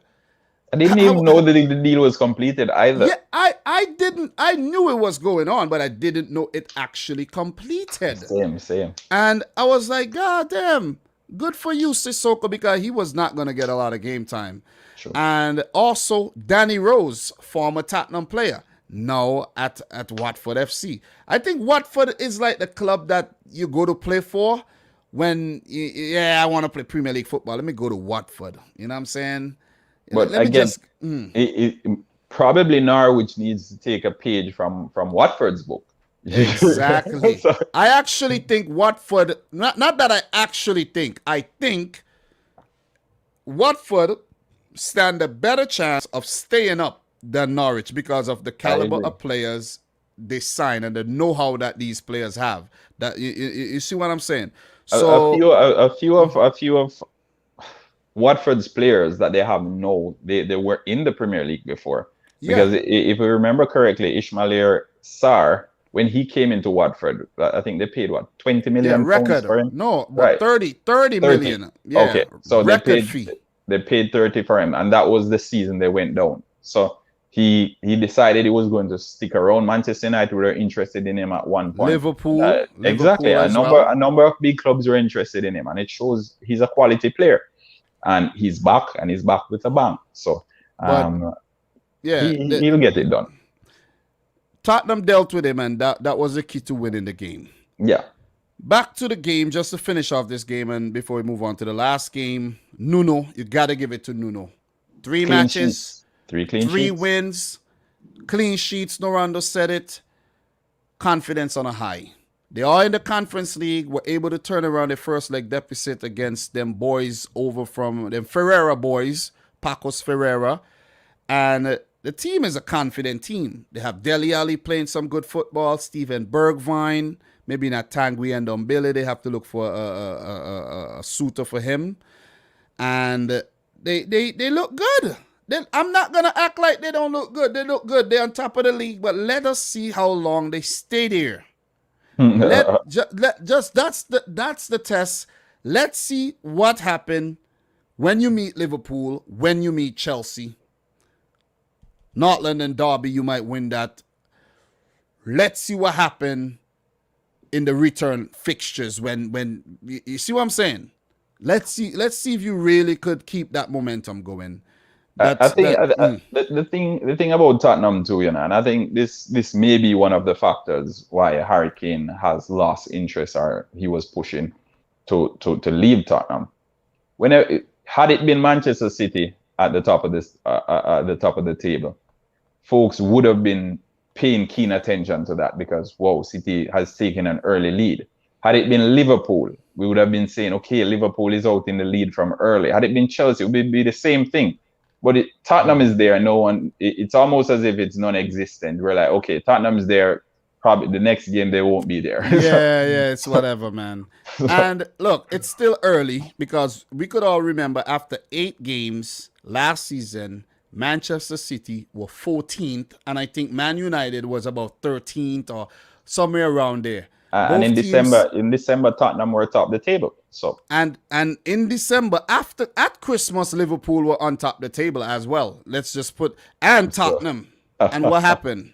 I didn't even know that the deal was completed either. Yeah, I didn't. I knew it was going on, but I didn't know it actually completed. Same. And I was like, God damn, good for you, Sissoko, because he was not going to get a lot of game time. Sure. And also, Danny Rose, former Tottenham player, now at Watford FC. I think Watford is like the club that you go to play for when, I want to play Premier League football. Let me go to Watford. You know what I'm saying? But again, probably Norwich needs to take a page from Watford's book. Exactly. I actually think Watford, not that I actually think, I think Watford stand a better chance of staying up than Norwich because of the caliber of players they sign and the know-how that these players have. That you see what I'm saying? So a few of Watford's players that they have they were in the Premier League before. Because if we remember correctly, Ismaila Sarr, when he came into Watford, I think they paid 20 million pounds for him? No, but 30 million. Yeah. Okay. So fee. They paid 30 for him, and that was the season they went down. So he decided he was going to stick around. Manchester United were interested in him at one point. Liverpool exactly. A number of big clubs were interested in him, and it shows he's a quality player. And he's back with a bang. So he'll get it done. Tottenham dealt with him, and that was the key to winning the game. Yeah. Back to the game, just to finish off this game, and before we move on to the last game, Nuno, you got to give it to Nuno. 3 Clean matches, sheets. 3 clean 3 sheets. wins, clean sheets. Norando said it. Confidence on a high. They are in the Conference League, were able to turn around the first leg deficit against them boys over from them Ferreira boys, Pacos Ferreira. And the team is a confident team. They have Dele Alli playing some good football, Steven Bergwijn, maybe not Tanguy and Dombele. They have to look for a suitor for him. And they look good. I'm not going to act like they don't look good. They look good. They're on top of the league. But let us see how long they stay there. That's the test. Let's see what happened when you meet Liverpool, when you meet Chelsea. North London Derby, you might win that. Let's see what happened in the return fixtures when you see what I'm saying. Let's see if you really could keep that momentum going. I think the thing about Tottenham too, and I think this may be one of the factors why Harry Kane has lost interest, or he was pushing to leave Tottenham. Had it been Manchester City at the top of the table, folks would have been paying keen attention to that because City has taken an early lead. Had it been Liverpool, we would have been saying, okay, Liverpool is out in the lead from early. Had it been Chelsea, it would be the same thing. But Tottenham is there, no one. It's almost as if it's non-existent. We're like, okay, Tottenham's there. Probably the next game they won't be there. Yeah, it's whatever, man. And look, it's still early because we could all remember after 8 games last season, Manchester City were 14th, and I think Man United was about 13th or somewhere around there. And in December, Tottenham were atop the table. So and in December, at Christmas, Liverpool were on top of the table as well. Let's just put Tottenham. And what happened?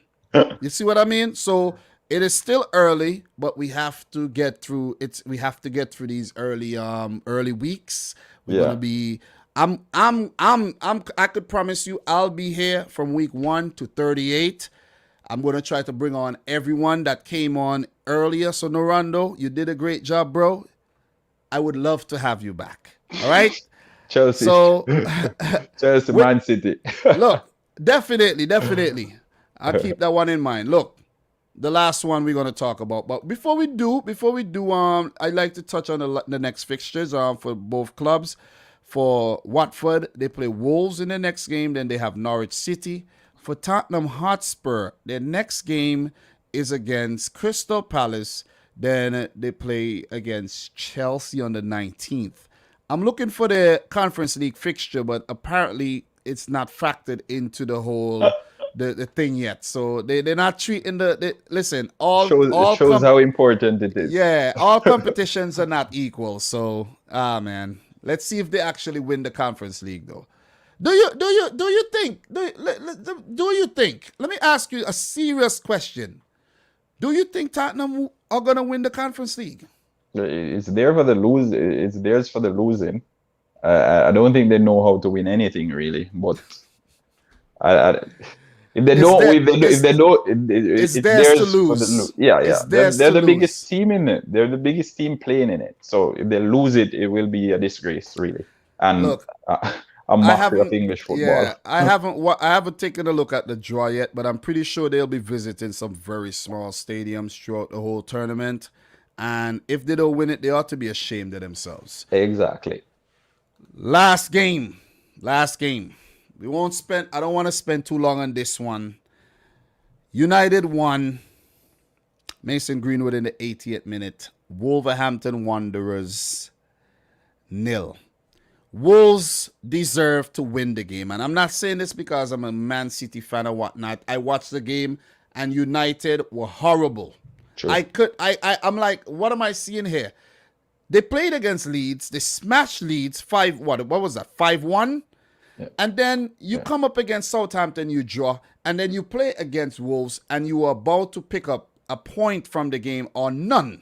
You see what I mean? So it is still early, but we have to get through it. We have to get through these early weeks. We're gonna be. I could promise you, I'll be here from week 1 to 38. I'm going to try to bring on everyone that came on earlier. So, Norando, you did a great job, bro. I would love to have you back. All right? Chelsea. So, Chelsea, Man City. Look, definitely. I'll keep that one in mind. Look, the last one we're going to talk about. But before we do, I'd like to touch on the next fixtures for both clubs. For Watford, they play Wolves in the next game. Then they have Norwich City. For Tottenham Hotspur, their next game is against Crystal Palace. Then they play against Chelsea on the 19th. I'm looking for the Conference League fixture, but apparently it's not factored into the whole the thing yet. So they're not treating listen, all shows how important it is. Yeah, all competitions are not equal. So man, let's see if they actually win the Conference League though. Do you think? Let me ask you a serious question. Do you think Tottenham are gonna win the Conference League? It's there for the lose. It's theirs for the losing. I don't think they know how to win anything really. But if they don't, it's theirs to lose. They're the biggest team in it. They're the biggest team playing in it. So if they lose it, it will be a disgrace really. And look. A mockery of English football. Yeah, I haven't taken a look at the draw yet, but I'm pretty sure they'll be visiting some very small stadiums throughout the whole tournament. And if they don't win it, they ought to be ashamed of themselves. Exactly. Last game. I don't want to spend too long on this one. United won. Mason Greenwood in the 80th minute. Wolverhampton Wanderers 0. Wolves deserve to win the game. And I'm not saying this because I'm a Man City fan or whatnot. I watched the game and United were horrible. True. I'm like, what am I seeing here? They played against Leeds. They smashed Leeds 5-1? Yeah. And then you come up against Southampton, you draw. And then you play against Wolves and you are about to pick up a point from the game or none.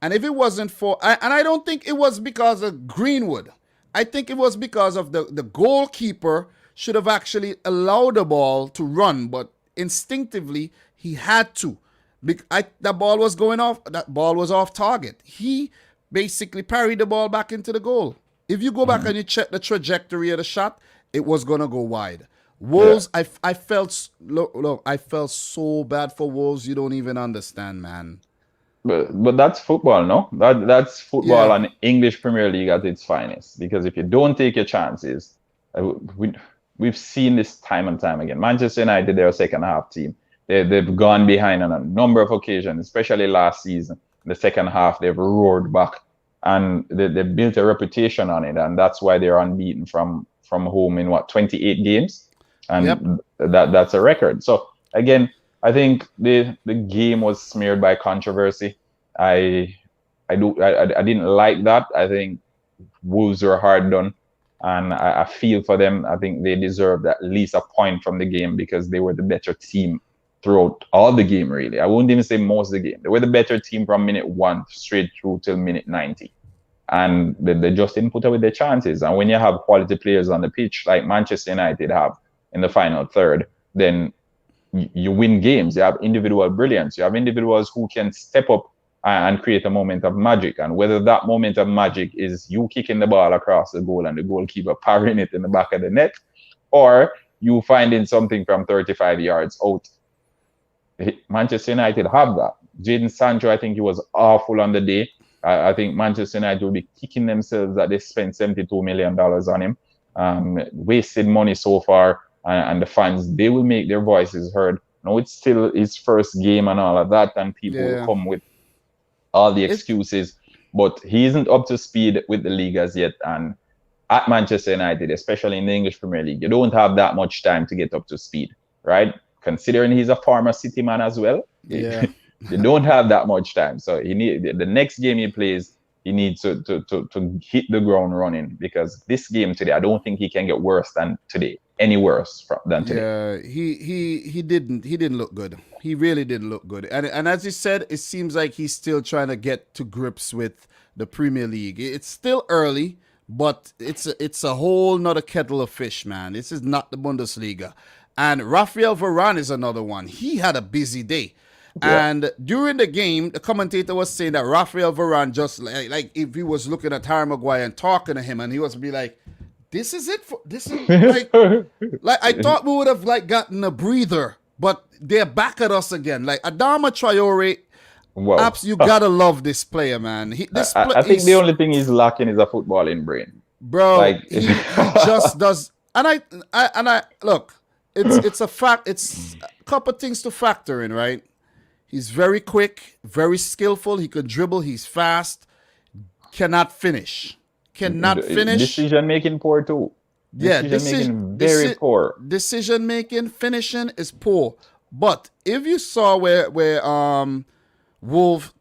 And if it wasn't for... And I don't think it was because of Greenwood. I think it was because of the goalkeeper should have actually allowed the ball to run, but instinctively He had to. That ball was going off. That ball was off target. He basically parried the ball back into the goal. If you go back and you check the trajectory of the shot, it was gonna go wide. Wolves, yeah. I felt look, I felt so bad for Wolves. You don't even understand, man. But that's football, no? That's football Yeah. and English Premier League at its finest. Because if you don't take your chances, we've seen this time and time again. Manchester United, they're a second half team. They've gone behind on a number of occasions, especially last season. In the second half, they've roared back, and they built a reputation on it, and that's why they're unbeaten from home in 28 games, and that's a record. So again, I think the game was smeared by controversy. I didn't like that. I think Wolves were hard done, and I feel for them. I think they deserved at least a point from the game because they were the better team throughout all the game, really. I wouldn't even say most of the game. They were the better team from minute 1 straight through till minute 90. And they just didn't put away their chances. And when you have quality players on the pitch, like Manchester United have in the final third, then you win games. You have individual brilliance. You have individuals who can step up and create a moment of magic. And whether that moment of magic is you kicking the ball across the goal and the goalkeeper parrying it in the back of the net, or you finding something from 35 yards out. Manchester United have that. Jadon Sancho, I think he was awful on the day. I think Manchester United will be kicking themselves that they spent $72 million on him. Wasted money so far, and the fans, they will make their voices heard. No, it's still his first game and all of that, and people will come with all the excuses. But he isn't up to speed with the league as yet. And at Manchester United, especially in the English Premier League, you don't have that much time to get up to speed, right? Considering he's a former City man as well, yeah, they don't have that much time. So he need the next game he plays, he needs to hit the ground running, because this game today, I don't think he can get worse than today, any worse than today. Yeah, he didn't look good. He really didn't look good. And as you said, it seems like he's still trying to get to grips with the Premier League. It's still early, but it's a whole nother kettle of fish, man. This is not the Bundesliga. And Rafael Varane is another one. He had a busy day. Yeah. And during the game, the commentator was saying that Rafael Varane just like if he was looking at Harry Maguire and talking to him, and he was be like, this is it for this is like I thought we would have like gotten a breather, but they're back at us again. Like Adama Traore, you gotta love this player, man. I think the only thing he's lacking is a footballing brain, bro. Like he just does. And I look. It's a fact. It's a couple things to factor in, right? He's very quick, very skillful. He can dribble. He's fast. Cannot finish. Decision making poor too. Decision making very poor. Decision making, finishing is poor. But if you saw where Wolves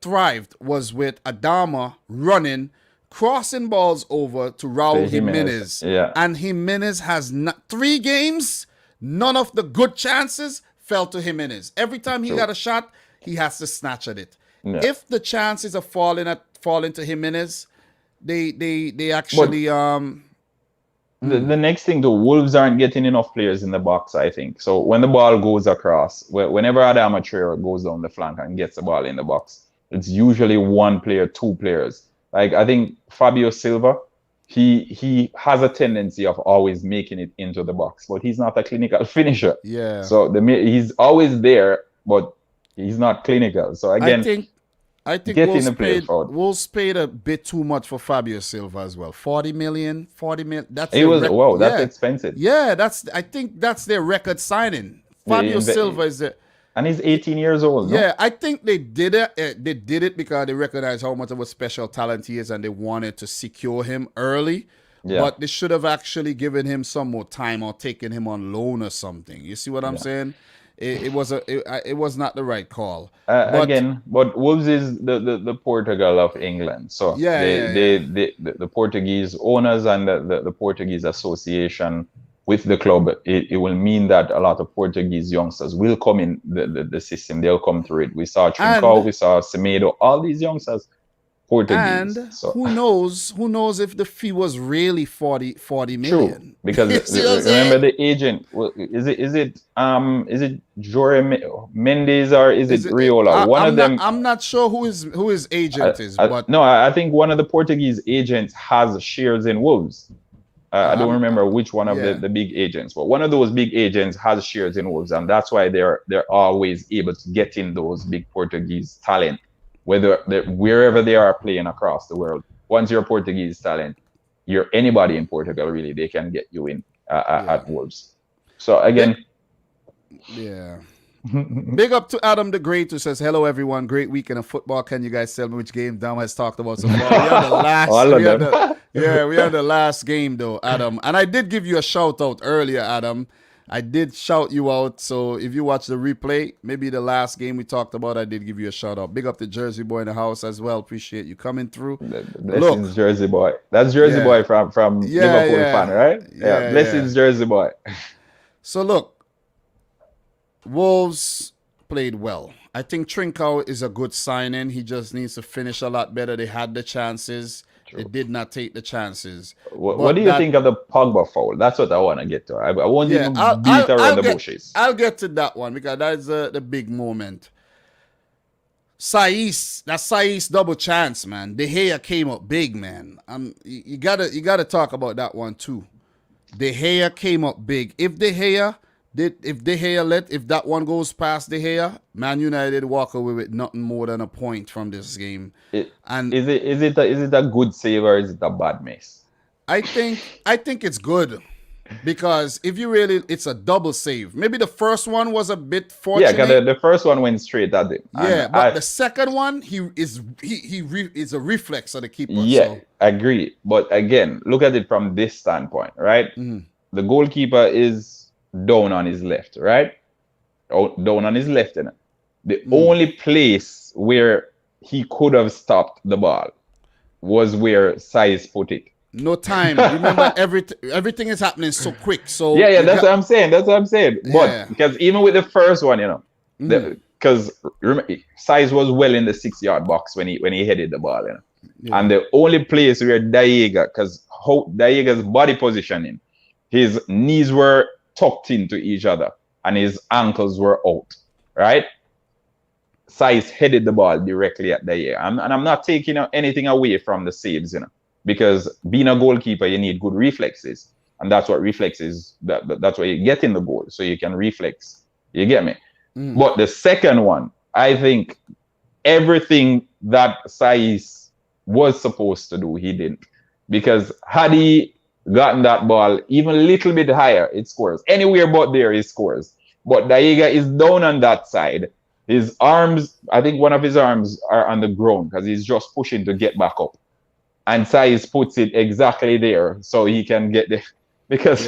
thrived was with Adama running, crossing balls over to Raul Jimenez. Yeah. And Jimenez has 3 games, none of the good chances fell to Jimenez. Every time he got a shot, he has to snatch at it. Yeah. If the chances of falling to Jimenez, they actually The next thing, the Wolves aren't getting enough players in the box, I think. So when the ball goes across, whenever Adama Traore goes down the flank and gets the ball in the box, it's usually 1 player, 2 players. Like, I think Fabio Silva, he has a tendency of always making it into the box, but he's not a clinical finisher. Yeah. So he's always there, but he's not clinical. So again, I think Wolves paid a bit too much for Fabio Silva as well. 40 million. That's expensive. Yeah, I think that's their record signing. Fabio Silva is the. And he's 18 years old. No? Yeah, I think they did it. They did it because they recognized how much of a special talent he is, and they wanted to secure him early. Yeah. But they should have actually given him some more time or taken him on loan or something. You see what I'm saying? It was not the right call. But Wolves is the Portugal of England. So the Portuguese owners and the Portuguese association with the club, it will mean that a lot of Portuguese youngsters will come in the system. They'll come through it. We saw Trincao, we saw Semedo, all these youngsters. Portuguese. And So who knows if the fee was really 40 true, million. because See what I'm remember saying? the agent. Is it Jorge Mendes or is it Is it, Riola? One of them. I'm not sure who his agent is, but No, I think one of the Portuguese agents has shares in Wolves. I don't I'm remember which one of yeah. the big agents, but one of those big agents has shares in Wolves, and that's why they're always able to get in those big Portuguese talent, wherever they are playing across the world. Once you're a Portuguese talent, you're anybody in Portugal really. They can get you in Yeah. at Wolves. So again, Yeah. Big up to Adam the Great, who says, hello everyone, great weekend of football. Can you guys tell me which game Dom has talked about so far? We are the last all of them. we are the last game though, Adam. And I did give you a shout out earlier, Adam. I did shout you out. So if you watch the replay, maybe the last game we talked about, I did give you a shout out. Big up to Jersey Boy in the house as well. Appreciate you coming through. Blessings, Look, Jersey Boy. That's Jersey yeah, Boy from Liverpool fan, right? Yeah. Blessings, Jersey Boy. So look, Wolves played well. I think Trincao is a good signing. He just needs to finish a lot better. They had the chances. True. They did not take the chances. What do you think of the Pogba foul? That's what I want to get to. I won't even beat around the bushes. I'll get to that one because that's the big moment. Sai's double chance, man. De Gea came up big, man. You gotta talk about that one too. De Gea came up big. If that one goes past De Gea, Man United walk away with nothing more than a point from this game. Is it a good save or is it a bad miss? I think it's good because it's a double save. Maybe the first one was a bit fortunate. Yeah, because the first one went straight at him. Yeah, but the second one, he is a reflex of the keeper. Yeah, so. agree. But again, look at it from this standpoint, right? Mm-hmm. The goalkeeper is down on his left, right? Down on his left. The only place where he could have stopped the ball was where Sai's put it. No time. Remember, everything is happening so quick. So yeah, that's what I'm saying. But because even with the first one, because Sai's was well in the 6-yard box when he headed the ball, and the only place where Daiga, because Daiga's body positioning, his knees were tucked into each other and his ankles were out, right? Sai's headed the ball directly at Daiga. And I'm not taking anything away from the saves, because being a goalkeeper, you need good reflexes. And that's what reflexes, that's why you get in the goal, so you can reflex. You get me? But the second one, I think everything that Sai's was supposed to do, he didn't. Because had he gotten that ball even a little bit higher, it scores. Anywhere but there, he scores. But Daiga is down on that side. His arms, I think one of his arms are on the ground because he's just pushing to get back up. And Saiz puts it exactly there so he can get there. Because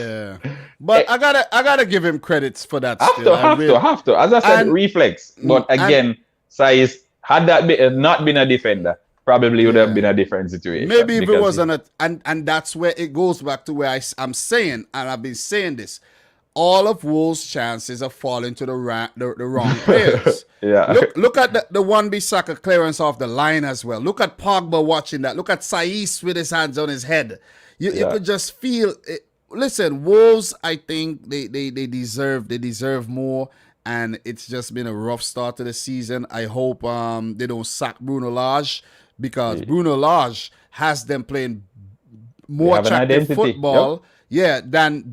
but I gotta give him credits for that. Have to. As I said, reflex. But again, Saiz, had that not been a defender, probably would have been a different situation. Maybe if it wasn't and that's where it goes back to where I'm saying, and I've been saying this, all of Wolves' chances are falling to the wrong players. Look at the Wan-Bissaka clearance off the line as well. Look at Pogba watching that. Look at Saiz with his hands on his head. You could just feel it. Listen, Wolves, I think they deserve more. And it's just been a rough start to the season. I hope they don't sack Bruno Lage, because Bruno Lage has them playing more attractive football, than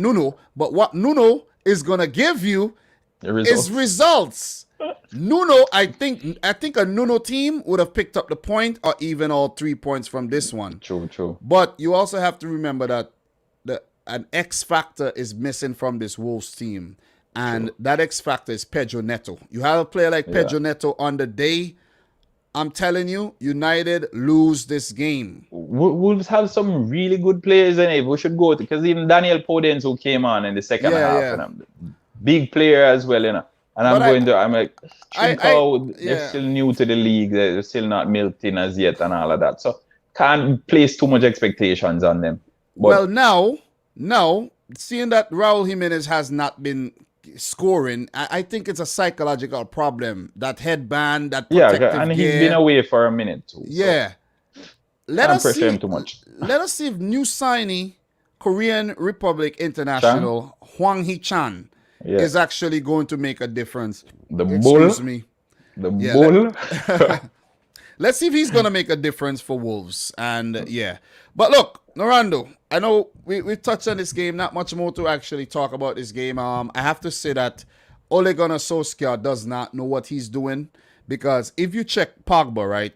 Nuno. But what Nuno is gonna give you is results. Nuno, I think a Nuno team would have picked up the point or even all 3 points from this one. True. But you also have to remember that an X factor is missing from this Wolves team. And that X factor is Pedro Neto. You have a player like Pedro Neto on the day, I'm telling you, United lose this game. Wolves have some really good players in it. We should go to, because even Daniel Podence, who came on in the second half, big player as well, And I'm like, they're still new to the league. They're still not milked in as yet and all of that. So can't place too much expectations on them. But now, seeing that Raul Jimenez has not been scoring. I think it's a psychological problem. That headband, that Yeah, protective and gear. he's been away for a minute too. Yeah. So Let can't us pressure him see. too much. Let us see if new signee Korean Republic Chan? International Hwang Hee-chan Yeah. is actually going to make a difference. The Excuse bull. me. The Yeah, bull. Let's see if he's going to make a difference for Wolves. And yeah. But look, Norando, I know we've touched on this game. Not much more to actually talk about this game. I have to say that Ole Gunnar Solskjaer does not know what he's doing. Because if you check Pogba, right?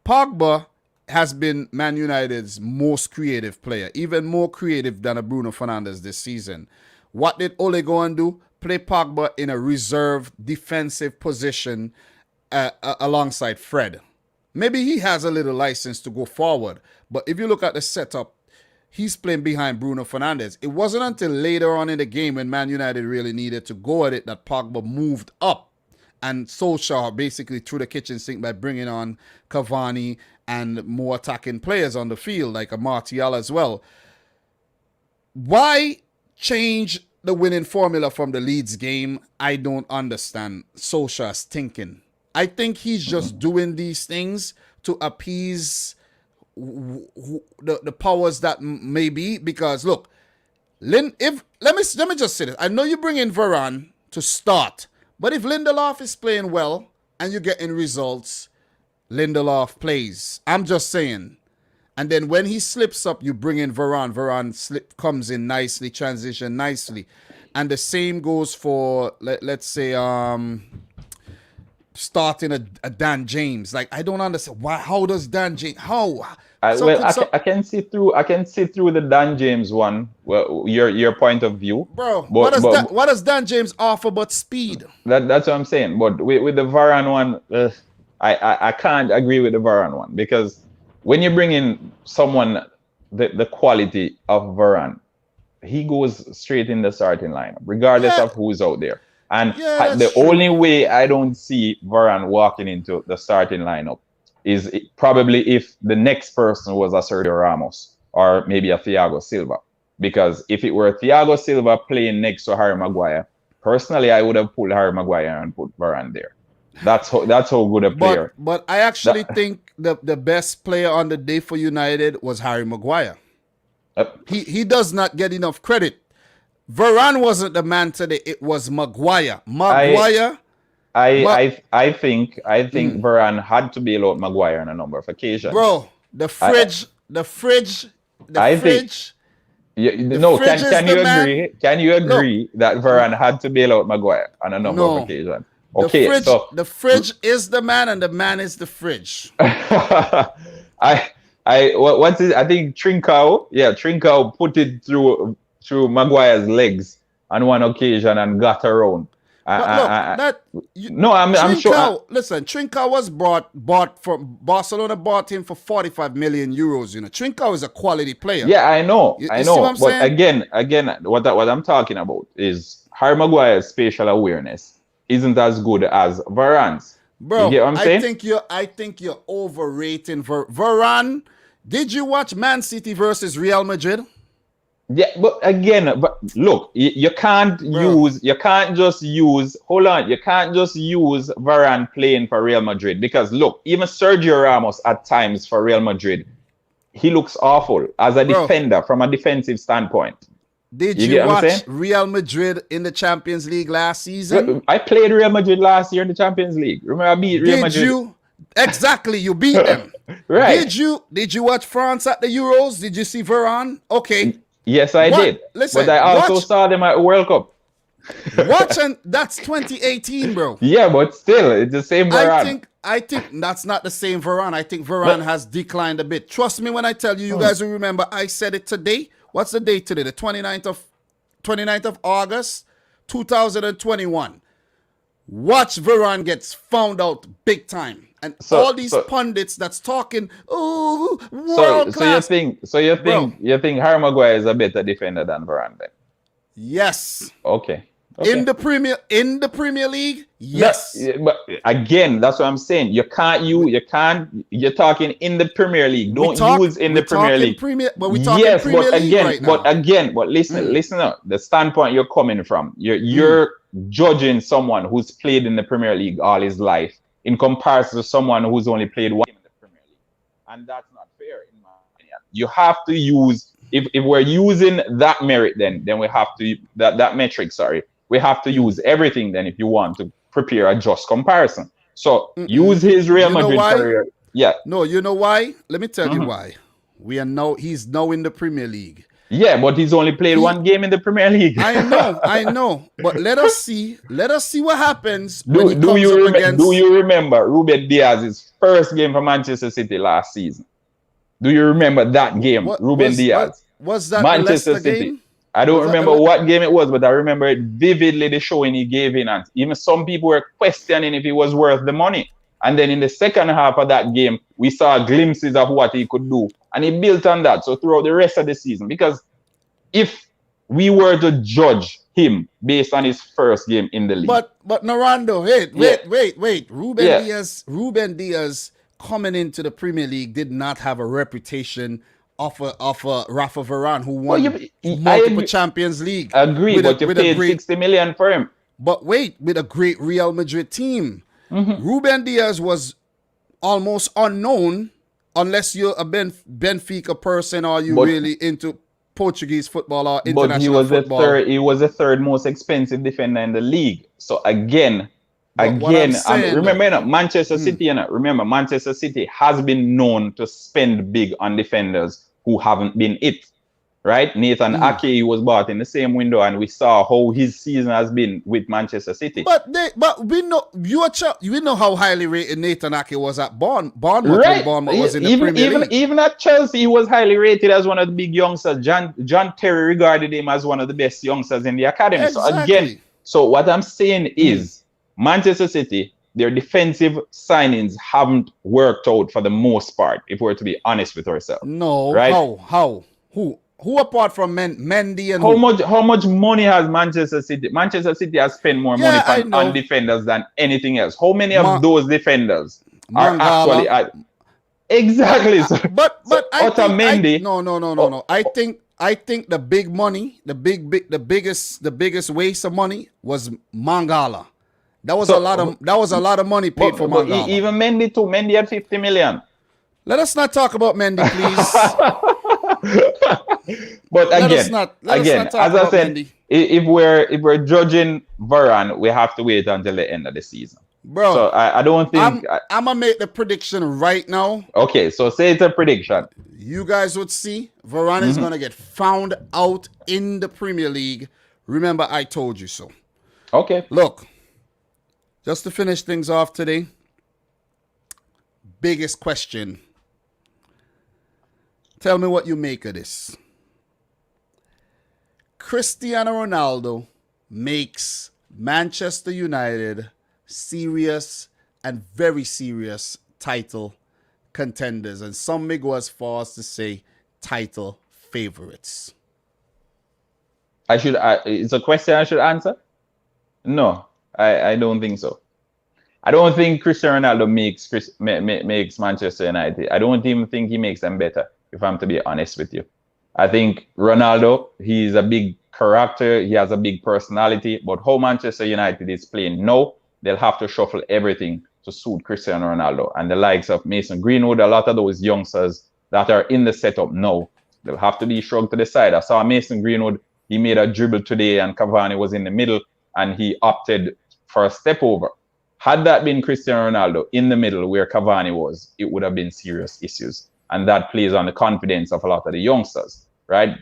Pogba has been Man United's most creative player. Even more creative than a Bruno Fernandes this season. What did Ole go and do? Play Pogba in a reserve defensive position alongside Fred. Maybe he has a little license to go forward. But if you look at the setup, he's playing behind Bruno Fernandes. It wasn't until later on in the game when Man United really needed to go at it that Pogba moved up. And Solskjaer basically threw the kitchen sink by bringing on Cavani and more attacking players on the field, like a Martial as well. Why change the winning formula from the Leeds game? I don't understand Solskjaer's thinking. I think he's just doing these things to appease the powers that may be. Because look, let me just say this. I know you bring in Varane to start, but if Lindelof is playing well and you're getting results, Lindelof plays. I'm just saying. And then when he slips up, you bring in Varane. Varane comes in nicely, transition nicely. And the same goes for, let's say, starting a Dan James. Like, I don't understand why. How does Dan James? How? I can see through the Dan James one. Well, your point of view, bro. What does Dan James offer but speed? That's what I'm saying. But with the Varane one, I can't agree with the Varane one, because when you bring in someone the quality of Varane, he goes straight in the starting lineup, regardless of who's out there. And the only way I don't see Varane walking into the starting lineup is probably if the next person was a Sergio Ramos or maybe a Thiago Silva. Because if it were Thiago Silva playing next to Harry Maguire, personally, I would have pulled Harry Maguire and put Varane there. That's how good a player. But I actually think the best player on the day for United was Harry Maguire. He does not get enough credit. Varane wasn't the man today. It was Maguire. I think Varane had to bail out Maguire on a number of occasions. Bro, the fridge. Can you agree that Varane had to bail out Maguire on a number of occasions? Okay, the fridge is the man, and the man is the fridge. I think Trincao put it through Maguire's legs on one occasion and got around. I'm sure. Listen, Trincao was bought from Barcelona. Bought him for 45 million euros. You know, Trincao is a quality player. Yeah, I know. See what I'm saying? Again, what I'm talking about is Harry Maguire's spatial awareness isn't as good as Varane's. Bro, you get what I'm saying? I think you're overrating Varane. Did you watch Man City versus Real Madrid? Yeah, but look, you can't just use Varane playing for Real Madrid, because look, even Sergio Ramos at times for Real Madrid, he looks awful as a defender from a defensive standpoint. Did you watch Real Madrid in the Champions League last season? I played Real Madrid last year in the Champions League. Remember, I beat Real Madrid. Did you? Exactly, you beat them. Right. Did you watch France at the Euros? Did you see Varane? Okay. Yes, I did. Listen, but I also saw them at World Cup. That's 2018, bro. Yeah, but still, it's the same Varane. I think that's not the same Varane. I think Varane has declined a bit. Trust me when I tell you, you guys will remember I said it today. What's the date today? The 29th of August, 2021. Watch Varane gets found out big time. And all these pundits that's talking, world class. So you think Harry Maguire is a better defender than Varane then? Yes. Okay. Okay. In the Premier League, yes. But again, that's what I'm saying. You're talking in the Premier League. Don't use in the Premier League. We're talking Premier League right now. But listen up. The standpoint you're coming from, you're judging someone who's played in the Premier League all his life in comparison to someone who's only played one game in the Premier League. And that's not fair in my opinion. You have to use, if we're using that merit, then we have to, that metric, sorry. We have to use everything then if you want to prepare a just comparison. So use his Real Madrid career. Yeah. No, you know why? Let me tell you why. He's now in the Premier League. Yeah, but he's only played one game in the Premier League. I know. But let us see what happens Do you remember Ruben Diaz's first game for Manchester City last season? Do you remember that game, Ruben Diaz? Was that Manchester the Leicester City? game? I don't remember what game it was, but I remember it vividly, the showing he gave in. And even some people were questioning if he was worth the money. And then in the second half of that game, we saw glimpses of what he could do. And he built on that. So throughout the rest of the season, because if we were to judge him based on his first game in the league. But Ronaldo, wait. Ruben Diaz coming into the Premier League did not have a reputation of a Rafa Varane who won multiple Champions League. Agree, but you paid 60 million for him. But wait, with a great Real Madrid team. Ruben Diaz was almost unknown unless you're a Benfica person or you really into Portuguese football or international football. He was the third most expensive defender in the league. So again, remember Manchester City, remember Manchester City has been known to spend big on defenders who haven't been it. Right? Nathan Ake was bought in the same window, and we saw how his season has been with Manchester City. But we know we know how highly rated Nathan Ake was at Bournemouth. Right. Bournemouth was in the Premier League. Even at Chelsea, he was highly rated as one of the big youngsters. John Terry regarded him as one of the best youngsters in the academy. Exactly. So what I'm saying is Manchester City, their defensive signings haven't worked out for the most part, if we're to be honest with ourselves. No. Right? How? Who apart from Mendy and how much money has Manchester City? Manchester City has spent more money on defenders than anything else. How many of those defenders are actually exactly? But Otamendi. No. I think the big money, the biggest waste of money was Mangala. That was a lot of money paid for Mangala. Even Mendy too. Mendy had 50 million. Let us not talk about Mendy, please. But again, as I said, Mendy. if we're judging Varane, we have to wait until the end of the season. Bro, so I don't think I'm gonna make the prediction right now. Okay, so say it's a prediction. You guys would see Varane is gonna get found out in the Premier League. Remember, I told you so. Okay. Look, just to finish things off today, biggest question. Tell me what you make of this. Cristiano Ronaldo makes Manchester United serious and very serious title contenders. And some may go as far as to say title favorites. It's a question I should answer? No, I don't think so. I don't think Cristiano Ronaldo makes Manchester United. I don't even think he makes them better, if I'm to be honest with you. I think Ronaldo, he's a big character. He has a big personality. But how Manchester United is playing now, they'll have to shuffle everything to suit Cristiano Ronaldo. And the likes of Mason Greenwood, a lot of those youngsters that are in the setup now, they'll have to be shrugged to the side. I saw Mason Greenwood, he made a dribble today and Cavani was in the middle and he opted for a step over. Had that been Cristiano Ronaldo in the middle where Cavani was, it would have been serious issues. And that plays on the confidence of a lot of the youngsters, right?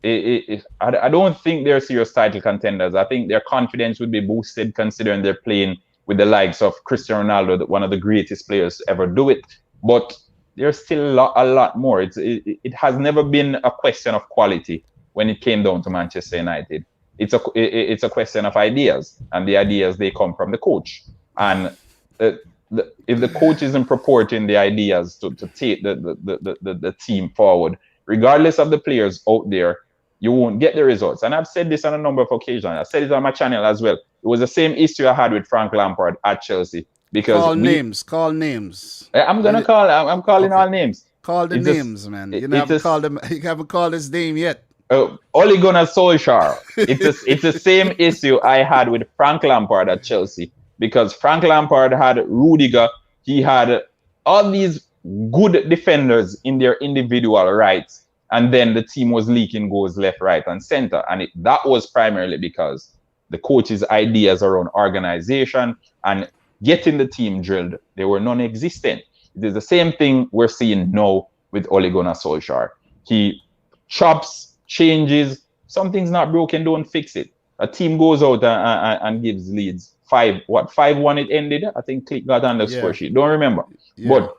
I don't think they're serious title contenders. I think their confidence would be boosted considering they're playing with the likes of Cristiano Ronaldo, one of the greatest players to ever do it. But there's still a lot more. It has never been a question of quality when it came down to Manchester United. It's a question of ideas, and the ideas, they come from the coach. And if the coach isn't purporting the ideas to take the team forward, regardless of the players out there, you won't get the results. And I've said this on a number of occasions. I said it on my channel as well. It was the same issue I had with Frank Lampard at Chelsea. Because call names. I'm calling Okay. all names. Call the It's names, man. You haven't called him. You haven't called his name yet. Ole Gunnar Solskjaer. It's the same issue I had with Frank Lampard at Chelsea, because Frank Lampard had Rudiger. He had all these good defenders in their individual rights, and then the team was leaking goals left, right, and center. And that was primarily because the coach's ideas around organization and getting the team drilled, they were non-existent. It is the same thing we're seeing now with Ole Gunnar Solskjaer. He chops, changes, something's not broken, don't fix it. A team goes out and gives Leeds 5-1 it ended. I think Click got on the score sheet. Don't remember. Yeah. But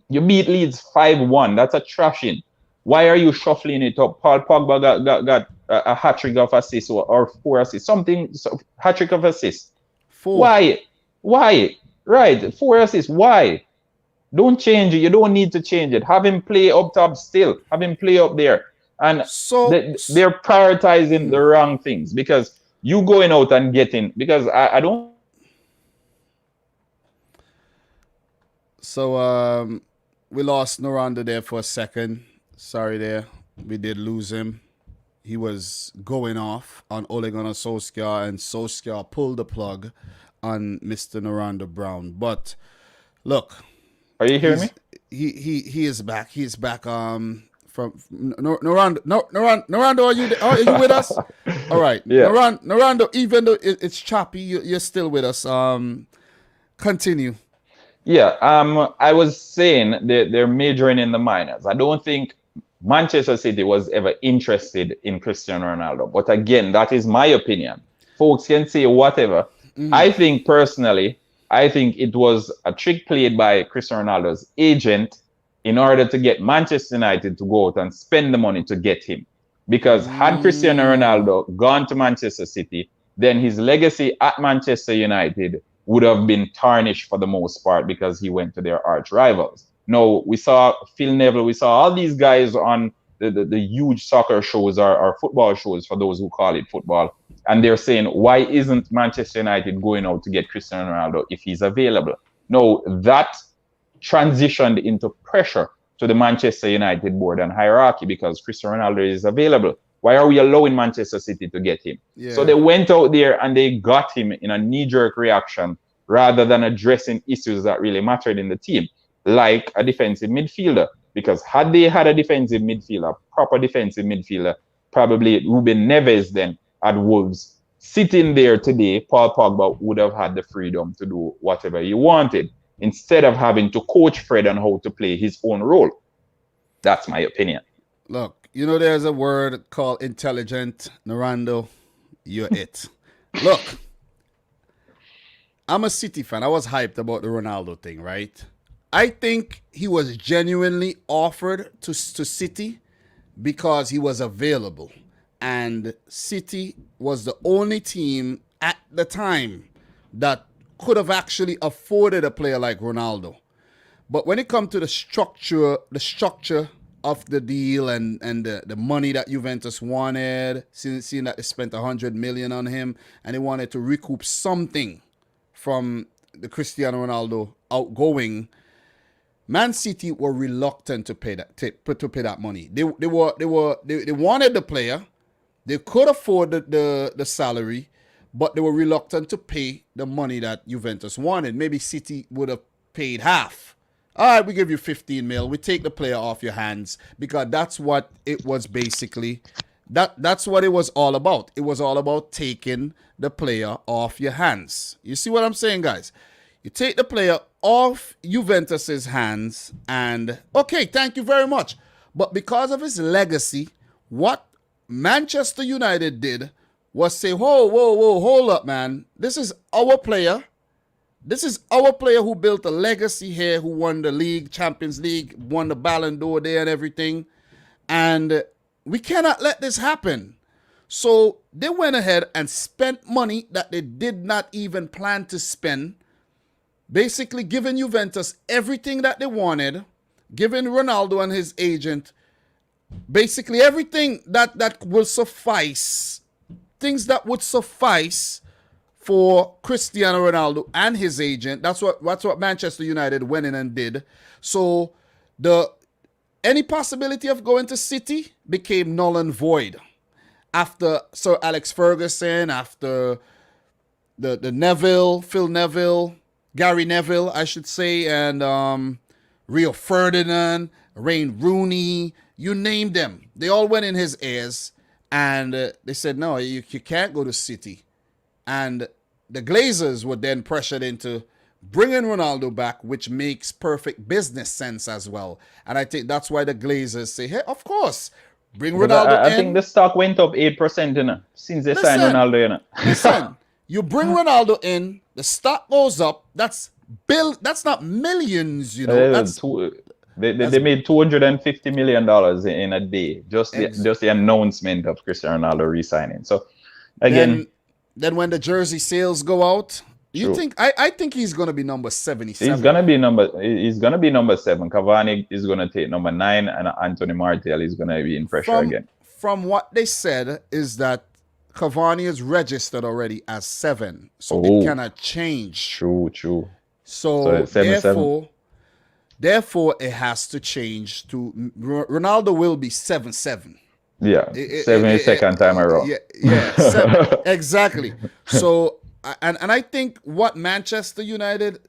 you beat Leeds 5-1. That's a thrashing. Why are you shuffling it up? Paul Pogba got a hat-trick of assists or 4 assists. Hat-trick of assists. 4. Why? Right, 4 assists. Why? Don't change it. You don't need to change it. Have him play up top still. Have him play up there. And so they're prioritizing the wrong things, because you going out and getting, because I don't. So we lost Ronaldo there for a second. Sorry there. We did lose him. He was going off on Ole Gunnar Solskjaer, and Solskjaer pulled the plug on Mr. Ronaldo Brown. But look. Are you hearing me? He is back. He is back. From Norando, are you with us? All right. Yeah. Norando, even though it's choppy, you're still with us. Continue. Yeah. I was saying they're majoring in the minors. I don't think Manchester City was ever interested in Cristiano Ronaldo. But again, that is my opinion. Folks can say whatever. Mm-hmm. I think personally, it was a trick played by Cristiano Ronaldo's agent in order to get Manchester United to go out and spend the money to get him. Because had Cristiano Ronaldo gone to Manchester City, then his legacy at Manchester United would have been tarnished for the most part, because he went to their arch rivals. No, we saw Phil Neville, we saw all these guys on the huge soccer shows or football shows, for those who call it football. And they're saying, why isn't Manchester United going out to get Cristiano Ronaldo if he's available? No, that transitioned into pressure to the Manchester United board and hierarchy, because Cristiano Ronaldo is available. Why are we allowing Manchester City to get him? Yeah. So they went out there and they got him in a knee-jerk reaction, rather than addressing issues that really mattered in the team, like a defensive midfielder. Because had they had a defensive midfielder, proper defensive midfielder, probably Ruben Neves then at Wolves, sitting there today, Paul Pogba would have had the freedom to do whatever he wanted, instead of having to coach Fred on how to play his own role. That's my opinion. Look, there's a word called intelligent. Norando, you're it. Look, I'm a City fan. I was hyped about the Ronaldo thing, right? I think he was genuinely offered to City because he was available. And City was the only team at the time that could have actually afforded a player like Ronaldo. But when it comes to the structure of the deal and the money that Juventus wanted, seeing that they spent 100 million on him, and they wanted to recoup something from the Cristiano Ronaldo outgoing, Man City were reluctant to pay that money. They wanted the player. They could afford the salary, but they were reluctant to pay the money that Juventus wanted. Maybe City would have paid half. All right, we give you 15 mil. We take the player off your hands, because that's what it was basically. That's what it was all about. It was all about taking the player off your hands. You see what I'm saying, guys? You take the player off Juventus's hands and, okay, thank you very much. But because of his legacy, what Manchester United did was say, whoa, hold up, man. This is our player. This is our player who built a legacy here, who won the league, Champions League, won the Ballon d'Or there and everything. And we cannot let this happen. So they went ahead and spent money that they did not even plan to spend, basically giving Juventus everything that they wanted, giving Ronaldo and his agent basically everything that will suffice, things that would suffice for Cristiano Ronaldo and his agent. That's what Manchester United went in and did. So the any possibility of going to City became null and void after Sir Alex Ferguson, after the Phil Neville, Gary Neville, I should say, and Rio Ferdinand, Wayne Rooney, you name them. They all went in his ears, and they said, no, you can't go to City. And the Glazers were then pressured into bringing Ronaldo back, which makes perfect business sense as well. And I think that's why the Glazers say, hey, of course, bring Ronaldo in. I think the stock went up 8%, you know, since they signed Ronaldo, you know. Listen, you bring Ronaldo in, the stock goes up. That's not millions, you know. They made $250 million in a day, just the announcement of Cristiano Ronaldo re-signing. So again, then when the jersey sales go out, you think I think he's gonna be number 77. He's gonna be number 7. Cavani is gonna take number 9, and Anthony Martial is gonna be in pressure again. From what they said is that Cavani is registered already as 7, so it cannot change. True. So therefore, it has to change to Ronaldo will be 7-7. Yeah, 72nd time around. Yeah, 7, exactly. So, and I think what Manchester United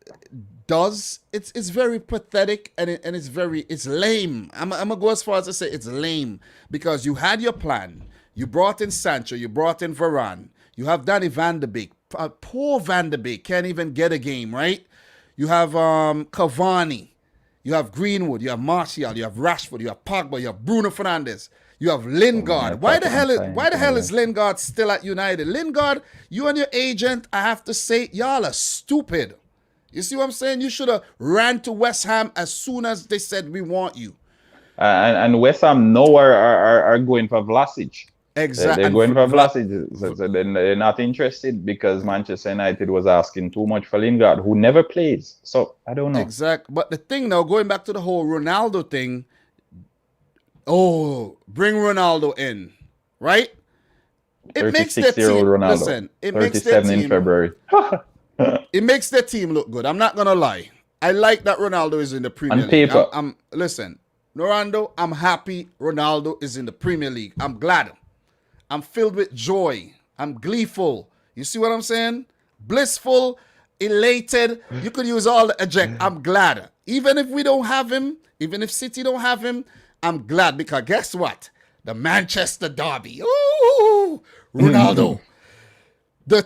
does, it's very pathetic and it's lame. I'm gonna go as far as to say it's lame, because you had your plan. You brought in Sancho, you brought in Varane, you have Danny Van de Beek. Poor Van de Beek can't even get a game, right? You have Cavani, you have Greenwood, you have Martial, you have Rashford, you have Pogba, you have Bruno Fernandes, you have Lingard. Why the hell is Lingard still at United? Lingard, you and your agent, I have to say, y'all are stupid. You see what I'm saying? You should have ran to West Ham as soon as they said we want you. And West Ham now are going for Vlasic. Exactly. They're going for Vlasic. So they're not interested because Manchester United was asking too much for Lingard, who never plays. So I don't know. Exactly. But the thing now, going back to the whole Ronaldo thing, bring Ronaldo in, right? It makes their team. Ronaldo. Listen, it makes their team in February. It makes their team look good. I'm not gonna lie. I like that Ronaldo is in the Premier League. Paper. Listen, Ronaldo, I'm happy Ronaldo is in the Premier League. I'm glad. I'm filled with joy. I'm gleeful. You see what I'm saying? Blissful, elated. You could use all the adjectives. I'm glad. Even if we don't have him, even if City don't have him, I'm glad, because guess what? The Manchester derby. Ooh, Ronaldo. The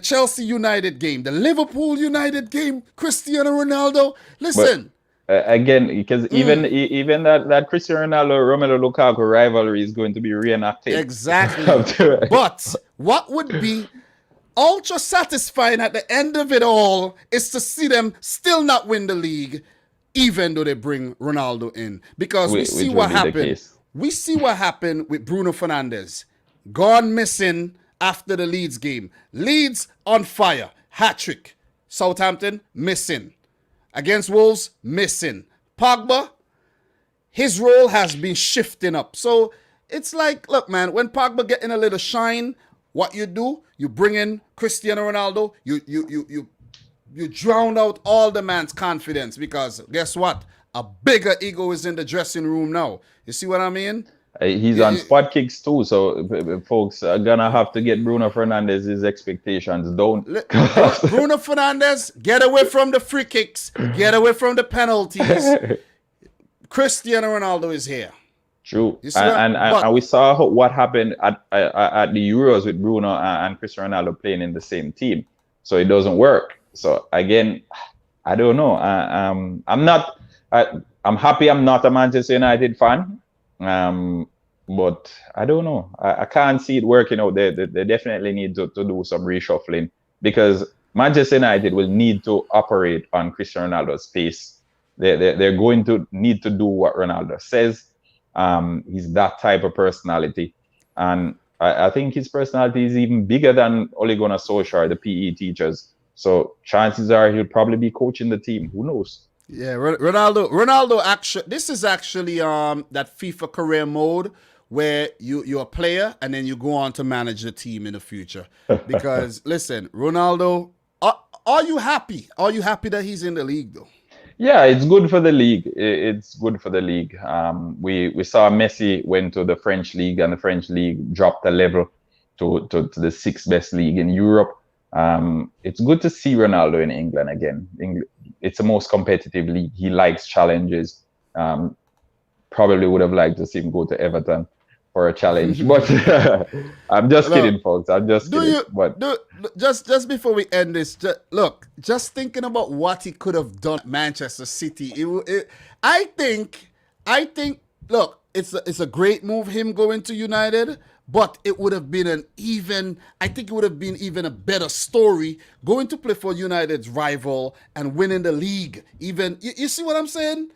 Chelsea United game, the Liverpool United game, Cristiano Ronaldo. Listen. Again, because even that Cristiano Ronaldo Romelu Lukaku rivalry is going to be reenacted. Exactly. But what would be ultra satisfying at the end of it all is to see them still not win the league, even though they bring Ronaldo in. Because we see what happened. We see what happened with Bruno Fernandes. Gone missing after the Leeds game. Leeds on fire. Hat-trick. Southampton missing. Against Wolves, missing. Pogba, his role has been shifting up. So it's like, look, man, when Pogba getting a little shine, what you do, you bring in Cristiano Ronaldo, you drown out all the man's confidence, because guess what? A bigger ego is in the dressing room now. You see what I mean? He's on spot kicks too, so folks are gonna have to get Bruno Fernandes's expectations down. Bruno Fernandes, get away from the free kicks, get away from the penalties. Cristiano Ronaldo is here. True, and we saw what happened at the Euros with Bruno and Cristiano Ronaldo playing in the same team, so it doesn't work. So again, I don't know. I'm happy I'm not a Manchester United fan. But I don't know. I can't see it working out. They definitely need to do some reshuffling, because Manchester United will need to operate on Cristiano Ronaldo's pace. They're going to need to do what Ronaldo says. He's that type of personality. And I think his personality is even bigger than Ole Gunnar Solskjaer, the PE teachers. So chances are he'll probably be coaching the team. Who knows? Yeah, Ronaldo actually, this is actually that FIFA career mode where you're a player and then you go on to manage the team in the future. Because listen, Ronaldo, are you happy? Are you happy that he's in the league though? Yeah, it's good for the league. It's good for the league. We saw Messi went to the French league, and the French league dropped a level to the sixth best league in Europe. It's good to see Ronaldo in England again. It's the most competitive league. He likes challenges. Probably would have liked to see him go to Everton for a challenge, but I'm just Look, kidding, folks. I'm just do kidding. you But do just before we end this? Just thinking about what he could have done at Manchester City. I think. Look, it's a great move him going to United, but it would have been I think it would have been even a better story going to play for United's rival and winning the league. Even you see what I'm saying?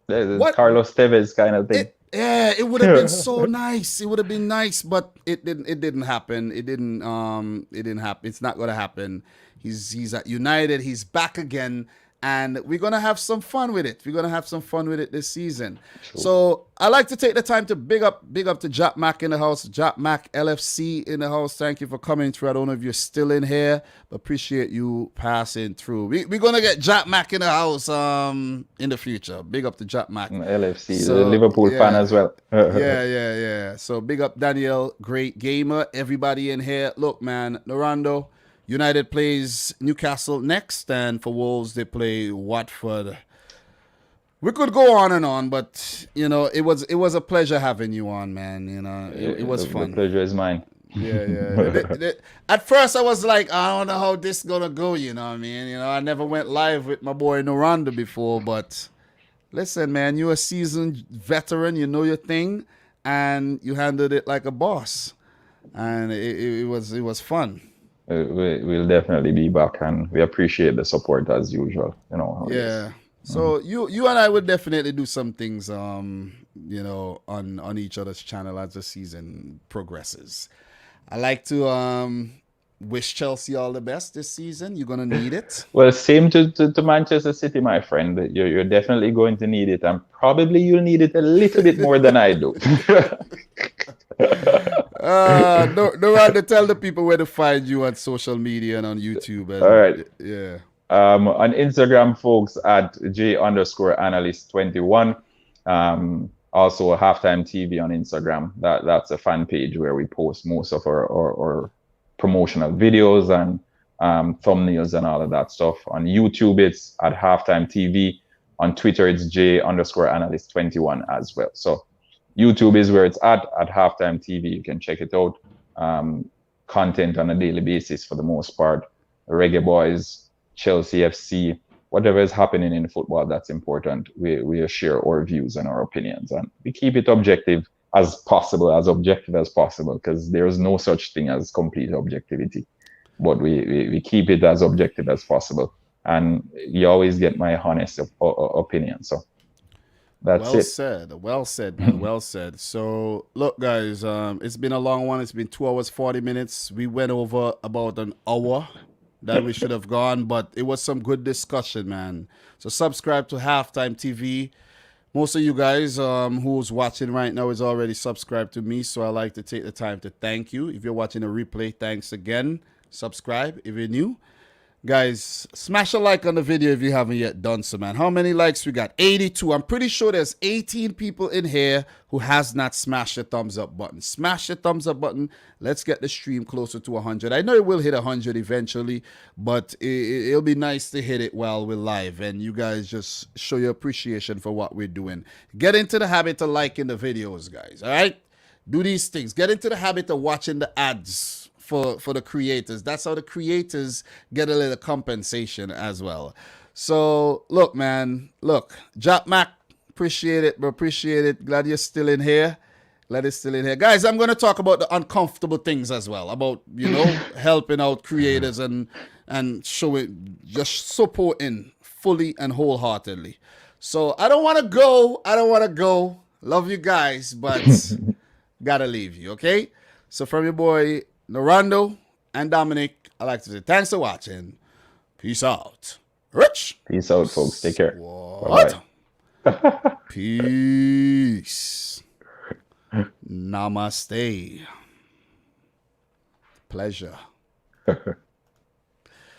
there's a What Carlos Tevez kind of thing. it would have been so nice. It would have been nice, but it didn't happen. It didn't happen. It's not gonna happen. He's at United. He's back again, and we're gonna have some fun with it. We're gonna have some fun with it this season. True. So I like to take the time to big up to Jack Mack in the house, Jack Mack LFC in the house. Thank you for coming through. I don't know if you're still in here, but appreciate you passing through. We're gonna get Jack Mack in the house in the future. Big up to Jack Mack. LFC, So, the Liverpool fan as well. yeah. So big up Daniel, great gamer. Everybody in here. Look, man, Norando, United plays Newcastle next, and for Wolves they play Watford. We could go on and on, but it was a pleasure having you on, man. It was fun. The pleasure is mine. Yeah. At first, I was like, I don't know how this gonna go. You know what I mean? I never went live with my boy Norando before, but listen, man, you're a seasoned veteran. You know your thing, and you handled it like a boss, and it was fun. We'll definitely be back, and we appreciate the support as usual. How it is. Yeah. So you and I would definitely do some things, on each other's channel as the season progresses. I like to wish Chelsea all the best this season. You're gonna need it. Well, same to Manchester City, my friend. You're definitely going to need it, and probably you'll need it a little bit more than I do. No right to tell the people where to find you on social media and on YouTube. And, All right. Yeah. On Instagram, folks, at J_analyst21. Also, Halftime TV on Instagram. That's a fan page where we post most of our promotional videos and thumbnails and all of that stuff. On YouTube, it's at Halftime TV. On Twitter, it's J_analyst21 as well. So YouTube is where it's at Halftime TV. You can check it out. Content on a daily basis for the most part. Reggae Boys, Chelsea FC, whatever is happening in football that's important, we share our views and our opinions, and we keep it objective as possible, as objective as possible, because there is no such thing as complete objectivity, but we keep it as objective as possible, and you always get my honest opinion. So that's it. Well said, man. Well said. So look, guys, it's been a long one. It's been 2 hours 40 minutes. We went over about an hour that we should have gone, but it was some good discussion, man. So subscribe to Halftime TV. Most of you guys who's watching right now is already subscribed to me, so I like to take the time to thank you. If you're watching a replay, thanks again. Subscribe if you're new. Guys, smash a like on the video if you haven't yet done so, man. How many likes we got? 82. I'm pretty sure there's 18 people in here who has not smashed the thumbs up button. Smash the thumbs up button. Let's get the stream closer to 100. I know it will hit 100 eventually, but it'll be nice to hit it while we're live, and you guys just show your appreciation for what we're doing. Get into the habit of liking the videos, guys, all right? Do these things. Get into the habit of watching the ads for the creators. That's how the creators get a little compensation as well. So look, man, Jack Mac, appreciate it, bro. Appreciate it. Glad you're still in here. Guys, I'm going to talk about the uncomfortable things as well, about, helping out creators and showing, just supporting fully and wholeheartedly. So I don't want to go. Love you guys, but gotta leave you, okay? So from your boy Norando and Dominic, I'd like to say thanks for watching. Peace out. Rich. Peace out, folks. Take care. What? Bye-bye. Peace. Namaste. Pleasure.